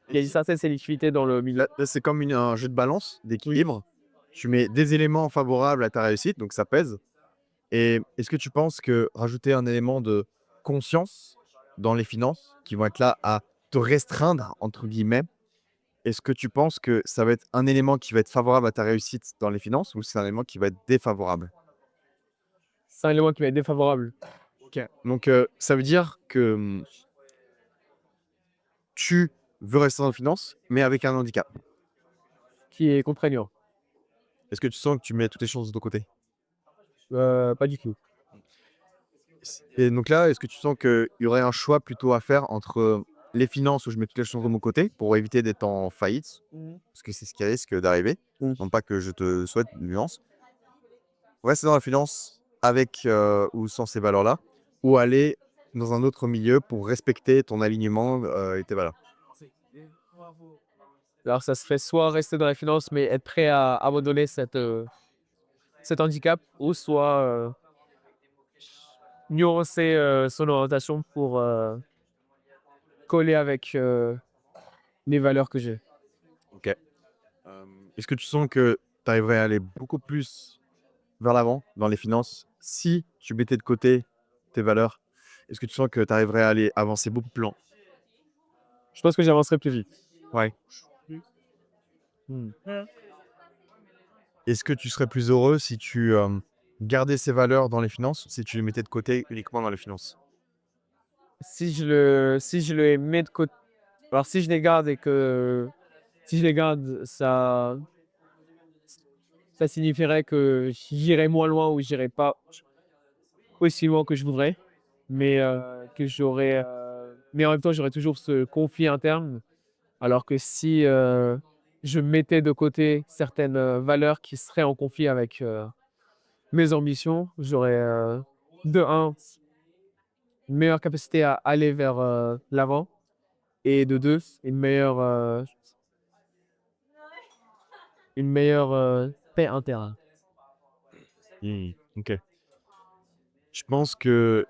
il y a une certaine sélectivité dans le milieu. Là, c'est comme un jeu de balance, Oui. d'équilibre. Tu mets des éléments favorables à ta réussite, donc ça pèse. Et est-ce que tu penses que rajouter un élément de conscience dans les finances, qui vont être là à te «restreindre» entre guillemets, est-ce que tu penses que ça va être un élément qui va être favorable à ta réussite dans les finances ou c'est un élément qui va être défavorable? C'est un élément qui va être défavorable, OK. Donc, ça veut dire que, tu veux rester dans les finances, mais avec un handicap. qui est contraignant. Est-ce que tu sens que tu mets toutes les chances de ton côté? Pas du tout. Et donc là, est-ce que tu sens qu'il y aurait un choix plutôt à faire entre les finances où je mets toutes les chances de mon côté pour éviter d'être en faillite? Mmh. Parce que c'est ce qui risque d'arriver. Oui. Non pas que je te souhaite une nuance. Rester dans la finance avec, ou sans ces valeurs-là, ou aller dans un autre milieu pour respecter ton alignement, et tes valeurs. Alors ça serait soit rester dans la finance, mais être prêt à abandonner cet handicap ou soit, nuancer, son orientation pour, coller avec, les valeurs que j'ai. OK. Est-ce que tu sens que tu arriverais à aller beaucoup plus vers l'avant dans les finances si tu mettais de côté tes valeurs? Est-ce que tu sens que tu arriverais à aller avancer beaucoup plus loin? Je pense que j'avancerai plus vite. Ouais. Mmh. Est-ce que tu serais plus heureux si tu, garder ces valeurs dans les finances ou si tu les mettais de côté uniquement dans les finances? Si je les mets de côté, alors si je les garde et que si je les garde, ça signifierait que j'irai moins loin ou j'irai pas aussi loin que je voudrais, mais mais en même temps, j'aurais toujours ce conflit interne. Alors que si, je mettais de côté certaines, valeurs qui seraient en conflit avec, mes ambitions, j'aurais, de un une meilleure capacité à aller vers, l'avant et de 2 une meilleure, paix interne. OK. Je pense que,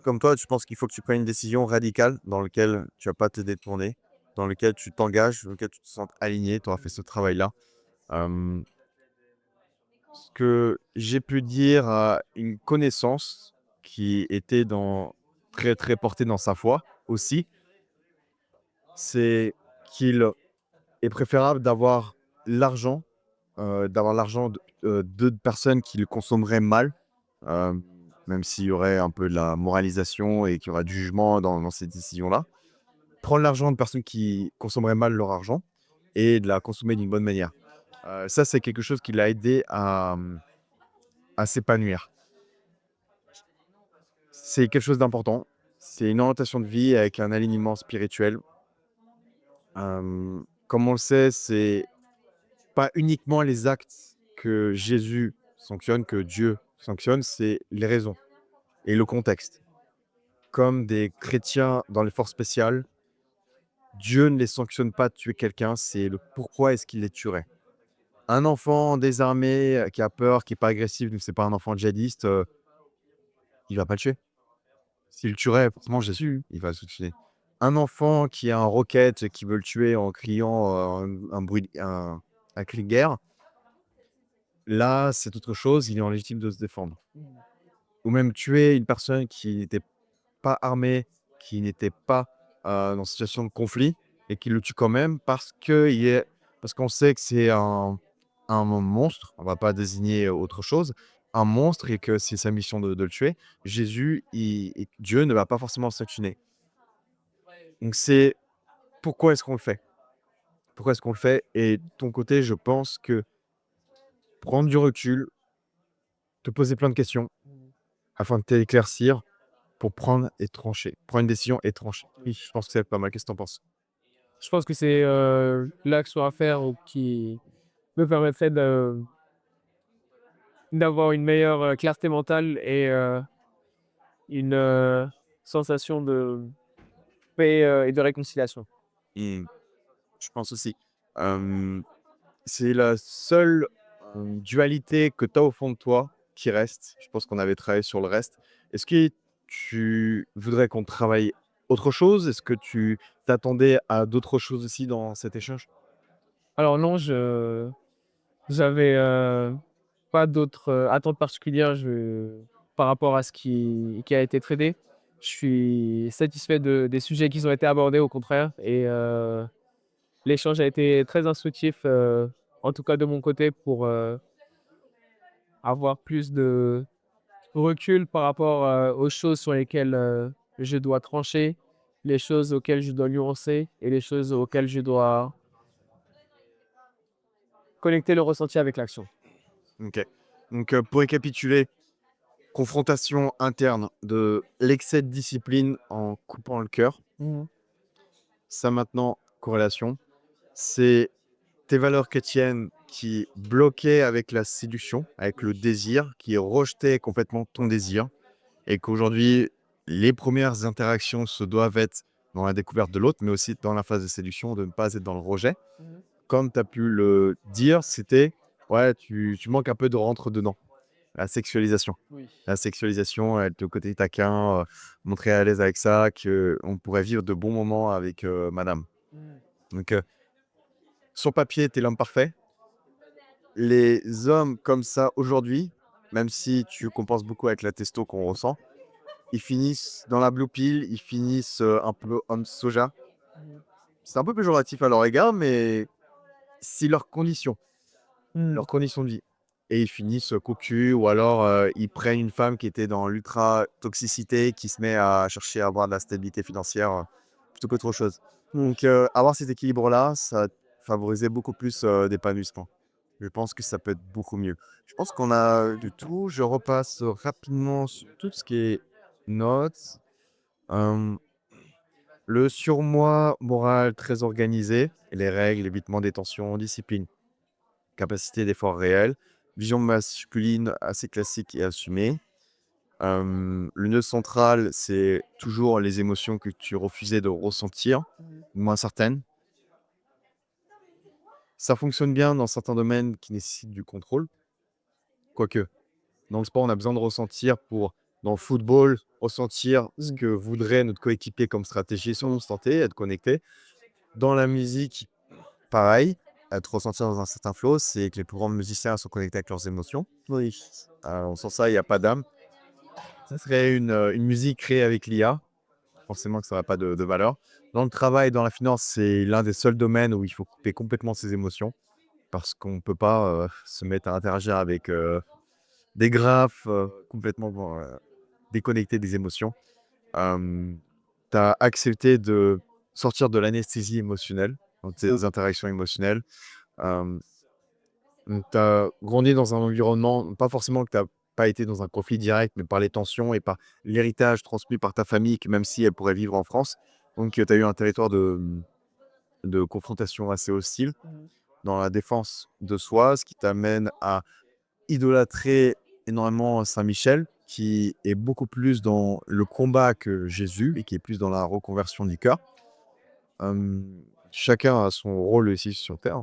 comme toi, je pense qu'il faut que tu prennes une décision radicale dans laquelle tu vas pas te détourner, dans lequel tu t'engages, dans lequel tu te sens aligné, tu auras fait ce travail-là. Hem, Ce que j'ai pu dire à une connaissance qui était très, très portée dans sa foi aussi, c'est qu'il est préférable d'avoir l'argent de personnes qui le consommeraient mal, hem, même s'il y aurait un peu de la moralisation et qu'il y aura du jugement dans ces décisions-là. Prendre l'argent de personnes qui consommeraient mal leur argent et de la consommer d'une bonne manière. Ça, c'est quelque chose qui l'a aidé à s'épanouir. C'est quelque chose d'important. C'est une orientation de vie avec un alignement spirituel. Comme on le sait, c'est pas uniquement les actes que Jésus sanctionne, que Dieu sanctionne, c'est les raisons et le contexte. Comme des chrétiens dans les forces spéciales, Dieu ne les sanctionne pas de tuer quelqu'un, c'est le pourquoi est-ce qu'il les tuerait. Un enfant désarmé, qui a peur, qui est pas agressif, donc c'est pas un enfant djihadiste, il va pas le tuer. S'il le tuerait, forcément Jésus, il va se tuer. Un enfant qui a un roquette, qui veut le tuer en criant, un cri de guerre, là, c'est autre chose, il est en légitime de se défendre. Ou même tuer une personne qui n'était pas armée, qui n'était pas, dans une situation de conflit et qui le tue quand même parce qu'on sait que c'est un monstre, on va pas désigner autre chose, un monstre et que c'est sa mission de le tuer. Jésus, Dieu ne va pas forcément sanctionner. Donc c'est pourquoi est-ce qu'on le fait? Pourquoi est-ce qu'on le fait? Et de ton côté, je pense que prendre du recul, te poser plein de questions afin de t'éclaircir pour prendre et trancher. Prendre une décision et trancher. Oui, je pense que c'est pas mal. Qu'est-ce que tu en penses? Je pense que c'est, l'action à faire ou qui me permettrait d'avoir une meilleure, clarté mentale et une, sensation de paix, et de réconciliation. Mmh, je pense aussi. Hem, c'est la seule, dualité que tu as au fond de toi qui reste. Je pense qu'on avait travaillé sur le reste. Est-ce que tu voudrais qu'on travaille autre chose? Est-ce que tu t'attendais à d'autres choses aussi dans cet échange? Alors non, j'avais, pas d'autres, attentes particulières par rapport à ce qui a été traité. Je suis satisfait des sujets qui ont été abordés au contraire et l'échange a été très instructif, en tout cas de mon côté pour, avoir plus de recul par rapport, aux choses sur lesquelles, je dois trancher, les choses auxquelles je dois nuancer et les choses auxquelles je dois connecter le ressenti avec l'action. OK. Donc, pour récapituler, confrontation interne de l'excès de discipline en coupant le cœur. Mmh. Ça maintenant, corrélation, c'est tes valeurs chrétiennes qui bloquaient avec la séduction, avec le désir, qui rejetaient complètement ton désir et qu'aujourd'hui, les premières interactions se doivent être dans la découverte de l'autre, mais aussi dans la phase de séduction, de ne pas être dans le rejet. Mmh. Comme tu as pu le dire, c'était, ouais, tu manques un peu de rentre dedans, la sexualisation. Oui. La sexualisation, le côté taquin, montrer à l'aise avec ça, qu'on pourrait vivre de bons moments avec, madame. Mmh. Donc, sur papier, tu es l'homme parfait. Les hommes comme ça aujourd'hui, même si tu compenses beaucoup avec la testo qu'on ressent, ils finissent dans la blue pill, ils finissent, un peu homme soja. Mmh. C'est un peu péjoratif à leur égard, mais c'est leur condition Mmh. de vie. et ils finissent cocu ou alors ils prennent une femme qui était dans l'ultra toxicité, qui se met à chercher à avoir de la stabilité financière plutôt qu'autre chose. Donc avoir cet équilibre-là, ça favorisait beaucoup plus d'épanouissement. Je pense que ça peut être beaucoup mieux. Je pense qu'on a du tout. Je repasse rapidement sur tout ce qui est notes. Euh, le surmoi moral très organisé, les règles, évitement des tensions, discipline, capacité d'effort réel, vision masculine assez classique et assumée. Le nœud central, c'est toujours les émotions que tu refusais de ressentir, moins certaines. Ça fonctionne bien dans certains domaines qui nécessitent du contrôle, quoique. Dans le sport, on a besoin de ressentir pour, dans le football, ressentir ce que voudrait notre coéquipier comme stratégie sur l'instant T, être connecté. Dans la musique, pareil, être ressenti dans un certain flow, c'est que les plus grands musiciens sont connectés avec leurs émotions. Oui. Sans ça, il n'y a pas d'âme. Ça serait une musique créée avec l'IA. Forcément que ça n'aurait pas de valeur. Dans le travail, dans la finance, c'est l'un des seuls domaines où il faut couper complètement ses émotions parce qu'on ne peut pas se mettre à interagir avec des graphes complètement déconnectés des émotions. Tu as accepté de sortir de l'anesthésie émotionnelle dans tes interactions émotionnelles. Tu as grandi dans un environnement, pas forcément que tu n'as pas été dans un conflit direct, mais par les tensions et par l'héritage transmis par ta famille, que même si elle pourrait vivre en France. Donc, tu as eu un territoire de confrontation assez hostile dans la défense de soi, ce qui t'amène à idolâtrer énormément Saint-Michel, qui est beaucoup plus dans le combat que Jésus et qui est plus dans la reconversion du cœur. Chacun a son rôle ici sur Terre.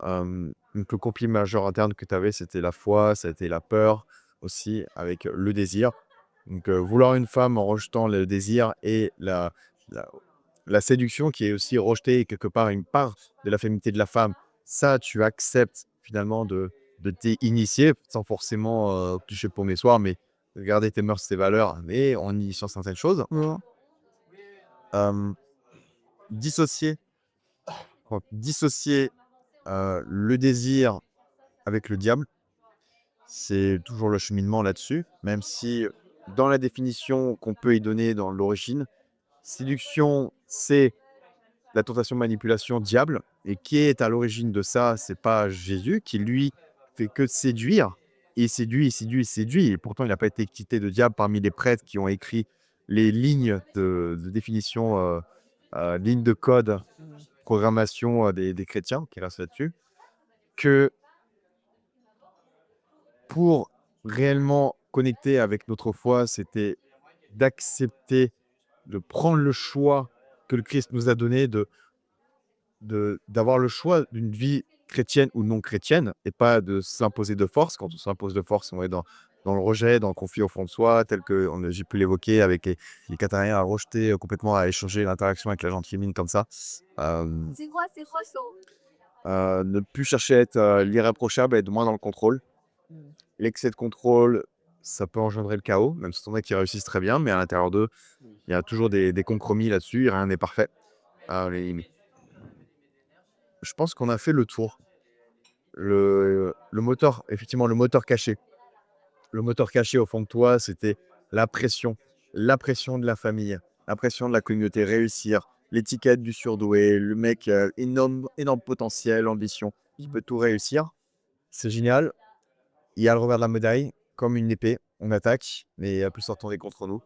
Donc le conflit majeur interne que tu avais, c'était la foi, c'était la peur aussi, avec le désir. Donc vouloir une femme en rejetant le désir et la, la séduction qui est aussi rejetée quelque part une part de la féminité de la femme, ça tu acceptes finalement de t'initier sans forcément toucher pour mes soirs, mais de garder tes mœurs, tes valeurs, mais en initiant certaines choses. Euh, dissocier dissocier le désir avec le diable, c'est toujours le cheminement là-dessus, même si dans la définition qu'on peut y donner dans l'origine, séduction, c'est la tentation, manipulation, diable. Et qui est à l'origine de ça, c'est pas Jésus, qui lui fait que séduire. Il séduit, il séduit, il séduit. Et pourtant, il n'a pas été quitté de diable parmi les prêtres qui ont écrit les lignes de définition, lignes de code, programmation des chrétiens qui restent là-dessus. Que pour réellement connecter avec notre foi, c'était d'accepter, de prendre le choix que le Christ nous a donné, d'avoir le choix d'une vie chrétienne ou non chrétienne, et pas de s'imposer de force. Quand on s'impose de force, on est dans le rejet, dans le conflit au fond de soi, tel que j'ai pu l'évoquer avec les Catariens à rejeter complètement, à échanger l'interaction avec la gente féminine comme ça. Ne plus chercher à être l'irréprochable, être moins dans le contrôle. L'excès de contrôle, ça peut engendrer le chaos, même si on a qui réussissent très bien, mais à l'intérieur d'eux, il y a toujours des compromis là-dessus, rien n'est parfait. Je pense qu'on a fait le tour. Le moteur, effectivement, le moteur caché. Le moteur caché au fond de toi, c'était la pression de la famille, la pression de la communauté, réussir, l'étiquette du surdoué, le mec, énorme, énorme potentiel, ambition, il peut tout réussir. C'est génial. Il y a le revers de la médaille, comme une épée, on attaque, mais elle peut se retourner contre nous.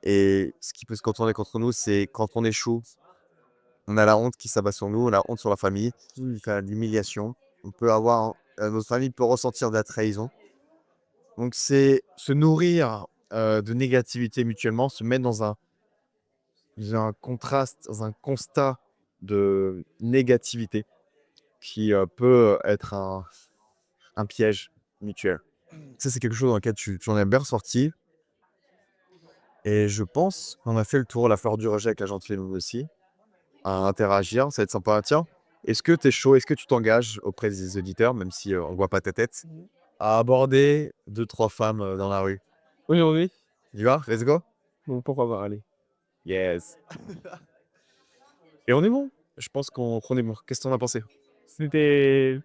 Et ce qui peut se retourner contre nous, c'est quand on échoue, on a la honte qui s'abat sur nous, on a la honte sur la famille, l'humiliation. On peut avoir, notre famille peut ressentir de la trahison. Donc c'est se nourrir de négativité mutuellement, se mettre dans un contraste, dans un constat de négativité qui peut être un piège mutuel. Ça, c'est quelque chose dans lequel tu en es bien ressorti. Et je pense qu'on a fait le tour, la fleur du rejet avec la gentille aussi, à interagir, ça va être sympa. Tiens, est-ce que tu es chaud, est-ce que tu t'engages auprès des auditeurs, même si on ne voit pas ta tête, à aborder 2-3 femmes dans la rue? Aujourd'hui, Tu y vas? Let's go? bon, pourquoi pas, allez. Yes. Et on est bon. Je pense qu'on est bon. Qu'est-ce que t'en as pensé? C'était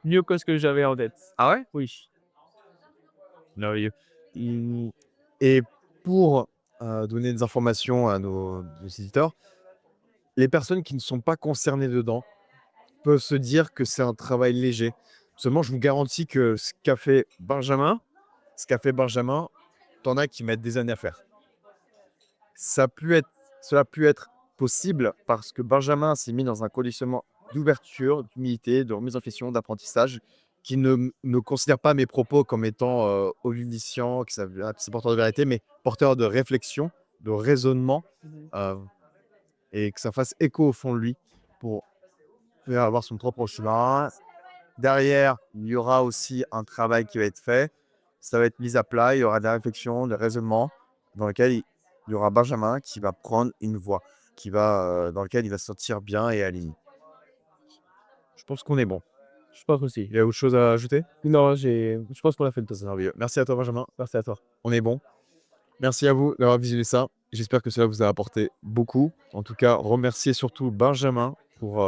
mieux que ce que j'avais en tête. Ah ouais? Oui. Merveilleux. Et pour, donner des informations à nos éditeurs, les personnes qui ne sont pas concernées dedans peuvent se dire que c'est un travail léger. Seulement, je vous garantis que ce qu'a fait Benjamin, tu en as qui mettent des années à faire. Ça a pu être Cela a pu être possible parce que Benjamin s'est mis dans un conditionnement d'ouverture, d'humilité, de remise en question, d'apprentissage, qui ne considère pas mes propos comme étant, omniscients, que ça c'est porteur de vérité, mais porteur de réflexion, de raisonnement, Mmh. heu et que ça fasse écho au fond de lui pour faire avoir son propre chemin. Derrière, il y aura aussi un travail qui va être fait. Ça va être mis à plat, il y aura des réflexions, des raisonnements dans lesquels il y aura Benjamin qui va prendre une voie, dans lequel il va se sentir bien et aligné. Je pense qu'on est bon. Je pense aussi. Il y a autre chose à ajouter? Non, je pense qu'on a fait le tour. C'est merveilleux. Merci à toi Benjamin, Merci à toi. on est bon. Merci à vous d'avoir visionné ça. J'espère que cela vous a apporté beaucoup. En tout cas, remerciez surtout Benjamin pour,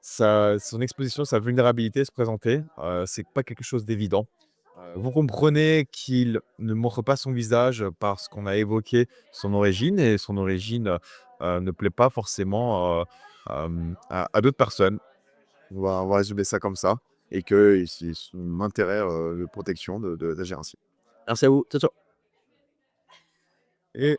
son exposition, sa vulnérabilité, se présenter. C'est pas quelque chose d'évident. Vous comprenez qu'il ne montre pas son visage parce qu'on a évoqué son origine et son origine, ne plaît pas forcément, à d'autres personnes. On va résumer ça comme ça et que c'est son intérêt, de protection d'agir ainsi. Merci à vous. Ciao, ciao. Et